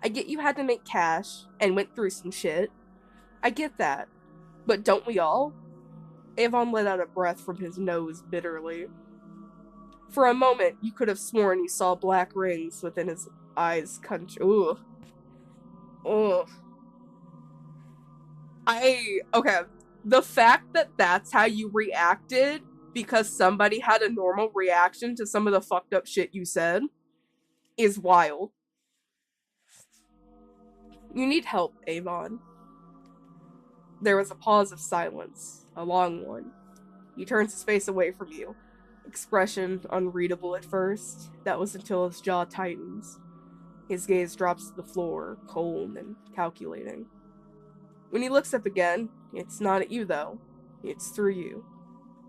I get you had to make cash and went through some shit. I get that. But don't we all? Avon let out a breath from his nose bitterly. For a moment, you could have sworn you saw black rings within his eyes. Ooh. Ugh. Okay. The fact that that's how you reacted because somebody had a normal reaction to some of the fucked up shit you said is wild. You need help, Avon. There was a pause of silence, a long one. He turns his face away from you. Expression unreadable at first. That was until his jaw tightens. His gaze drops to the floor, cold and calculating. When he looks up again, it's not at you though. It's through you.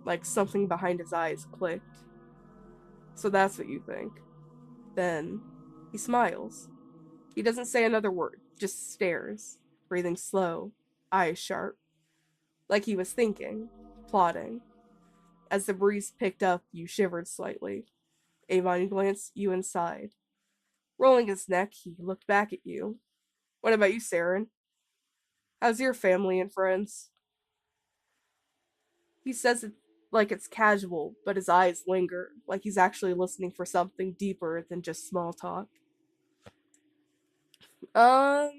Like something behind his eyes clicked. So that's what you think. Then he smiles. He doesn't say another word, just stares, breathing slow, eyes sharp. Like he was thinking, plotting. As the breeze picked up, you shivered slightly. Avon glanced you inside. Rolling his neck, he looked back at you. What about you, Saren? How's your family and friends? He says it like it's casual, but his eyes linger, like he's actually listening for something deeper than just small talk. Um,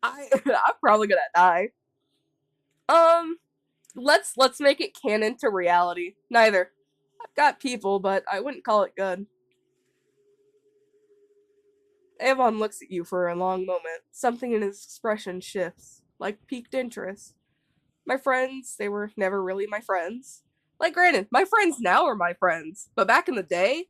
I'm probably gonna die. Um, let's make it canon to reality. Neither. I've got people, but I wouldn't call it good. Avon looks at you for a long moment. Something in his expression shifts, like piqued interest. My friends, they were never really my friends. Like, granted, my friends now are my friends, but back in the day,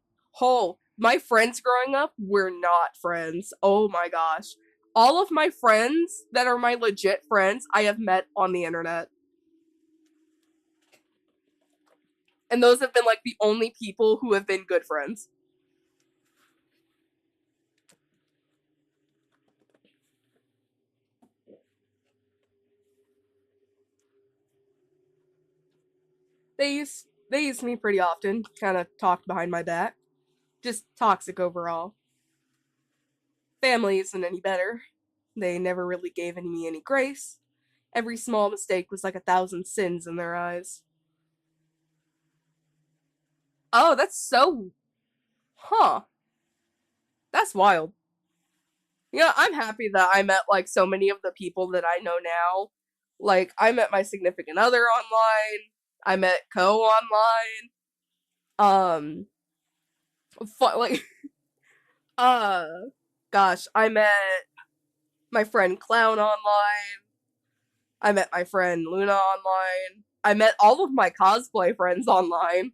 my friends growing up were not friends. Oh my gosh. All of my friends that are my legit friends, I have met on the internet. And those have been like the only people who have been good friends. They used me pretty often, kind of talked behind my back. Just toxic overall. Family isn't any better. They never really gave me any grace. Every small mistake was like 1,000 sins in their eyes. Oh, that's so. Huh. That's wild. Yeah, I'm happy that I met like so many of the people that I know now. Like, I met my significant other online. I met Co online. Um, like, uh, gosh, I met my friend Clown online. I met my friend Luna online. I met all of my cosplay friends online.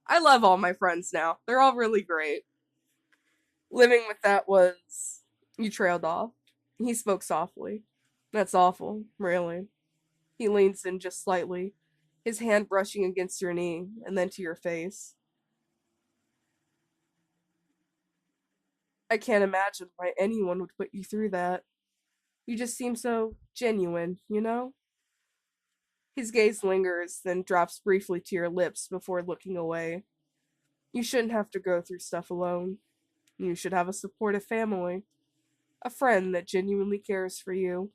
I love all my friends now. They're all really great. Living with that was. You trailed off. He spoke softly. That's awful, really. He leans in just slightly, his hand brushing against your knee and then to your face. I can't imagine why anyone would put you through that. You just seem so genuine, you know? His gaze lingers, then drops briefly to your lips before looking away. You shouldn't have to go through stuff alone. You should have a supportive family, a friend that genuinely cares for you.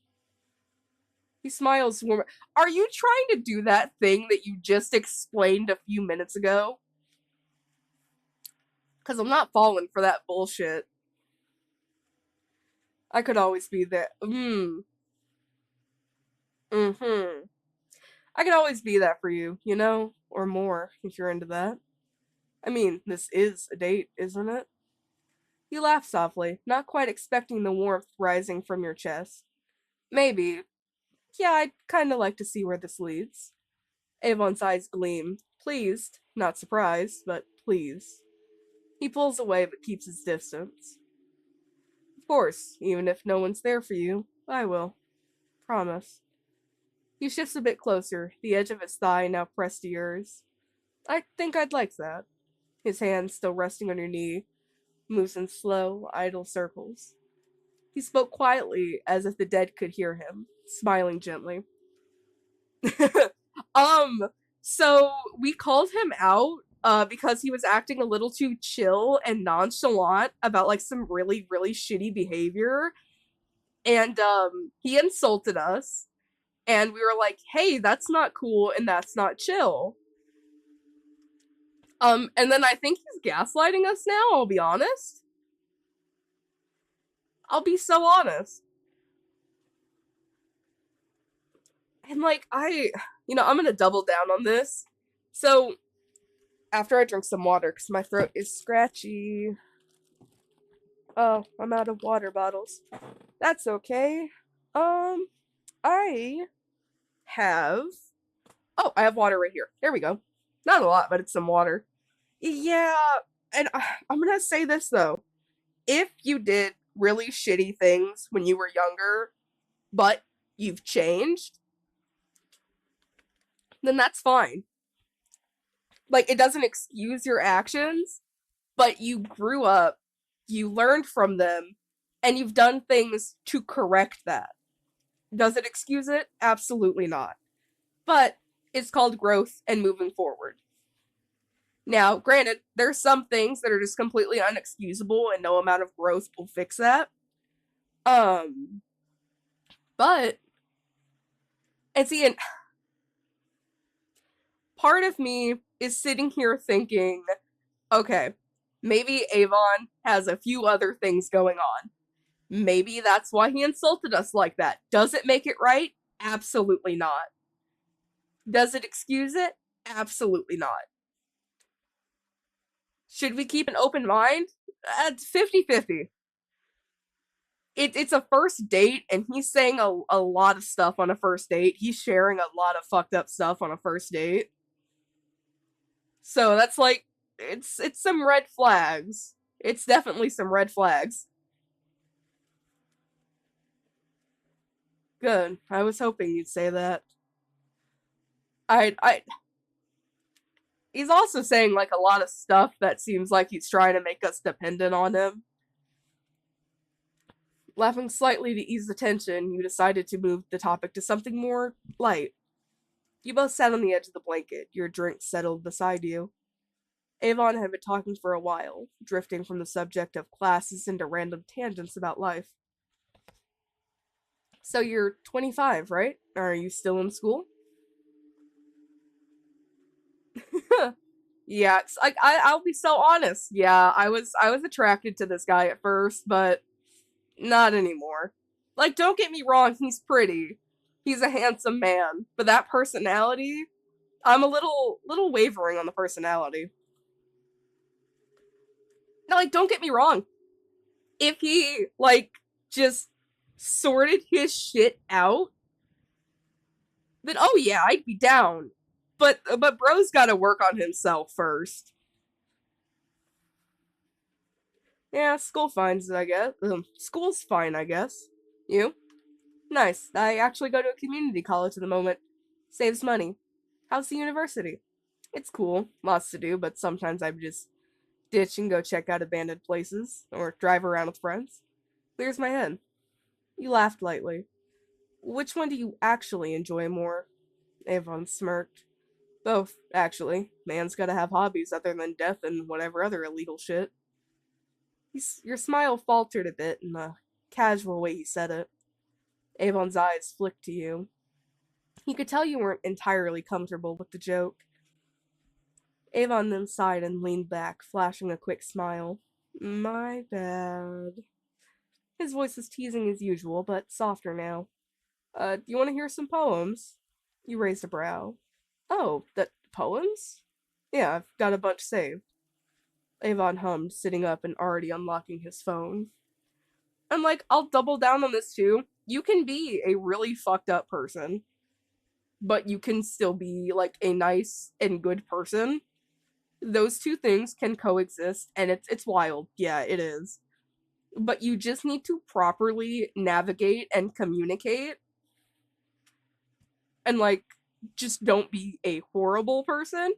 He smiles warm. Are you trying to do that thing that you just explained a few minutes ago? Because I'm not falling for that bullshit. I could always be there. Mm-hmm. I could always be that for you, you know? Or more, if you're into that. I mean, this is a date, isn't it? You laugh softly, not quite expecting the warmth rising from your chest. Maybe. Yeah, I'd kinda like to see where this leads. Avon's eyes gleam. Pleased, not surprised, but pleased. He pulls away but keeps his distance. Of course, even if no one's there for you, I will. Promise. He shifts a bit closer, the edge of his thigh now pressed to yours. I think I'd like that. His hand, still resting on your knee, moves in slow, idle circles. He spoke quietly, as if the dead could hear him, smiling gently. um, so we called him out because he was acting a little too chill and nonchalant about like some really, really shitty behavior. And he insulted us. And we were like, hey, that's not cool and that's not chill. And then I think he's gaslighting us now, I'll be honest. I'll be so honest. And like I'm gonna double down on this. So after I drink some water, because my throat is scratchy. Oh, I'm out of water bottles. That's okay. Um, I have. Oh, I have water right here. There we go. Not a lot, but it's some water. Yeah, and I'm gonna say this though. If you did really shitty things when you were younger, but you've changed, then that's fine. Like, it doesn't excuse your actions, but you grew up, you learned from them, and you've done things to correct that. Does it excuse it? Absolutely not. But it's called growth and moving forward. Now, granted, there's some things that are just completely unexcusable and no amount of growth will fix that. Um, but and see, and part of me is sitting here thinking, okay, maybe Avon has a few other things going on. Maybe that's why he insulted us like that. Does it make it right? Absolutely not. Does it excuse it? Absolutely not. Should we keep an open mind? It's 50-50. It's a first date, and he's saying a lot of stuff on a first date. He's sharing a lot of fucked up stuff on a first date. So that's like, it's some red flags. It's definitely some red flags. Good. I was hoping you'd say that. I he's also saying like a lot of stuff that seems like he's trying to make us dependent on him. Laughing slightly to ease the tension, you decided to move the topic to something more light. You both sat on the edge of the blanket, your drink settled beside you. Avon had been talking for a while, drifting from the subject of classes into random tangents about life. So you're 25, right? Are you still in school? Yeah, I'll be so honest. Yeah, I was attracted to this guy at first, but not anymore. Like, don't get me wrong, he's pretty. He's a handsome man, but that personality, I'm a little wavering on the personality. Now, like, don't get me wrong. If he just sorted his shit out, then oh yeah, I'd be down. But bro's got to work on himself first. Yeah, school finds it, I guess. School's fine, I guess. You? Nice. I actually go to a community college at the moment. Saves money. How's the university? It's cool. Lots to do, but sometimes I just ditch and go check out abandoned places or drive around with friends. Clears my head. You laughed lightly. Which one do you actually enjoy more? Avon smirked. Both, actually. Man's gotta have hobbies other than death and whatever other illegal shit. Your smile faltered a bit in the casual way he said it. Avon's eyes flicked to you. He could tell you weren't entirely comfortable with the joke. Avon then sighed and leaned back, flashing a quick smile. My bad. His voice was teasing as usual, but softer now. Do you want to hear some poems? You raised a brow. Oh, that poems? Yeah, I've got a bunch saved. Avon hummed, sitting up and already unlocking his phone. I'm like, I'll double down on this too. You can be a really fucked up person, but you can still be like a nice and good person. Those two things can coexist, and it's wild. Yeah, it is. But you just need to properly navigate and communicate, and just don't be a horrible person.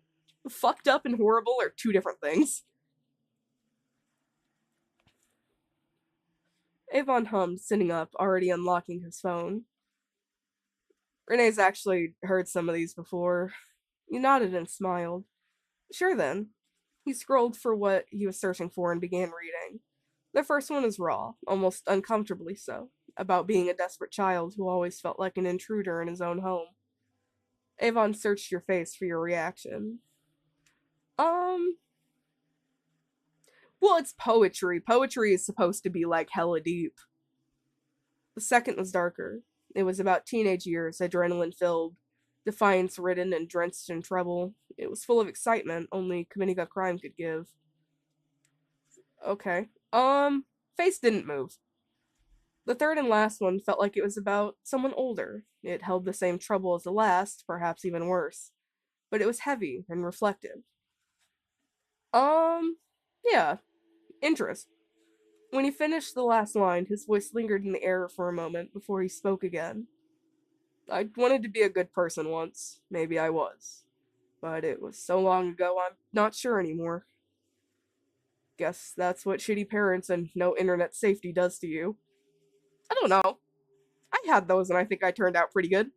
Fucked up and horrible are two different things. Avon hummed, sitting up, already unlocking his phone. Renee's actually heard some of these before. You nodded and smiled. Sure then. He scrolled for what he was searching for and began reading. The first one is raw, almost uncomfortably so, about being a desperate child who always felt like an intruder in his own home. Avon searched your face for your reaction. Um, well, it's poetry. Poetry is supposed to be like hella deep. The second was darker. It was about teenage years, adrenaline filled, defiance ridden and drenched in trouble. It was full of excitement only committing a crime could give. Okay. Face didn't move. The third and last one felt like it was about someone older. It held the same trouble as the last, perhaps even worse. But it was heavy and reflective. Um, yeah, interest. When he finished the last line, his voice lingered in the air for a moment before he spoke again. I wanted to be a good person once. Maybe I was. But it was so long ago, I'm not sure anymore. Guess that's what shitty parents and no internet safety does to you. I don't know. I had those and I think I turned out pretty good.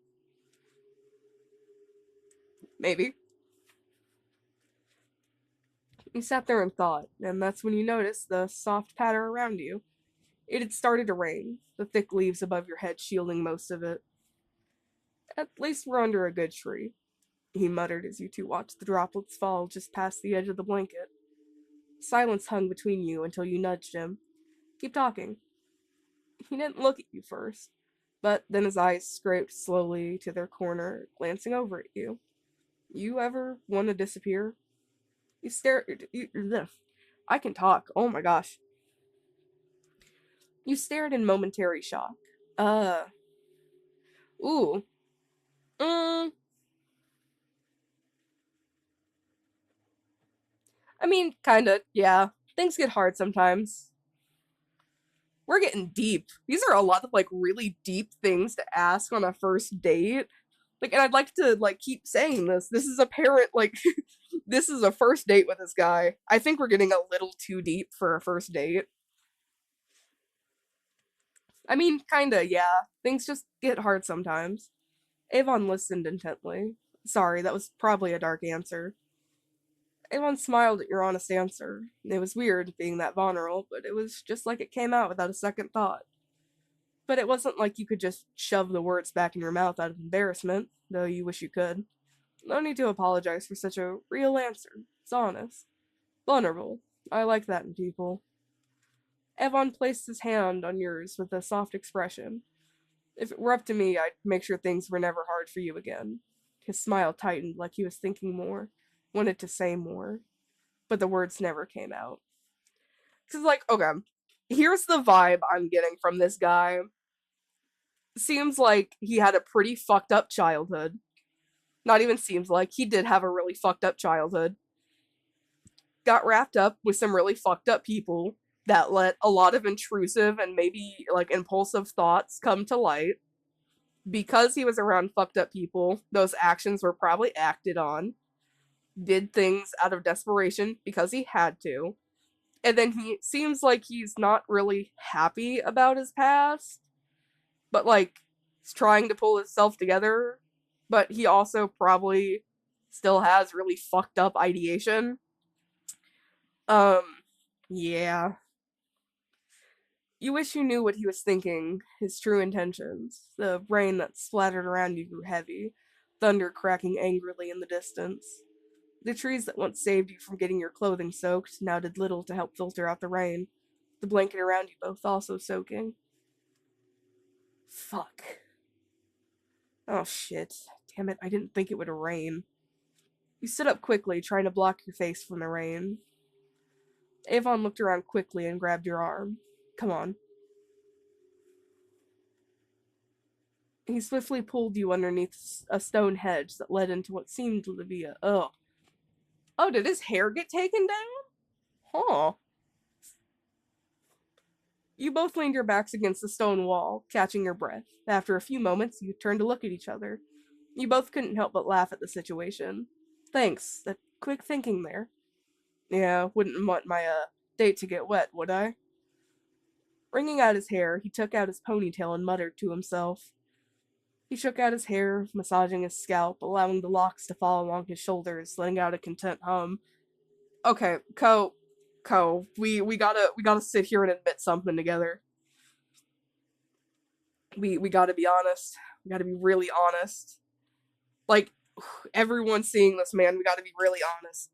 Maybe. You sat there and thought, and that's when you noticed the soft patter around you. It had started to rain, the thick leaves above your head shielding most of it. At least we're under a good tree, he muttered as you two watched the droplets fall just past the edge of the blanket. Silence hung between you until you nudged him. Keep talking. He didn't look at you first, but then his eyes scraped slowly to their corner, glancing over at you. You ever want to disappear? You stared. I can talk. Oh my gosh. You stared in momentary shock. Uh. Ooh. Mm. I mean, kinda. Yeah. Things get hard sometimes. We're getting deep. These are a lot of really deep things to ask on a first date. And I'd like to keep saying this. This is apparent. This is a first date with this guy. I think we're getting a little too deep for a first date. I mean, kinda, yeah. Things just get hard sometimes. Avon listened intently. Sorry, that was probably a dark answer. Avon smiled at your honest answer. It was weird being that vulnerable, but it was just like it came out without a second thought. But it wasn't like you could just shove the words back in your mouth out of embarrassment, though you wish you could. No need to apologize for such a real answer. It's honest. Vulnerable. I like that in people. Avon placed his hand on yours with a soft expression. If it were up to me, I'd make sure things were never hard for you again. His smile tightened like he was thinking more, wanted to say more, but the words never came out. Cause like, okay, here's the vibe I'm getting from this guy. Seems like he had a pretty fucked up childhood. Not even seems like, he did have a really fucked up childhood. Got wrapped up with some really fucked up people that let a lot of intrusive and maybe like impulsive thoughts come to light. Because he was around fucked up people, those actions were probably acted on. Did things out of desperation because he had to. And then he seems like he's not really happy about his past, but like he's trying to pull himself together. But he also probably still has really fucked up ideation. Um, yeah. You wish you knew what he was thinking, his true intentions. The rain that splattered around you grew heavy, thunder cracking angrily in the distance. The trees that once saved you from getting your clothing soaked now did little to help filter out the rain, the blanket around you both also soaking. Fuck. Oh shit. Damn it, I didn't think it would rain. You stood up quickly, trying to block your face from the rain. Avon looked around quickly and grabbed your arm. Come on. He swiftly pulled you underneath a stone hedge that led into what seemed to be a. Oh. Oh, did his hair get taken down? Huh. You both leaned your backs against the stone wall, catching your breath. After a few moments, you turned to look at each other. You both couldn't help but laugh at the situation. Thanks. That quick thinking there. Yeah, wouldn't want my date to get wet, would I? Wringing out his hair, he took out his ponytail and muttered to himself. He shook out his hair, massaging his scalp, allowing the locks to fall along his shoulders, letting out a content hum. Okay, we gotta sit here and admit something together. We gotta be honest. We gotta be really honest. Like, everyone seeing this man, we gotta be really honest.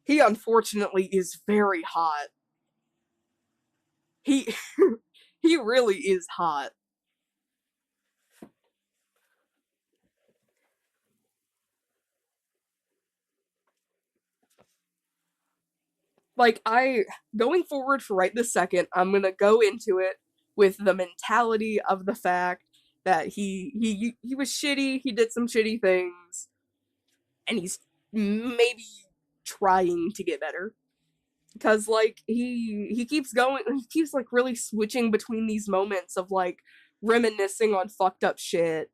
He unfortunately is very hot. He he really is hot. Like, I going forward for right this second, I'm gonna go into it with the mentality of the fact that he was shitty, he did some shitty things, and he's maybe trying to get better. Because like he keeps going, he keeps like really switching between these moments of like reminiscing on fucked up shit.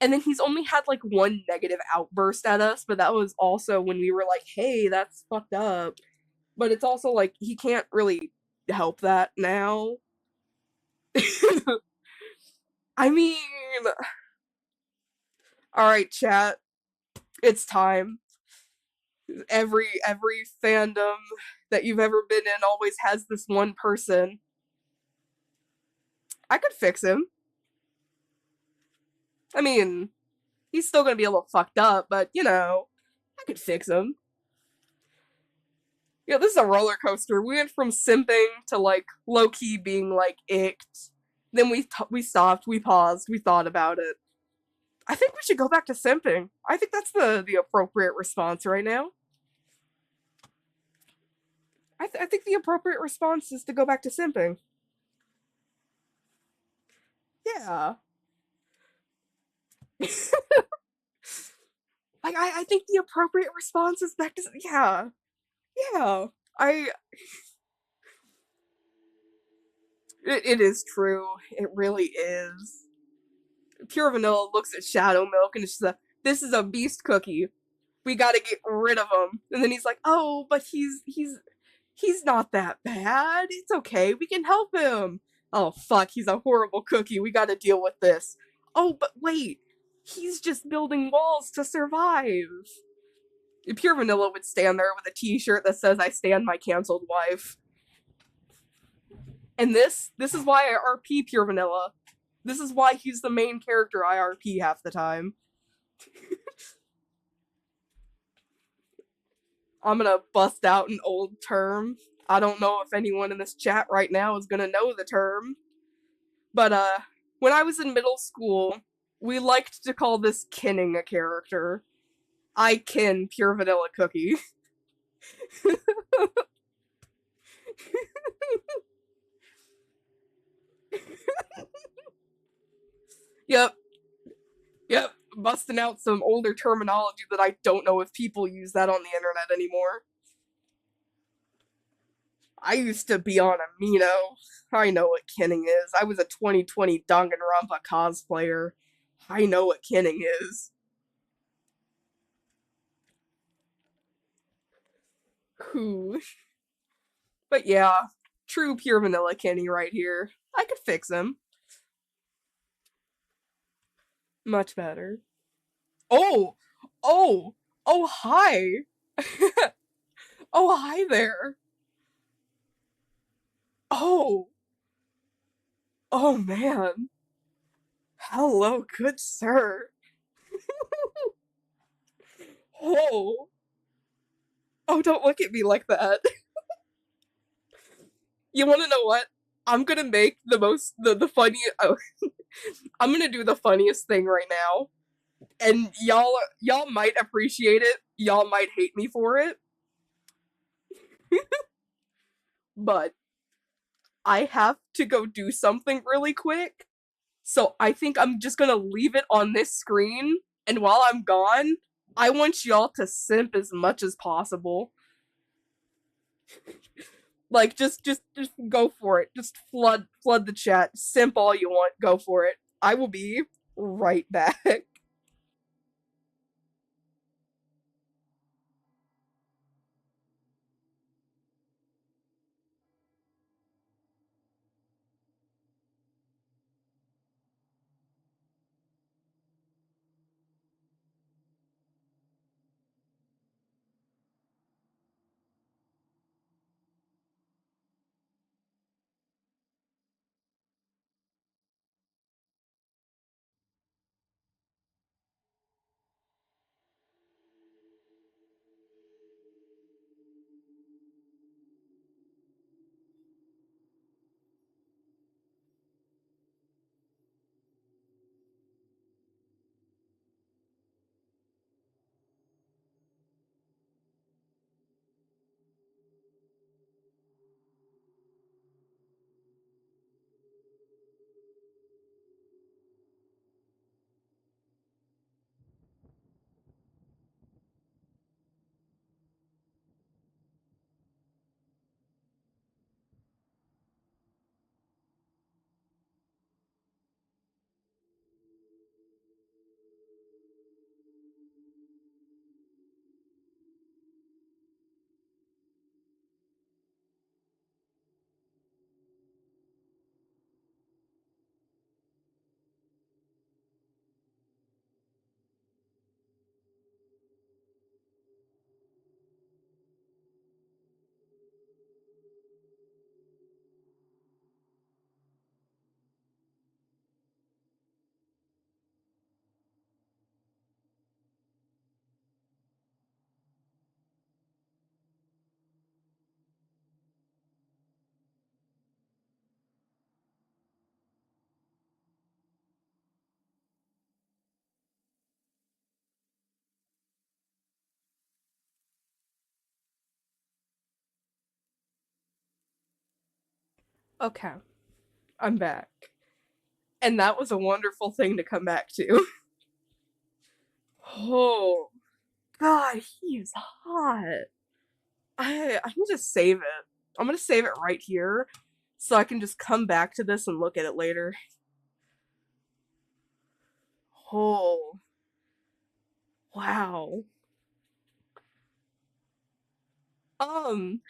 And then he's only had like one negative outburst at us, but that was also when we were like, hey, that's fucked up. But it's also like he can't really help that now. I mean, all right, chat, it's time. Every fandom that you've ever been in always has this one person. I could fix him. I mean, he's still gonna be a little fucked up, but you know, I could fix him. Yeah, this is a roller coaster. We went from simping to like low key being like icked. Then we stopped, we paused, we thought about it. I think we should go back to simping. I think that's the appropriate response right now. I think the appropriate response is to go back to simping. Yeah. Like I think the appropriate response is back to yeah. Yeah. I it is true. It really is. Pure Vanilla looks at Shadow Milk and it's just this is a beast cookie. We gotta get rid of him. And then he's like, oh, but he's not that bad. It's okay. We can help him. Oh fuck, he's a horrible cookie. We gotta deal with this. Oh, but wait. He's just building walls to survive. Pure Vanilla would stand there with a t-shirt that says I stand my canceled wife. And this is why I RP Pure Vanilla. This is why he's the main character I RP half the time. I'm gonna bust out an old term. I don't know if anyone in this chat right now is gonna know the term. But when I was in middle school, we liked to call this kinning a character. I kin Pure Vanilla Cookie. Yep, yep. Busting out some older terminology that I don't know if people use that on the internet anymore. I used to be on Amino. I know what kinning is. I was a 2020 Danganronpa cosplayer. I know what kinning is. Who? But yeah, true pure vanilla Kenny right here. I could fix him. Much better. Oh! Oh! Oh, hi! Oh, hi there! Oh! Oh, man. Hello, good sir. Oh! Oh, don't look at me like that. You wanna know what? I'm gonna make the funny. Oh, I'm gonna do the funniest thing right now. And y'all might appreciate it. Y'all might hate me for it. But I have to go do something really quick. So I think I'm just gonna leave it on this screen. And while I'm gone, I want y'all to simp as much as possible. Like just go for it. Just flood the chat. Simp all you want. Go for it. I will be right back. Okay, I'm back. And that was a wonderful thing to come back to. Oh, God, he's hot. I can just save it. I'm gonna save it right here so I can just come back to this and look at it later. Oh, wow. Um,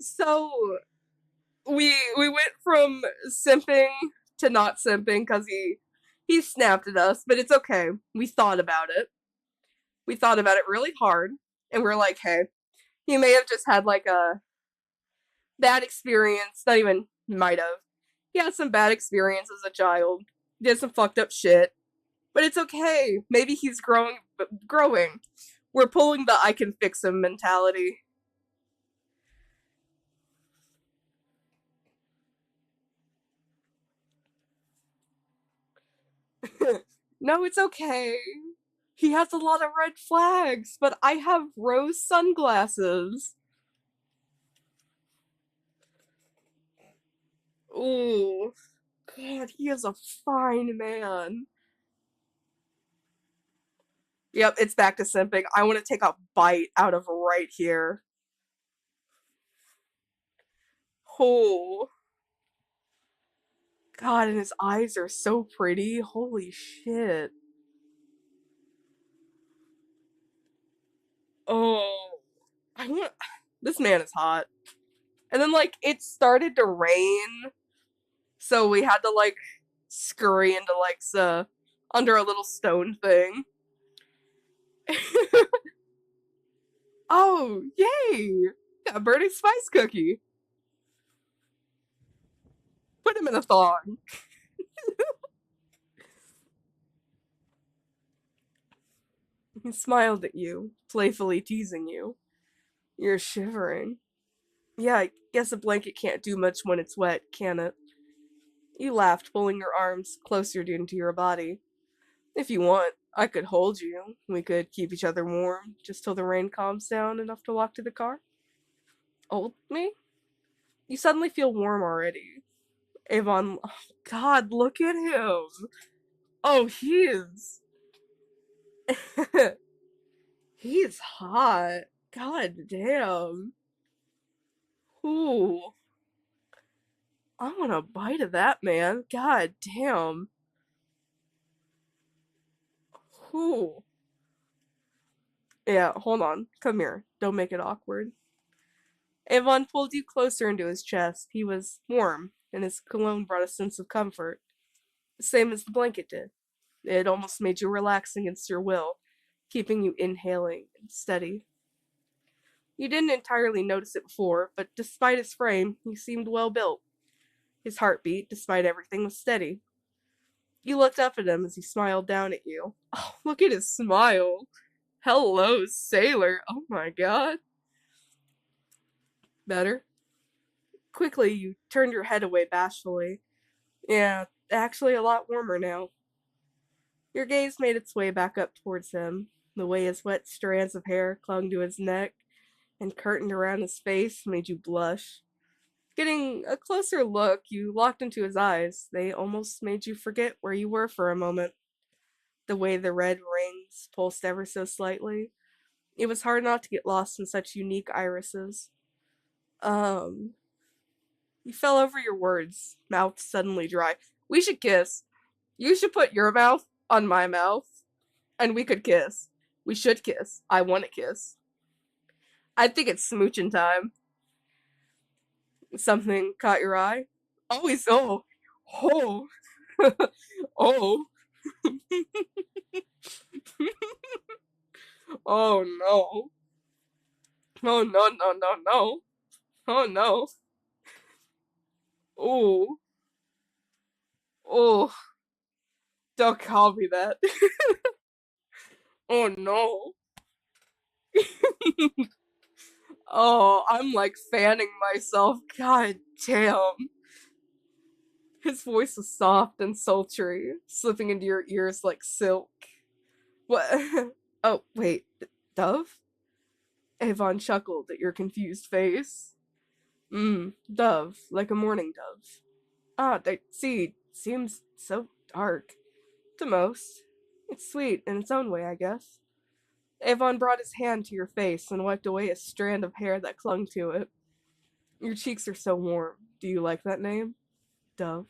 so we went from simping to not simping because he snapped at us, but it's okay. We thought about it. We thought about it really hard, and we're like, hey, he may have just had like a bad experience. Not even might have. He had some bad experience as a child. Did some fucked up shit, but it's okay. Maybe he's growing. Growing. We're pulling the I can fix him mentality. No, it's okay. He has a lot of red flags, but I have rose sunglasses. Ooh, God, he is a fine man. Yep, it's back to simping. I want to take a bite out of right here. Oh, God, and his eyes are so pretty. Holy shit. Oh, I want. This man is hot. And then, like, it started to rain, so we had to, like, scurry into, like, the under a little stone thing. Oh, yay! Got a burning spice cookie. Put him in a thong. He smiled at you, playfully teasing you. You're shivering. Yeah, I guess a blanket can't do much when it's wet, can it? You laughed, pulling your arms closer into your body. If you want, I could hold you. We could keep each other warm, just till the rain calms down enough to walk to the car. Hold me? You suddenly feel warm already. Avon, oh God, look at him. Oh, he is. He's hot. God damn. Ooh. I want a bite of that, man. God damn. Ooh. Yeah, hold on. Come here. Don't make it awkward. Avon pulled you closer into his chest. He was warm, and his cologne brought a sense of comfort, the same as the blanket did. It almost made you relax against your will, keeping you inhaling and steady. You didn't entirely notice it before, but despite his frame, he seemed well built. His heartbeat, despite everything, was steady. You looked up at him as he smiled down at you. Oh, look at his smile. Hello, sailor. Oh my god. Better? Quickly, you turned your head away bashfully. Yeah, actually a lot warmer now. Your gaze made its way back up towards him. The way his wet strands of hair clung to his neck and curtained around his face made you blush. Getting a closer look, you locked into his eyes. They almost made you forget where you were for a moment. The way the red rings pulsed ever so slightly. It was hard not to get lost in such unique irises. Um, you fell over your words, mouth suddenly dry. We should kiss. You should put your mouth on my mouth, and we could kiss. We should kiss. I want to kiss. I think it's smooching time. Something caught your eye? Always, oh, oh, oh, oh no. Oh no, no, no, no. Oh no. Oh, oh, don't call me that. Oh no. Oh, I'm like fanning myself. God damn. His voice was soft and sultry, slipping into your ears like silk. What? Oh, wait. Dove? Avon chuckled at your confused face. Dove, like a morning dove. Ah, that seed seems so dark. To most. It's sweet in its own way, I guess. Avon brought his hand to your face and wiped away a strand of hair that clung to it. Your cheeks are so warm. Do you like that name? Dove.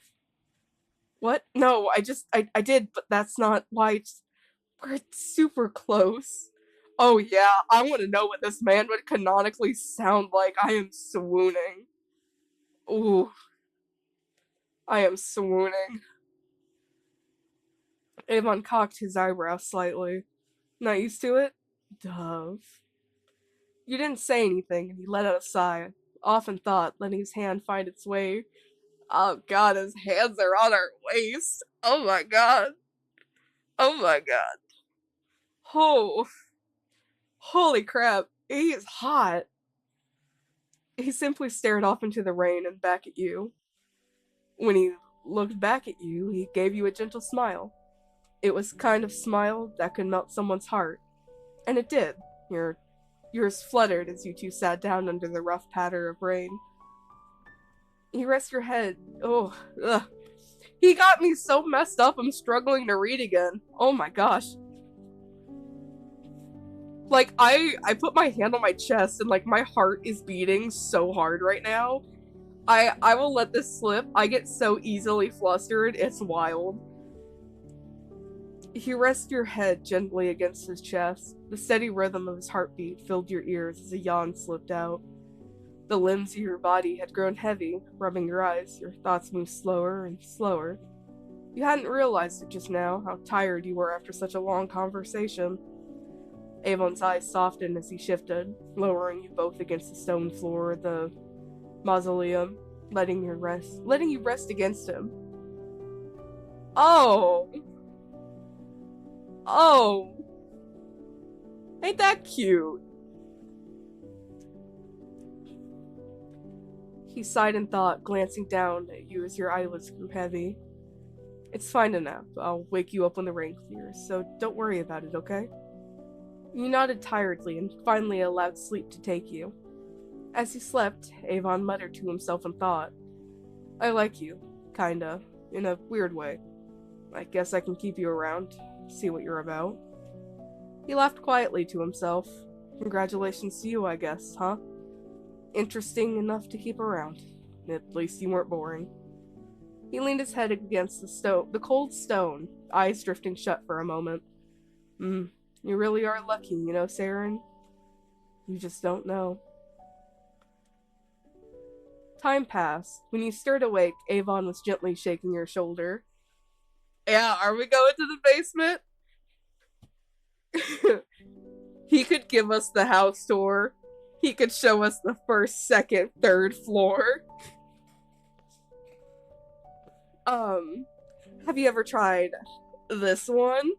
What? No, I did, but that's not why we're super close. Oh yeah, I want to know what this man would canonically sound like. I am swooning. Ooh, I am swooning. Avon cocked his eyebrows slightly. Not used to it? Dove. You didn't say anything, and he let out a sigh. Often thought, letting his hand find its way. Oh god, his hands are on her waist. Oh my god. Oh my god. Oh, holy crap. He is hot. He simply stared off into the rain and back at you. When he looked back at you, he gave you a gentle smile. It was kind of smile that could melt someone's heart. And it did. Yours fluttered as you two sat down under the rough patter of rain. You rest your head. Oh, ugh. He got me so messed up I'm struggling to read again. Oh my gosh. Like, I put my hand on my chest and, like, my heart is beating so hard right now. I will let this slip. I get so easily flustered. It's wild. He rests your head gently against his chest. The steady rhythm of his heartbeat filled your ears as a yawn slipped out. The limbs of your body had grown heavy, rubbing your eyes. Your thoughts moved slower and slower. You hadn't realized it just now, how tired you were after such a long conversation. Avon's eyes softened as he shifted, lowering you both against the stone floor of the mausoleum, letting you rest against him. Oh! Oh! Ain't that cute? He sighed in thought, glancing down at you as your eyelids grew heavy. It's fine to nap. I'll wake you up when the rain clears, so don't worry about it, okay? You nodded tiredly and finally allowed sleep to take you. As he slept, Avon muttered to himself in thought. I like you. Kinda. In a weird way. I guess I can keep you around, see what you're about. He laughed quietly to himself. Congratulations to you, I guess, huh? Interesting enough to keep around. At least you weren't boring. He leaned his head against the cold stone, eyes drifting shut for a moment. You really are lucky, you know, Saren? You just don't know. Time passed. When you stirred awake, Avon was gently shaking your shoulder. Yeah, are we going to the basement? He could give us the house tour. He could show us the first, second, third floor. Have you ever tried this one?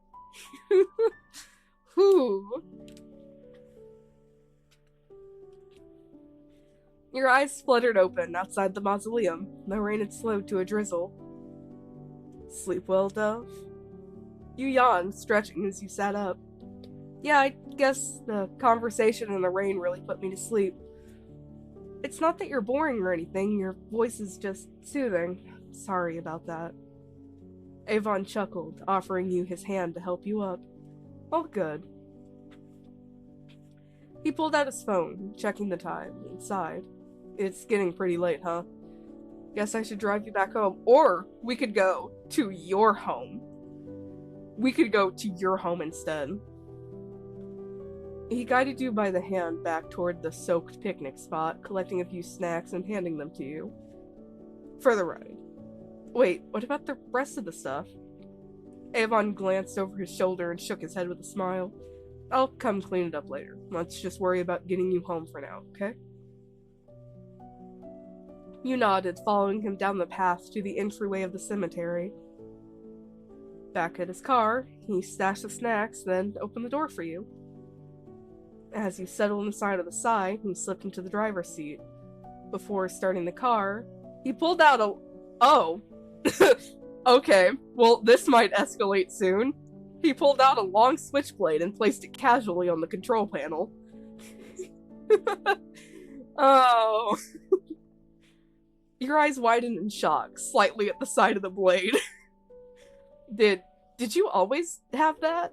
Whew. Your eyes fluttered open outside the mausoleum. The rain had slowed to a drizzle. Sleep well, Dove? You yawned, stretching as you sat up. Yeah, I guess the conversation and the rain really put me to sleep. It's not that you're boring or anything, your voice is just soothing. Sorry about that. Avon chuckled, offering you his hand to help you up. All good. He pulled out his phone, checking the time, and sighed. It's getting pretty late, huh? Guess I should drive you back home. Or we could go to your home. We could go to your home instead. He guided you by the hand back toward the soaked picnic spot, collecting a few snacks and handing them to you. For the ride. Wait, what about the rest of the stuff? Avon glanced over his shoulder and shook his head with a smile. I'll come clean it up later. Let's just worry about getting you home for now, okay? You nodded, following him down the path to the entryway of the cemetery. Back at his car, he stashed the snacks, then opened the door for you. As you settled inside of the side, he slipped into the driver's seat. Before starting the car, he pulled out a... Oh. Okay, well, this might escalate soon. He pulled out a long switchblade and placed it casually on the control panel. Oh. Your eyes widened in shock, slightly at the side of the blade. Did you always have that?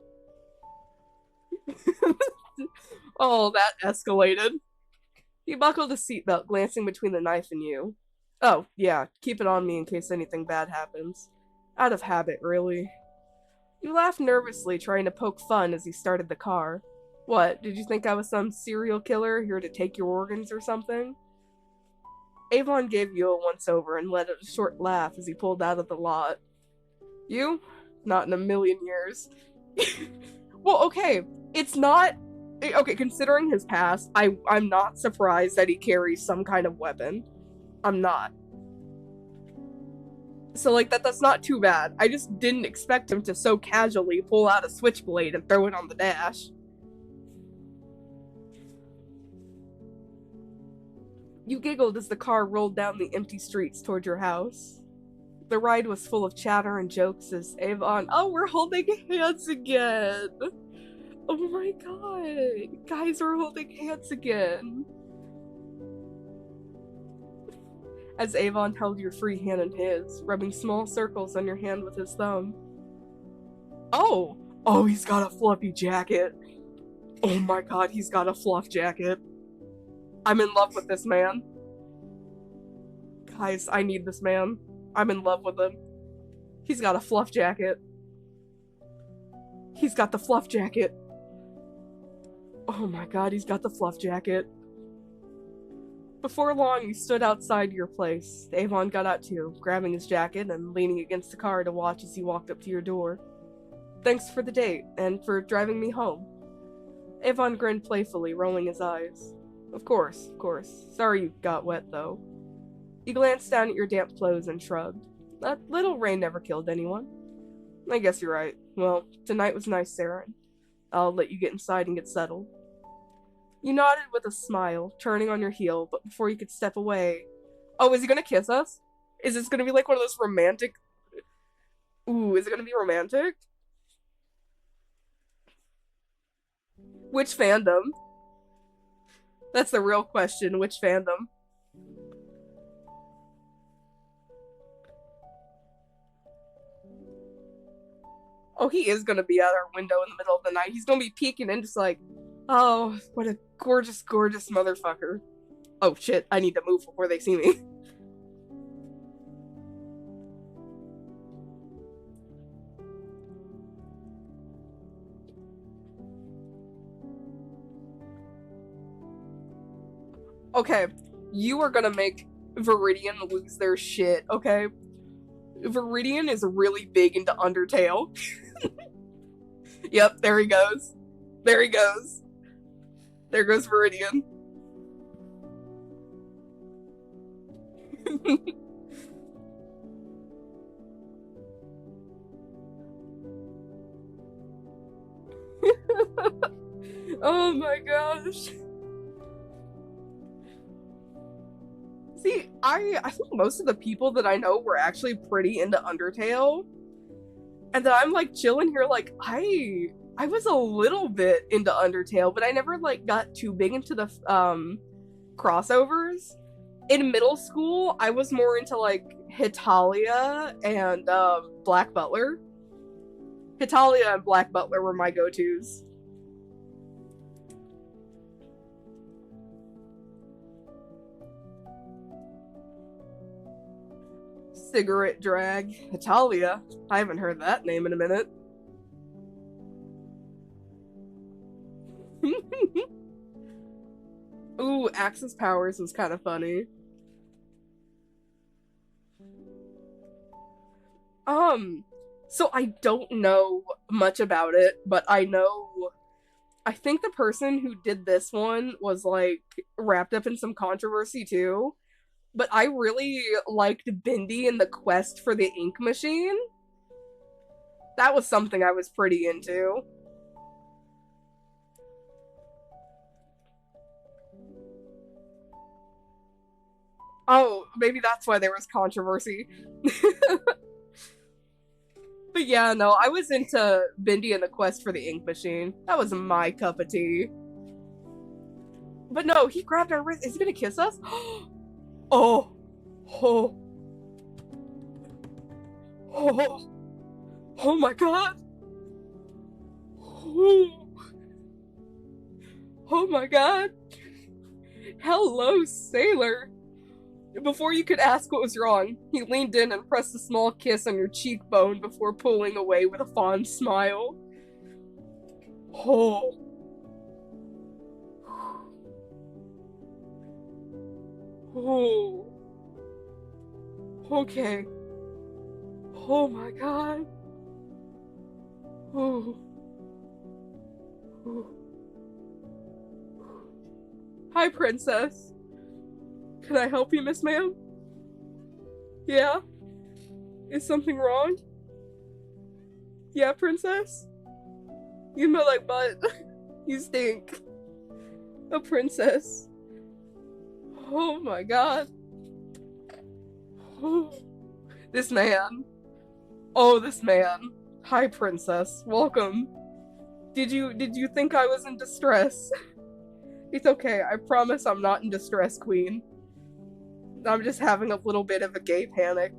Oh, that escalated. He buckled his seatbelt, glancing between the knife and you. Oh, yeah, keep it on me in case anything bad happens. Out of habit, really. You laughed nervously, trying to poke fun as he started the car. What, did you think I was some serial killer here to take your organs or something? Avon gave you a once-over and let out a short laugh as he pulled out of the lot. You? Not in a million years. Well, okay, it's not... Okay, considering his past, I'm not surprised that he carries some kind of weapon. I'm not. So, like, that's not too bad. I just didn't expect him to so casually pull out a switchblade and throw it on the dash. You giggled as the car rolled down the empty streets toward your house. The ride was full of chatter and jokes as Avon... Oh, we're holding hands again! Oh my god! Guys, we're holding hands again! As Avon held your free hand in his, rubbing small circles on your hand with his thumb. Oh! Oh, he's got a fluffy jacket! Oh my god, he's got a fluff jacket. I'm in love with this man. Guys, I need this man. I'm in love with him. He's got a fluff jacket. He's got the fluff jacket. Oh my god, he's got the fluff jacket. Before long, you stood outside your place. Avon got out too, grabbing his jacket and leaning against the car to watch as he walked up to your door. Thanks for the date, and for driving me home. Avon grinned playfully, rolling his eyes. Of course, of course. Sorry you got wet, though. You glanced down at your damp clothes and shrugged. That little rain never killed anyone. I guess you're right. Well, tonight was nice, Sarah. I'll let you get inside and get settled. You nodded with a smile, turning on your heel, but before you could step away... Oh, is he gonna kiss us? Is this gonna be like one of those romantic... Ooh, is it gonna be romantic? Which fandom? That's the real question, which fandom? Oh, he is gonna be at our window in the middle of the night. He's gonna be peeking in just like, oh, what a gorgeous, gorgeous motherfucker. Oh shit, I need to move before they see me. Okay, you are gonna make Viridian lose their shit, okay? Viridian is really big into Undertale. Yep, there he goes. There he goes. There goes Viridian. Oh my gosh. See, I think most of the people that I know were actually pretty into Undertale. And then I'm like chilling here like I was a little bit into Undertale, but I never like got too big into the crossovers. In middle school, I was more into like Hitalia and Black Butler. Hitalia and Black Butler were my go-tos. Cigarette drag. Hitalia? I haven't heard that name in a minute. Ooh, Axis Powers was kind of funny. So I don't know much about it, but I think the person who did this one was like wrapped up in some controversy too. But I really liked Bindi and the quest for the ink machine. That was something I was pretty into. Oh, maybe that's why there was controversy. But yeah, no, I was into Bindi and the quest for the ink machine. That was my cup of tea. But no, he grabbed our wrist. Is he gonna kiss us? Oh. Oh. Oh. Oh my god. Oh. Oh my god. Hello, sailor. Before you could ask what was wrong, he leaned in and pressed a small kiss on your cheekbone before pulling away with a fond smile. Oh. Oh. Okay. Oh my god. Ooh. Ooh. Hi, princess. Can I help you, Miss Ma'am? Yeah? Is something wrong? Yeah, princess? You smell like butt. You stink. A princess. Oh my god. Oh, this man. Oh, this man. Hi, princess. Welcome. Did you think I was in distress? It's okay. I promise I'm not in distress, queen. I'm just having a little bit of a gay panic.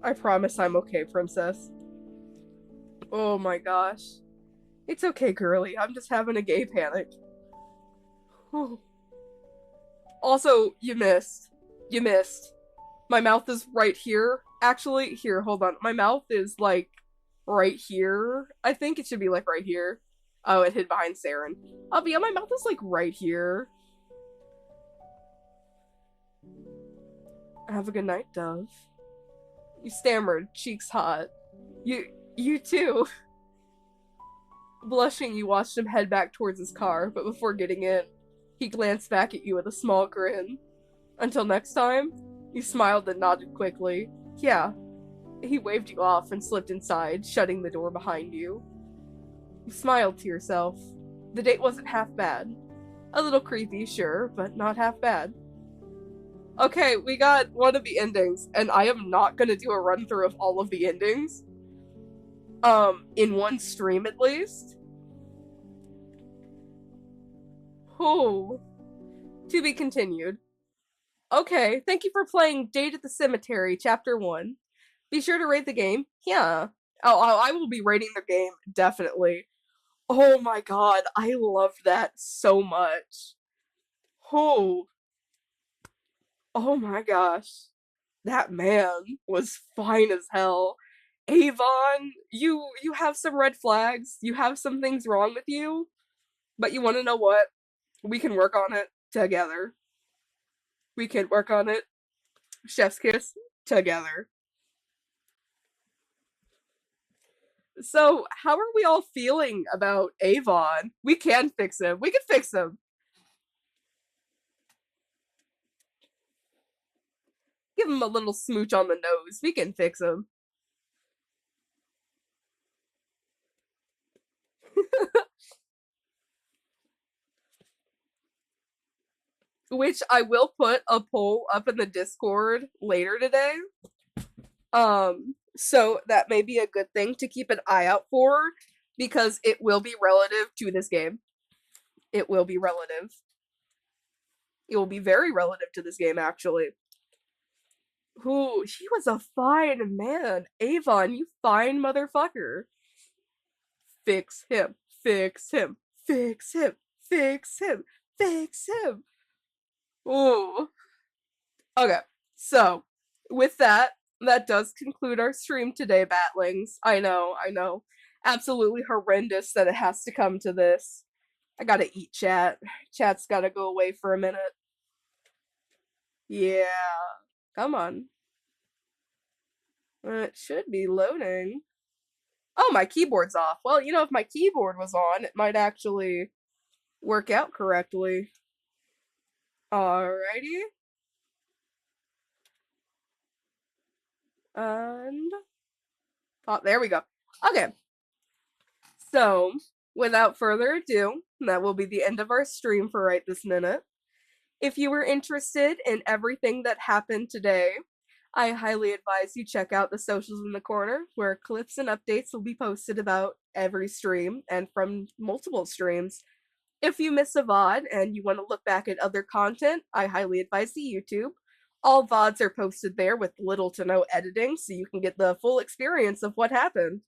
I promise I'm okay, princess. Oh my gosh. It's okay, girly. I'm just having a gay panic. Oh. Also, you missed. You missed. My mouth is right here. Actually, here, hold on. My mouth is like right here. I think it should be like right here. Oh, it hid behind Saren. Oh, but yeah, my mouth is like right here. Have a good night, Dove. You stammered, cheeks hot. You too. Blushing, you watched him head back towards his car, but before getting in, he glanced back at you with a small grin. Until next time, you smiled and nodded quickly. Yeah. He waved you off and slipped inside, shutting the door behind you. You smiled to yourself. The date wasn't half bad. A little creepy, sure, but not half bad. Okay, we got one of the endings, and I am not gonna do a run through of all of the endings. In one stream at least. Oh, to be continued. Okay, thank you for playing Date at the Cemetery, Chapter 1. Be sure to rate the game. Yeah. Oh, I will be rating the game, definitely. Oh my god, I loved that so much. Oh, oh my gosh. That man was fine as hell. Avon, you have some red flags. You have some things wrong with you, but you want to know what? We can work on it together. We can work on it. Chef's kiss together. So, how are we all feeling about Avon? We can fix him. We can fix him. Give him a little smooch on the nose. We can fix him. Which I will put a poll up in the Discord later today. So that may be a good thing to keep an eye out for because it will be relative to this game. It will be relative. It will be very relative to this game, actually. Ooh, he was a fine man. Avon, you fine motherfucker. Fix him. Fix him. Fix him. Fix him. Fix him. Ooh. Okay, so with that, that does conclude our stream today, Bat-lings. I know. Absolutely horrendous that it has to come to this. I gotta eat chat. Chat's gotta go away for a minute. Yeah. Come on. It should be loading. Oh, my keyboard's off. Well, you know, if my keyboard was on, it might actually work out correctly. Alrighty. And... oh, there we go. Okay. So, without further ado, that will be the end of our stream for right this minute. If you were interested in everything that happened today, I highly advise you check out the socials in the corner, where clips and updates will be posted about every stream and from multiple streams. If you miss a VOD and you want to look back at other content, I highly advise the YouTube. All VODs are posted there with little to no editing, so you can get the full experience of what happened.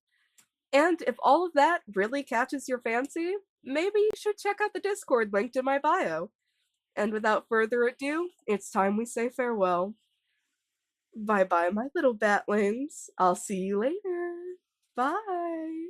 And if all of that really catches your fancy, maybe you should check out the Discord linked in my bio. And without further ado, it's time we say farewell. Bye bye, my little batlings. I'll see you later. Bye.